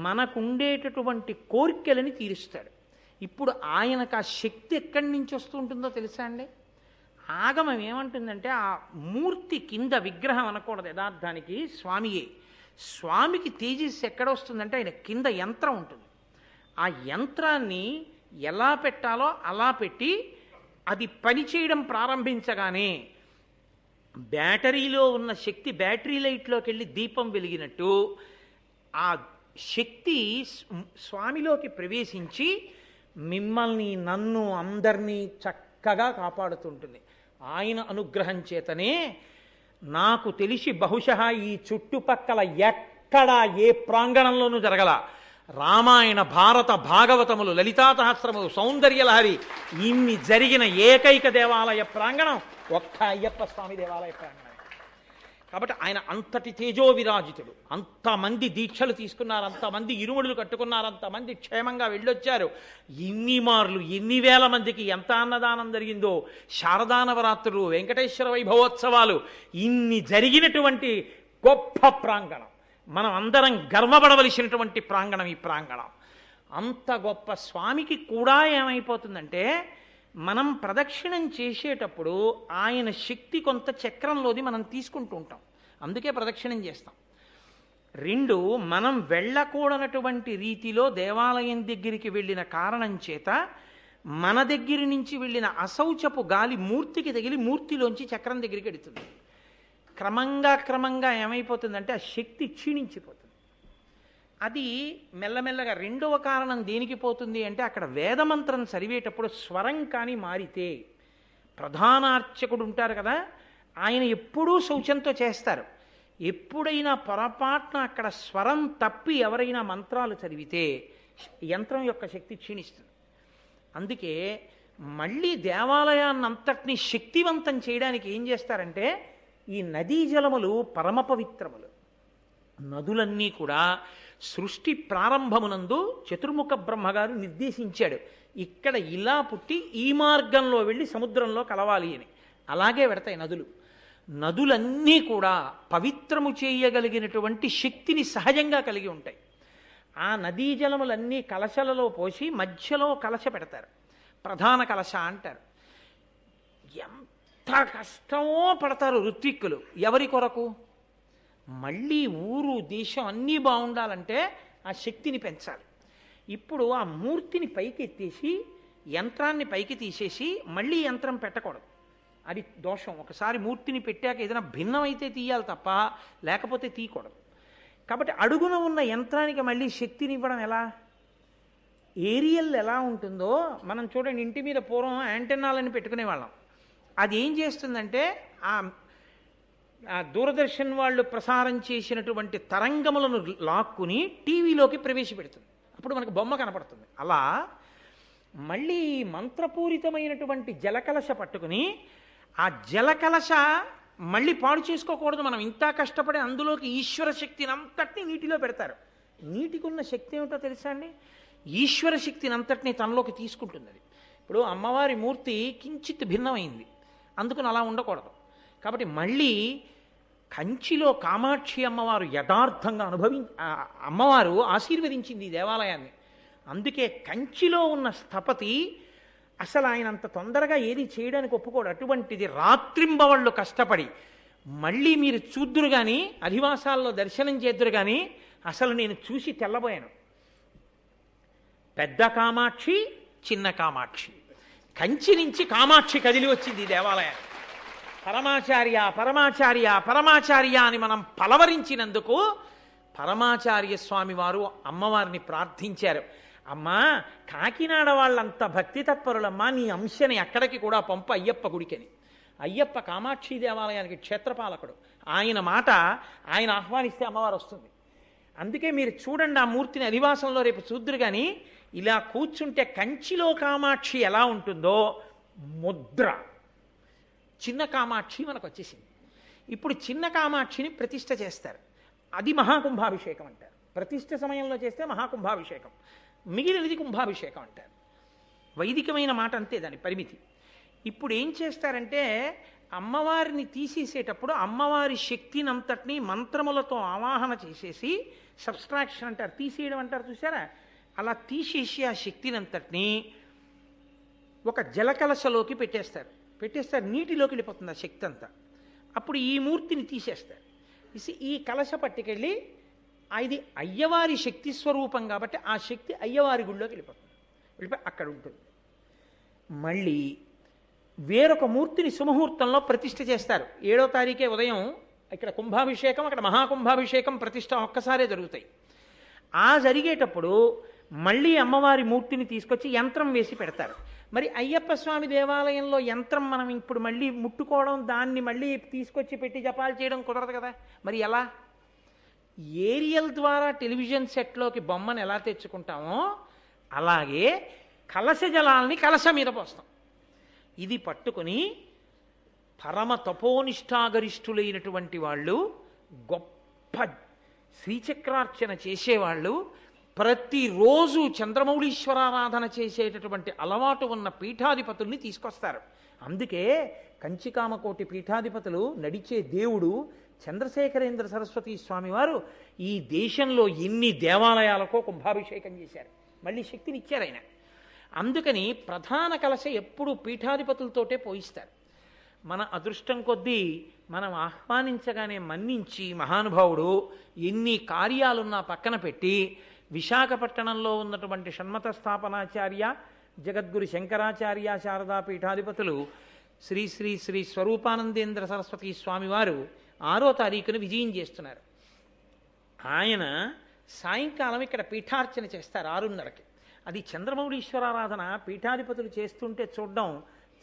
S1: మనకుండేటటువంటి కోరికలని తీరుస్తాడు. ఇప్పుడు ఆయనకు ఆ శక్తి ఎక్కడి నుంచి వస్తూ ఉంటుందో తెలుసా అండి? ఆగమం ఏమంటుందంటే ఆ మూర్తి కింద విగ్రహం అనకూడదు, యథార్థానికి స్వామియే. స్వామికి తేజస్సు ఎక్కడ వస్తుందంటే ఆయన కింద యంత్రం ఉంటుంది. ఆ యంత్రాన్ని ఎలా పెట్టాలో అలా పెట్టి అది పనిచేయడం ప్రారంభించగానే బ్యాటరీలో ఉన్న శక్తి బ్యాటరీ లైట్లోకి వెళ్ళి దీపం వెలిగినట్టు ఆ శక్తి స్వామిలోకి ప్రవేశించి మిమ్మల్ని, నన్ను, అందరినీ చక్కగా కాపాడుతుంటుంది. ఆయన అనుగ్రహం చేతనే నాకు తెలిసి బహుశः ఈ చుట్టుపక్కల ఎక్కడా ఏ ప్రాంగణంలోనూ జరగల రామాయణ భారత భాగవతములు లలితా సహస్రములు సౌందర్యలహరి ఇన్ని జరిగిన ఏకైక దేవాలయ ప్రాంగణం ఒక్క అయ్యప్ప స్వామి దేవాలయ ప్రాంగణం. కాబట్టి ఆయన అంతటి తేజో విరాజితుడు. అంతమంది దీక్షలు తీసుకున్నారు, అంతమంది ఇరుముడులు కట్టుకున్నారు, అంతమంది క్షేమంగా వెళ్ళొచ్చారు. ఇన్ని మార్లు ఎన్ని వేల మందికి ఎంత అన్నదానం జరిగిందో, శారదా నవరాత్రులు, వెంకటేశ్వర వైభవోత్సవాలు, ఇన్ని జరిగినటువంటి గొప్ప ప్రాంగణం, మనం అందరం గర్వపడవలసినటువంటి ప్రాంగణం ఈ ప్రాంగణం. అంత గొప్ప స్వామికి కూడా ఏమైపోతుందంటే మనం ప్రదక్షిణం చేసేటప్పుడు ఆయన శక్తి కొంత చక్రంలోది మనం తీసుకుంటూ ఉంటాం, అందుకే ప్రదక్షిణం చేస్తాం. రెండు, మనం వెళ్ళకూడనటువంటి రీతిలో దేవాలయం దగ్గరికి వెళ్ళిన కారణం చేత మన దగ్గర నుంచి వెళ్ళిన అశౌచపు గాలి మూర్తికి తగిలి మూర్తిలోంచి చక్రం దగ్గరికి వెడుతుంది. క్రమంగా ఏమైపోతుందంటే ఆ శక్తి క్షీణించిపోతుంది. అది మెల్లమెల్లగా. రెండవ కారణం దేనికి పోతుంది అంటే అక్కడ వేదమంత్రం చదివేటప్పుడు స్వరం కానీ మారితే, ప్రధానార్చకుడు ఉంటారు కదా, ఆయన ఎప్పుడూ శౌచంతో చేస్తారు. ఎప్పుడైనా పొరపాటున అక్కడ స్వరం తప్పి ఎవరైనా మంత్రాలు చదివితే యంత్రం యొక్క శక్తి క్షీణిస్తుంది. అందుకే మళ్ళీ దేవాలయాన్నంతటినీ శక్తివంతం చేయడానికి ఏం చేస్తారంటే ఈ నదీ జలములు పరమ పవిత్రములు. నదులన్నీ కూడా సృష్టి ప్రారంభమునందు చతుర్ముఖ బ్రహ్మగారు నిర్దేశించాడు, ఇక్కడ ఇలా పుట్టి ఈ మార్గంలో వెళ్ళి సముద్రంలో కలవాలి అని. అలాగే పెడతాయి నదులు. నదులన్నీ కూడా పవిత్రము చేయగలిగినటువంటి శక్తిని సహజంగా కలిగి ఉంటాయి. ఆ నదీ జలములన్నీ కలశలలో పోసి మధ్యలో కలశ పెడతారు, ప్రధాన కలశ అంటారు. ఎంత కష్టమో పడతారు ఋత్విక్కులు. ఎవరి కొరకు? మళ్ళీ ఊరు దేశం అన్నీ బాగుండాలంటే ఆ శక్తిని పెంచాలి. ఇప్పుడు ఆ మూర్తిని పైకి ఎత్తేసి యంత్రాన్ని పైకి తీసేసి మళ్ళీ యంత్రం పెట్టకూడదు, అది దోషం. ఒకసారి మూర్తిని పెట్టాక ఏదైనా భిన్నమైతే తీయాలి తప్ప లేకపోతే తీయకూడదు. కాబట్టి అడుగున ఉన్న యంత్రానికి మళ్ళీ శక్తినివ్వడం ఎలా? ఏరియల్ ఎలా ఉంటుందో మనం చూడండి, ఇంటి మీద పూర్వం యాంటెన్నాలని పెట్టుకునేవాళ్ళం. అది ఏం చేస్తుందంటే ఆ దూరదర్శన్ వాళ్ళు ప్రసారం చేసినటువంటి తరంగములను లాక్కుని టీవీలోకి ప్రవేశపెడుతుంది, అప్పుడు మనకు బొమ్మ కనపడుతుంది. అలా మళ్ళీ మంత్రపూరితమైనటువంటి జలకలశ పట్టుకుని ఆ జలకలశ మళ్ళీ పాడు చేసుకోకూడదు. మనం ఇంత కష్టపడి అందులోకి ఈశ్వర శక్తిని అంతటినీ నీటిలో పెడతారు. నీటికి ఉన్న శక్తి ఏమిటో తెలుసా అండి? ఈశ్వర శక్తిని అంతటినీ తనలోకి తీసుకుంటుంది. అది ఇప్పుడు అమ్మవారి మూర్తి కించిత్ భిన్నమైంది, అందుకని అలా ఉండకూడదు. కాబట్టి మళ్ళీ కంచిలో కామాక్షి అమ్మవారు యథార్థంగా అమ్మవారు ఆశీర్వదించింది ఈ దేవాలయాన్ని. అందుకే కంచిలో ఉన్న స్థపతి అసలు ఆయన అంత తొందరగా ఏది చేయడానికి ఒప్పుకోడు. అటువంటిది రాత్రింబవళ్ళు కష్టపడి మళ్ళీ మీరు చూద్దురు కానీ, అధివాసాల్లో దర్శనం చేద్దురు కానీ అసలు నేను చూసి తెల్లబోయాను. పెద్ద కామాక్షి, చిన్న కామాక్షి, కంచి నుంచి కామాక్షి కదిలి వచ్చింది ఈ దేవాలయాన్ని. పరమాచార్య పరమాచార్య పరమాచార్య అని మనం పలవరించినందుకు పరమాచార్య స్వామి వారు అమ్మవారిని ప్రార్థించారు. అమ్మా, కాకినాడ వాళ్ళంత భక్తి తత్పరులమ్మా, నీ అంశని అక్కడికి కూడా పంపు అయ్యప్ప గుడికని. అయ్యప్ప కామాక్షి దేవాలయానికి క్షేత్రపాలకుడు. ఆయన మాట ఆయన ఆహ్వానిస్తే అమ్మవారు వస్తుంది. అందుకే మీరు చూడండి ఆ మూర్తిని అధివాసంలో రేపు చూద్దురు కానీ, ఇలా కూర్చుంటే కంచిలో కామాక్షి ఎలా ఉంటుందో ముద్ర చిన్న కామాక్షి మనకు వచ్చేసింది. ఇప్పుడు చిన్న కామాక్షిని ప్రతిష్ఠ చేస్తారు, అది మహాకుంభాభిషేకం అంటారు. ప్రతిష్ఠ సమయంలో చేస్తే మహాకుంభాభిషేకం, మిగిలినది కుంభాభిషేకం అంటారు. వైదికమైన మాట అంతే, దాని పరిమితి. ఇప్పుడు ఏం చేస్తారంటే అమ్మవారిని తీసేసేటప్పుడు అమ్మవారి శక్తిని అంతటినీ మంత్రములతో ఆవాహన చేసేసి, సబ్స్ట్రాక్షన్ అంటారు, తీసేయడం అంటారు చూసారా, అలా తీసేసి ఆ శక్తిని అంతటినీ ఒక జలకలశలోకి పెట్టేస్తారు. నీటిలోకి వెళ్ళిపోతుంది ఆ శక్తి అంతా. అప్పుడు ఈ మూర్తిని తీసేస్తారు. ఈ కలశ పట్టుకెళ్ళి ఇది అయ్యవారి శక్తి స్వరూపం కాబట్టి ఆ శక్తి అయ్యవారి గుళ్ళోకి వెళ్ళిపోతుంది, వెళ్ళిపోయి అక్కడ ఉంటుంది. మళ్ళీ వేరొక మూర్తిని సుముహూర్తంలో ప్రతిష్ఠ చేస్తారు. 7వ తారీఖే ఉదయం ఇక్కడ కుంభాభిషేకం, అక్కడ మహాకుంభాభిషేకం, ప్రతిష్ఠ ఒక్కసారే జరుగుతాయి. ఆ జరిగేటప్పుడు మళ్ళీ అమ్మవారి మూర్తిని తీసుకొచ్చి యంత్రం వేసి పెడతారు. మరి అయ్యప్ప స్వామి దేవాలయంలో యంత్రం మనం ఇప్పుడు మళ్ళీ ముట్టుకోవడం, దాన్ని మళ్ళీ తీసుకొచ్చి పెట్టి జపాలు చేయడం కుదరదు కదా. మరి ఎలా? ఏరియల్ ద్వారా టెలివిజన్ సెట్లోకి బొమ్మను ఎలా తెచ్చుకుంటామో అలాగే కలశ జలాల్ని కలశ మీద పోస్తాం. ఇది పట్టుకుని పరమ తపోనిష్టాగరిష్ఠులైనటువంటి వాళ్ళు, గొప్ప శ్రీచక్రార్చన చేసేవాళ్ళు, ప్రతిరోజు చంద్రమౌళీశ్వరారాధన చేసేటటువంటి అలవాటు ఉన్న పీఠాధిపతుల్ని తీసుకొస్తారు. అందుకే కంచికామకోటి పీఠాధిపతులు నడిచే దేవుడు చంద్రశేఖరేంద్ర సరస్వతి స్వామివారు ఈ దేశంలో ఎన్ని దేవాలయాలకో కుంభాభిషేకం చేశారు, మళ్ళీ శక్తినిచ్చారు ఆయన. అందుకని ప్రధాన కలశ ఎప్పుడు పీఠాధిపతులతోటే పోయిస్తారు. మన అదృష్టం కొద్దీ మనం ఆహ్వానించగానే మన్నించి మహానుభావుడు ఎన్ని కార్యాలున్నా పక్కన పెట్టి విశాఖపట్టణంలో ఉన్నటువంటి షణ్మత స్థాపనాచార్య జగద్గురు శంకరాచార్య శారదా పీఠాధిపతులు శ్రీ శ్రీ శ్రీ స్వరూపానందేంద్ర సరస్వతి స్వామివారు 6వ తారీఖున విజయం చేస్తున్నారు. ఆయన సాయంకాలం ఇక్కడ పీఠార్చన చేస్తారు 6:30కి. అది చంద్రమౌళీశ్వరారాధన పీఠాధిపతులు చేస్తుంటే చూడడం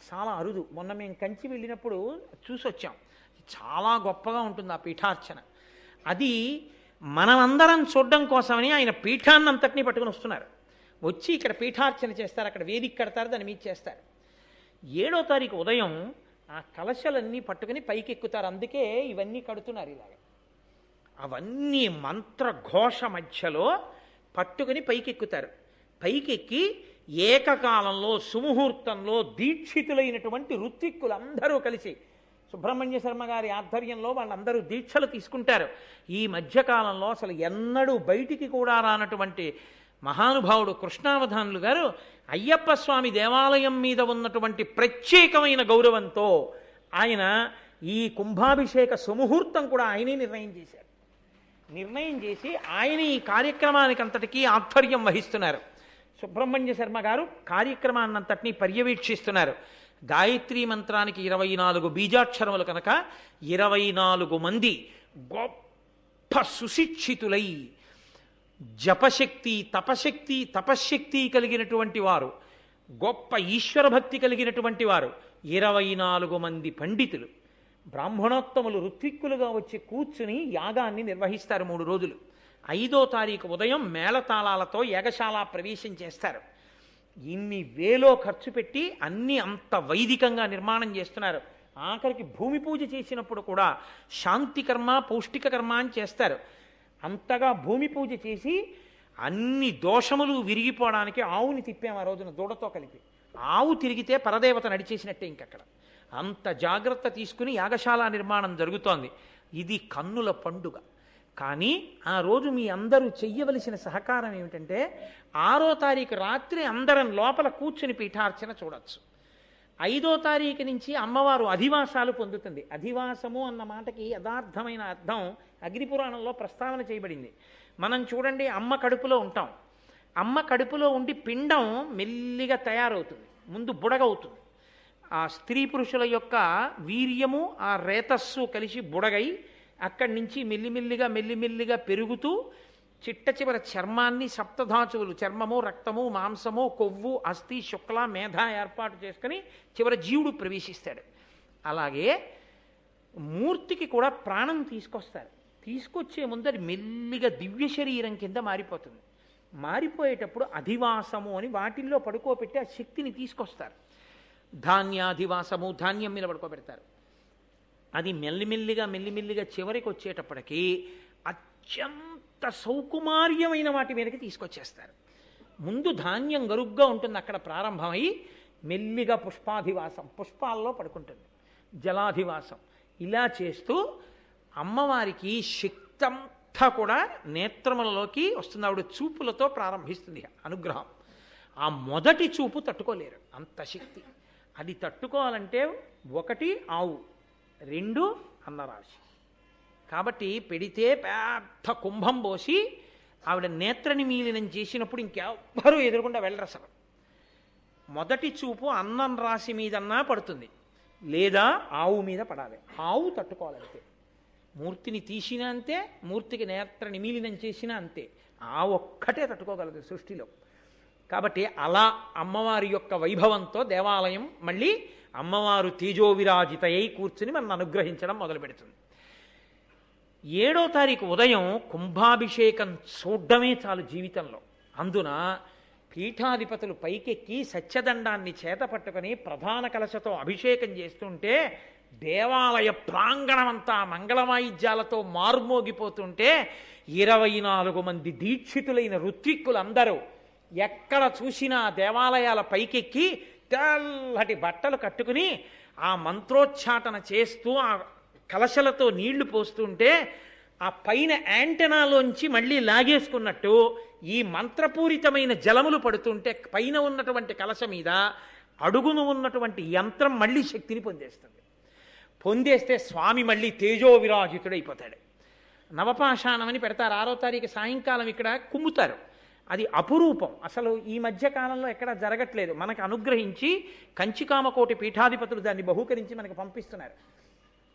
S1: చాలా అరుదు. మొన్న మేము కంచి వెళ్ళినప్పుడు చూసొచ్చాం. చాలా గొప్పగా ఉంటుంది ఆ పీఠార్చన. అది మనమందరం చూడడం కోసమని ఆయన పీఠాన్నంతటినీ పట్టుకుని వస్తున్నారు. వచ్చి ఇక్కడ పీఠార్చన చేస్తారు, అక్కడ వేదిక కడతారు, దాని మీద చేస్తారు. 7వ తారీఖు ఉదయం ఆ కలశలన్నీ పట్టుకుని పైకి ఎక్కుతారు. అందుకే ఇవన్నీ కడుతున్నారు ఇలాగ. అవన్నీ మంత్రఘోష మధ్యలో పట్టుకుని పైకెక్కుతారు. పైకెక్కి ఏకకాలంలో సుముహూర్తంలో దీక్షితులైనటువంటి ఋత్విక్కులందరూ కలిసి సుబ్రహ్మణ్య శర్మ గారి ఆధ్వర్యంలో వాళ్ళందరూ దీక్షలు తీసుకుంటారు. ఈ మధ్యకాలంలో అసలు ఎన్నడూ బయటికి కూడా రానటువంటి మహానుభావుడు కృష్ణావధానులు గారు అయ్యప్ప స్వామి దేవాలయం మీద ఉన్నటువంటి ప్రత్యేకమైన గౌరవంతో ఆయన ఈ కుంభాభిషేక సుముహూర్తం కూడా ఆయనే నిర్ణయం చేశారు. నిర్ణయం చేసి ఆయన ఈ కార్యక్రమానికి అంతటికీ ఆధ్వర్యం వహిస్తున్నారు. సుబ్రహ్మణ్య శర్మ గారు కార్యక్రమాన్నంతటినీ పర్యవేక్షిస్తున్నారు. గాయత్రీ మంత్రానికి 24 బీజాక్షరములు కనుక 24 మంది గొప్ప సుశిక్షితులై జపశక్తి తపశ్శక్తి కలిగినటువంటి వారు, గొప్ప ఈశ్వర భక్తి కలిగినటువంటి వారు 24 మంది పండితులు బ్రాహ్మణోత్తములు ఋత్విక్కులుగా వచ్చి కూర్చుని యాగాన్ని నిర్వహిస్తారు 3 రోజులు. 5వ తారీఖు ఉదయం మేళతాళాలతో యాగశాల ప్రవేశం చేస్తారు. ఇన్ని వేలో ఖర్చు పెట్టి అన్ని అంత వైదికంగా నిర్మాణం చేస్తున్నారు. ఆఖరికి భూమి పూజ చేసినప్పుడు కూడా శాంతి కర్మ పౌష్టిక కర్మ అని చేస్తారు. అంతగా భూమి పూజ చేసి అన్ని దోషములు విరిగిపోవడానికి ఆవుని తిప్పాము ఆ రోజున దూడతో కలిపి. ఆవు తిరిగితే పరదేవత నడిచేసినట్టే ఇంకక్కడ. అంత జాగ్రత్త తీసుకుని యాగశాల నిర్మాణం జరుగుతోంది. ఇది కన్నుల పండుగ. కానీ ఆ రోజు మీ అందరూ చెయ్యవలసిన సహకారం ఏమిటంటే 6వ తారీఖు రాత్రి అందరం లోపల కూర్చుని పీఠార్చన చూడొచ్చు. 5వ తారీఖు నుంచి అమ్మవారు అధివాసాలు పొందుతుంది. అధివాసము అన్న మాటకి యథార్థమైన అర్థం అగ్నిపురాణంలో ప్రస్తావన చేయబడింది. మనం చూడండి, అమ్మ కడుపులో ఉంటాం. అమ్మ కడుపులో ఉండి పిండం మెల్లిగా తయారవుతుంది, ముందు బుడగవుతుంది. ఆ స్త్రీ పురుషుల యొక్క వీర్యము ఆ రేతస్సు కలిసి బుడగై అక్కడి నుంచి మెల్లిమెల్లిగా పెరుగుతూ చిట్ట చివర చర్మాన్ని సప్తధాతువులు చర్మము, రక్తము, మాంసము, కొవ్వు, అస్థి, శుక్ల, మేధ ఏర్పాటు చేసుకుని చివర జీవుడు ప్రవేశిస్తాడు. అలాగే మూర్తికి కూడా ప్రాణం తీసుకొస్తారు. తీసుకొచ్చే ముందు అది మెల్లిగా దివ్య శరీరం కింద మారిపోతుంది. మారిపోయేటప్పుడు అధివాసము అని వాటిల్లో పడుకోబెట్టి ఆ శక్తిని తీసుకొస్తారు. ధాన్యాధివాసము, ధాన్యం మీద పడుకోబెడతారు. అది మెల్లిమెల్లిగా చివరికి వచ్చేటప్పటికి అత్యంత సౌకుమార్యమైన వాటి మీదకి తీసుకొచ్చేస్తారు. ముందు ధాన్యం గరుగ్గా ఉంటుంది, అక్కడ ప్రారంభమై మెల్లిగా పుష్పాధివాసం, పుష్పాల్లో పడుకుంటుంది, జలాధివాసం. ఇలా చేస్తూ అమ్మవారికి శక్తి అంతా కూడా నేత్రములలోకి వస్తుంది. ఆవిడ చూపులతో ప్రారంభిస్తుంది అనుగ్రహం. ఆ మొదటి చూపు తట్టుకోలేరు, అంత శక్తి. అది తట్టుకోవాలంటే 1 ఆవు, 2 అన్నరాశి. కాబట్టి పెడితే పెద్ద కుంభం పోసి ఆవిడ నేత్ర నిమీలనం చేసినప్పుడు ఇంకెవ్వరూ ఎదురుకుండా వెళ్ళరు అసలు. మొదటి చూపు అన్నం రాశి మీదన్నా పడుతుంది, లేదా ఆవు మీద పడాలి. ఆవు తట్టుకోవాలంతే. మూర్తిని తీసినా అంతే, మూర్తికి నేత్ర నిమీలనం చేసినా అంతే. ఆ ఒక్కటే తట్టుకోగలదు సృష్టిలో. కాబట్టి అలా అమ్మవారి యొక్క వైభవంతో దేవాలయం మళ్ళీ అమ్మవారు తేజోవిరాజితయై కూర్చుని మనం అనుగ్రహించడం మొదలు పెడుతుంది. 7వ తారీఖు ఉదయం కుంభాభిషేకం చూడ్డమే చాలు జీవితంలో. అందున పీఠాధిపతులు పైకెక్కి సత్యదండాన్ని చేత పట్టుకొని ప్రధాన కలశతో అభిషేకం చేస్తుంటే దేవాలయ ప్రాంగణమంతా మంగళవాయిద్యాలతో మార్మోగిపోతుంటే 24 మంది దీక్షితులైన ఋత్విక్కులందరూ ఎక్కడ చూసినా దేవాలయాల పైకెక్కి తెల్లటి బట్టలు కట్టుకుని ఆ మంత్రోచ్చాటన చేస్తూ ఆ కలశలతో నీళ్లు పోస్తుంటే ఆ పైన యాంటెనాలోంచి మళ్ళీ లాగేసుకున్నట్టు ఈ మంత్రపూరితమైన జలములు పడుతుంటే పైన ఉన్నటువంటి కలశ మీద అడుగున ఉన్నటువంటి యంత్రం మళ్ళీ శక్తిని పొందేస్తుంది. పొందేస్తే స్వామి మళ్ళీ తేజో విరాజితుడైపోతాడు. నవపాషాణం అని పెడతారు. 6వ తారీఖు సాయంకాలం ఇక్కడ కుమ్ముతారు. అది అపురూపం. అసలు ఈ మధ్య కాలంలో ఎక్కడ జరగట్లేదు. మనకు అనుగ్రహించి కంచికామకోటి పీఠాధిపతులు దాన్ని బహూకరించి మనకు పంపిస్తున్నారు.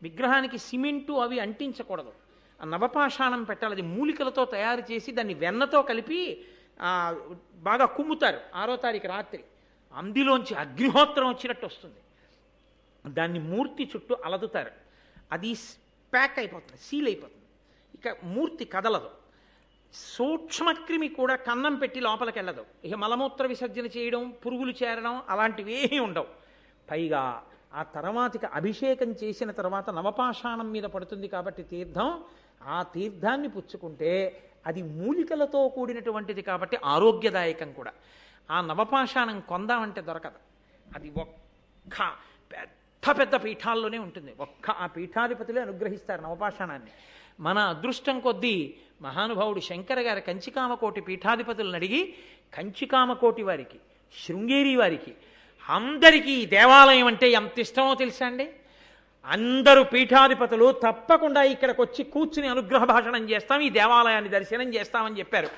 S1: విగ్రహానికి సిమెంటు అవి అంటించకూడదు. ఆ నవపాషాణం పెట్టాలి. అది మూలికలతో తయారు చేసి దాన్ని వెన్నతో కలిపి బాగా కుమ్ముతారు. 6వ తారీఖు రాత్రి అందులోంచి అగ్నిహోత్రం వచ్చినట్టు వస్తుంది. దాన్ని మూర్తి చుట్టూ అలదుతారు. అది ప్యాక్ అయిపోతుంది, సీల్ అయిపోతుంది. ఇక మూర్తి కదలదు. సూక్ష్మక్రిమి కూడా కన్నం పెట్టి లోపలికి వెళ్ళదు. ఇక మలమూత్ర విసర్జన చేయడం, పురుగులు చేరడం అలాంటివి ఏమీ ఉండవు. పైగా ఆ తర్వాతికి అభిషేకం చేసిన తర్వాత నవపాషాణం మీద పడుతుంది కాబట్టి తీర్థం, ఆ తీర్థాన్ని పుచ్చుకుంటే అది మూలికలతో కూడినటువంటిది కాబట్టి ఆరోగ్యదాయకం కూడా. ఆ నవపాషాణం కొందామంటే దొరకదు. అది ఒక్క పెద్ద పెద్ద పీఠాల్లోనే ఉంటుంది. ఆ పీఠాధిపతులే అనుగ్రహిస్తారు నవపాషాణాన్ని. మన అదృష్టం కొద్దీ మహానుభావుడు శంకర గారి కంచికామకోటి పీఠాధిపతులను అడిగి కంచికామకోటి వారికి, శృంగేరి వారికి అందరికీ దేవాలయం అంటే ఎంత ఇష్టమో తెలుసా అండి? అందరూ పీఠాధిపతులు తప్పకుండా ఇక్కడికి వచ్చి కూర్చుని అనుగ్రహ భాషణం చేస్తాం, ఈ దేవాలయాన్ని దర్శనం చేస్తామని చెప్పారు.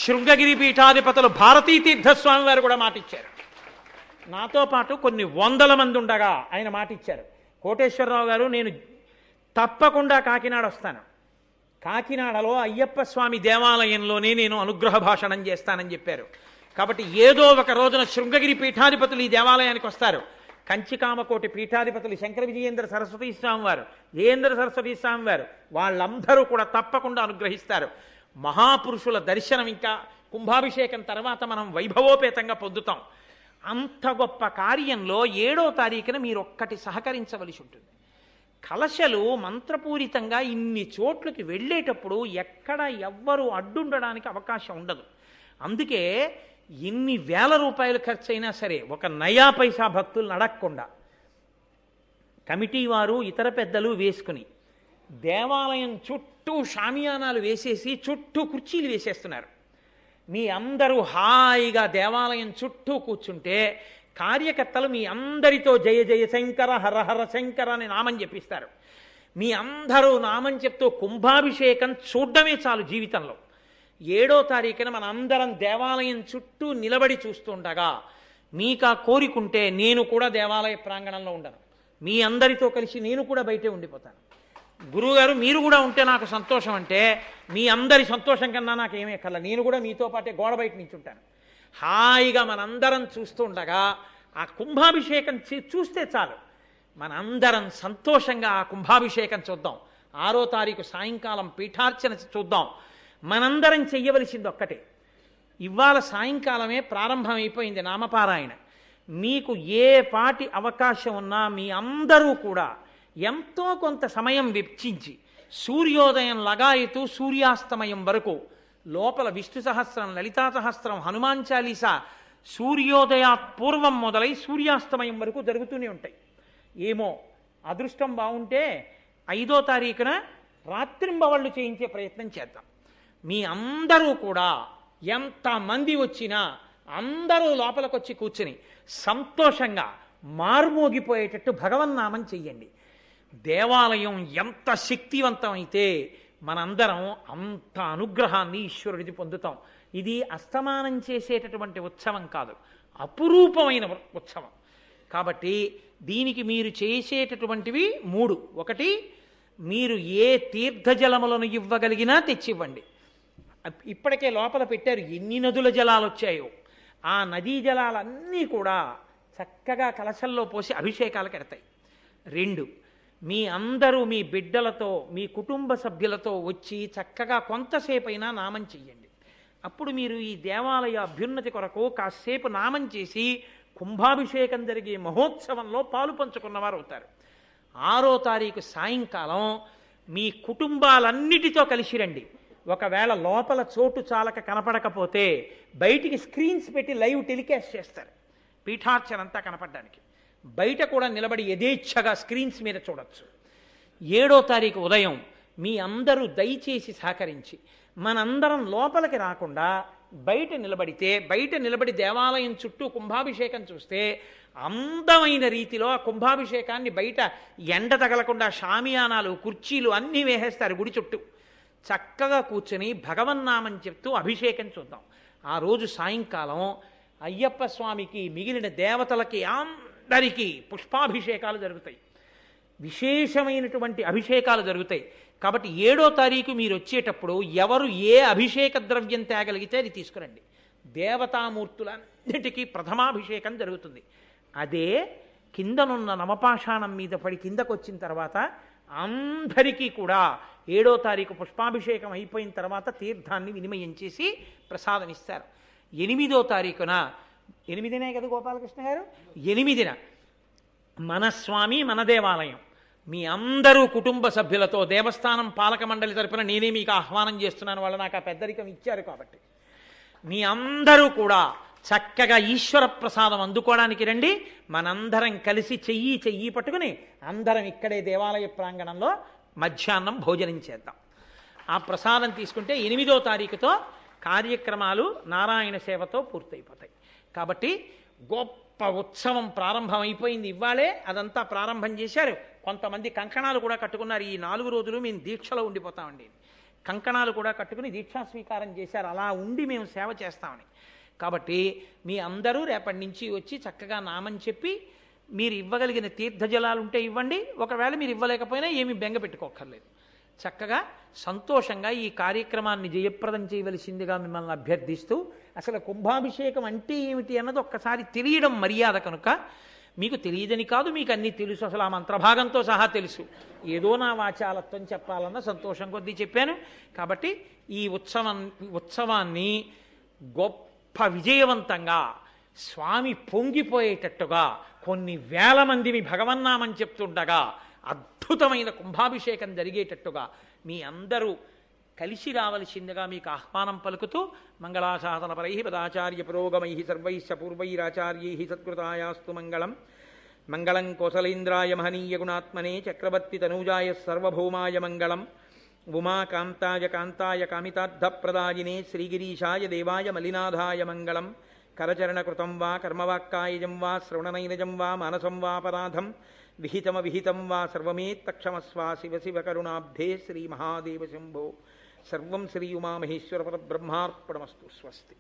S1: శృంగగిరి పీఠాధిపతులు భారతీ తీర్థస్వామి వారు కూడా మాటిచ్చారు. నాతో పాటు కొన్ని 100 మంది ఉండగా ఆయన మాటిచ్చారు. కోటేశ్వరరావు గారు నేను తప్పకుండా కాకినాడ వస్తాను, కాకినాడలో అయ్యప్ప స్వామి దేవాలయంలోనే నేను అనుగ్రహ భాషణం చేస్తానని చెప్పారు. కాబట్టి ఏదో ఒక రోజున శృంగగిరి పీఠాధిపతులు ఈ దేవాలయానికి వస్తారు. కంచికామకోటి పీఠాధిపతులు శంకర విజయేంద్ర సరస్వతీ స్వామి వారు, జయేంద్ర సరస్వతీ స్వామి వారు వాళ్ళందరూ కూడా తప్పకుండా అనుగ్రహిస్తారు. మహాపురుషుల దర్శనం ఇంకా కుంభాభిషేకం తర్వాత మనం వైభవోపేతంగా పొందుతాం. అంత గొప్ప కార్యంలో 7వ తారీఖున మీరు ఒక్కటి సహకరించవలసి ఉంటుంది. కలశలు మంత్రపూరితంగా ఇన్ని చోట్లకి వెళ్ళేటప్పుడు ఎక్కడ ఎవ్వరూ అడ్డుండడానికి అవకాశం ఉండదు. అందుకే ఎన్ని వేల రూపాయలు ఖర్చు అయినా సరే ఒక నయా పైసా భక్తులు అడగకుండా కమిటీ వారు ఇతర పెద్దలు వేసుకుని దేవాలయం చుట్టూ షామియానాలు వేసేసి చుట్టూ కుర్చీలు వేసేస్తున్నారు. మీ అందరూ హాయిగా దేవాలయం చుట్టూ కూర్చుంటే కార్యకర్తలు మీ అందరితో జయ జయ శంకర హర హర శంకర అని నామం చెప్పిస్తారు. మీ అందరూ నామం చెప్తూ కుంభాభిషేకం చూడడమే చాలు జీవితంలో. 7వ తారీఖున మన అందరం దేవాలయం చుట్టూ నిలబడి చూస్తుండగా మీకు ఆ కోరికుంటే నేను కూడా దేవాలయ ప్రాంగణంలో ఉండను, మీ అందరితో కలిసి నేను కూడా బయటే ఉండిపోతాను. గురువుగారు మీరు కూడా ఉంటే నాకు సంతోషం అంటే మీ అందరి సంతోషం కన్నా నాకు ఏమీ కల, నేను కూడా మీతో పాటే గోడ బయట నించుంటాను. హాయిగా మనందరం చూస్తుండగా ఆ కుంభాభిషేకం చూస్తే చాలు, మనందరం సంతోషంగా ఆ కుంభాభిషేకం చూద్దాం. 6వ తారీఖు సాయంకాలం పీఠార్చన చూద్దాం. మనందరం చెయ్యవలసింది ఒక్కటే. ఇవాళ సాయంకాలమే ప్రారంభమైపోయింది నామపారాయణ. మీకు ఏ పాటి అవకాశం ఉన్నా మీ అందరూ కూడా ఎంతో కొంత సమయం వెచ్చించి సూర్యోదయం లగాయతూ సూర్యాస్తమయం వరకు లోపల విష్ణు సహస్రం, లలితా సహస్రం, హనుమాన్ చాలీసా సూర్యోదయాత్ పూర్వం మొదలై సూర్యాస్తమయం వరకు జరుగుతూనే ఉంటాయి. ఏమో అదృష్టం బాగుంటే 5వ తారీఖున రాత్రింబవళ్ళు చేయించే ప్రయత్నం చేద్దాం. మీ అందరూ కూడా ఎంతమంది వచ్చినా అందరూ లోపలికి వచ్చి కూర్చుని సంతోషంగా మార్మోగిపోయేటట్టు భగవన్నామం చెయ్యండి. దేవాలయం ఎంత శక్తివంతమైతే మనందరం అంత అనుగ్రహాన్ని ఈశ్వరుడిది పొందుతాం. ఇది అస్తమానం చేసేటటువంటి ఉత్సవం కాదు, అపురూపమైన ఉత్సవం. కాబట్టి దీనికి మీరు చేసేటటువంటివి 3. ఒకటి, మీరు ఏ తీర్థజలములను ఇవ్వగలిగినా తెచ్చివ్వండి. ఇప్పటికే లోపల పెట్టారు ఎన్ని నదుల జలాలు వచ్చాయో. ఆ నదీ జలాలన్నీ కూడా చక్కగా కలశంలో పోసి అభిషేకాలకు ఎడతాయి. 2, మీ అందరూ మీ బిడ్డలతో మీ కుటుంబ సభ్యులతో వచ్చి చక్కగా కొంతసేపైనా నామం చెయ్యండి. అప్పుడు మీరు ఈ దేవాలయ అభ్యున్నతి కొరకు కాసేపు నామం చేసి కుంభాభిషేకం జరిగే మహోత్సవంలో పాలు పంచుకున్నవారు అవుతారు. 6వ తారీఖు సాయంకాలం మీ కుటుంబాలన్నిటితో కలిసి రండి. ఒకవేళ లోపల చోటు చాలక కనపడకపోతే బయటికి స్క్రీన్స్ పెట్టి లైవ్ టెలికాస్ట్ చేస్తారు, పీఠార్చన అంతా కనపడడానికి. బయట కూడా నిలబడి యథేచ్ఛగా స్క్రీన్స్ మీద చూడొచ్చు. 7వ తారీఖు ఉదయం మీ అందరూ దయచేసి సహకరించి మనందరం లోపలికి రాకుండా బయట నిలబడి దేవాలయం చుట్టూ కుంభాభిషేకం చూస్తే అందమైన రీతిలో ఆ కుంభాభిషేకాన్ని బయట ఎండ తగలకుండా షామియానాలు కుర్చీలు అన్నీ వేసేస్తారు గుడి చుట్టూ. చక్కగా కూర్చొని భగవన్నామని చెప్తూ అభిషేకం చూద్దాం. ఆ రోజు సాయంకాలం అయ్యప్ప స్వామికి మిగిలిన దేవతలకి అందరికీ పుష్పాభిషేకాలు జరుగుతాయి, విశేషమైనటువంటి అభిషేకాలు జరుగుతాయి. కాబట్టి 7వ తారీఖు మీరు వచ్చేటప్పుడు ఎవరు ఏ అభిషేక ద్రవ్యం తేగలిగితే అది తీసుకురండి. దేవతామూర్తులన్నిటికీ ప్రథమాభిషేకం జరుగుతుంది. అదే కిందనున్న నవపాషాణం మీద పడి కిందకు వచ్చిన తర్వాత అందరికీ కూడా 7వ తారీఖు పుష్పాభిషేకం అయిపోయిన తర్వాత తీర్థాన్ని వినిమయం చేసి ప్రసాదం ఇస్తారు. 8వ తారీఖున 8నే కదా గోపాలకృష్ణ గారు, 8న మన స్వామి మన దేవాలయం మీ అందరూ కుటుంబ సభ్యులతో దేవస్థానం పాలక మండలి తరపున నేనే మీకు ఆహ్వానం చేస్తున్నాను, వాళ్ళు నాకు ఆ పెద్దరికం ఇచ్చారు కాబట్టి మీ అందరూ కూడా చక్కగా ఈశ్వర ప్రసాదం అందుకోవడానికి రండి. మనందరం కలిసి చెయ్యి పట్టుకుని అందరం ఇక్కడే దేవాలయ ప్రాంగణంలో మధ్యాహ్నం భోజనం చేద్దాం. ఆ ప్రసాదం తీసుకుంటే 8వ తారీఖుతో కార్యక్రమాలు నారాయణ సేవతో పూర్తయిపోతాయి. కాబట్టి గొప్ప ఉత్సవం ప్రారంభమైపోయింది. ఇవాళే అదంతా ప్రారంభం చేశారు. కొంతమంది కంకణాలు కూడా కట్టుకున్నారు. ఈ 4 రోజులు మేము దీక్షలో ఉండిపోతామండి, కంకణాలు కూడా కట్టుకుని దీక్షా స్వీకారం చేశారు. అలా ఉండి మేము సేవ చేస్తామని. కాబట్టి మీ అందరూ రేపటి నుంచి వచ్చి చక్కగా నామని చెప్పి మీరు ఇవ్వగలిగిన తీర్థజలాలు ఉంటే ఇవ్వండి. ఒకవేళ మీరు ఇవ్వలేకపోయినా ఏమీ బెంగ పెట్టుకోక్కర్లేదు. చక్కగా సంతోషంగా ఈ కార్యక్రమాన్ని జయప్రదం చేయవలసిందిగా మిమ్మల్ని అభ్యర్థిస్తూ, అసలు కుంభాభిషేకం అంటే ఏమిటి అన్నది ఒక్కసారి తెలియడం మర్యాద కనుక, మీకు తెలియదని కాదు, మీకు అన్నీ తెలుసు, అసలు ఆ మంత్రభాగంతో సహా తెలుసు. ఏదో నా వాచాలత్వం చెప్పాలన్న సంతోషం కొద్దీ చెప్పాను. కాబట్టి ఈ ఉత్సవాన్ని గొప్ప విజయవంతంగా స్వామి పొంగిపోయేటట్టుగా కొన్ని వేల మందిని భగవన్నామని చెప్తుండగా అద్భుతమైన కుంభాభిషేకం జరిగేటట్టుగా మీ అందరూ కలిసి రావలసిందిగా మీకు ఆహ్వానం పలుకుతూ, మంగళాశాసనపరై పదాచార్య పురోగమై సర్వైశ్చ పూర్వైరాచార్యై సత్కృతాయాస్తు మంగళం. మంగళం కోసలేంద్రాయ మహనీయ గుణాత్మనే చక్రవర్తి తనూజాయ సర్వభౌమాయ మంగళం. ఉమాకాంతాయ కాంతాయ కామితార్థప్రదాయినే శ్రీగిరీశాయ దేవాయ మలినాథాయ మంగళం. కరచరణకృతం వా కర్మవాక్కాయజం వా శ్రవణనైనజం వా మానసం వాపరాధం విహితమవిహితం వా సర్వమేత్తక్షమస్వ శివ శివ కరుణాబ్ధే శ్రీ మహాదేవ శంభో. సర్వం శ్రీ ఉమామహేశ్వర పరబ్రహ్మార్పణమస్తు. స్వస్తి.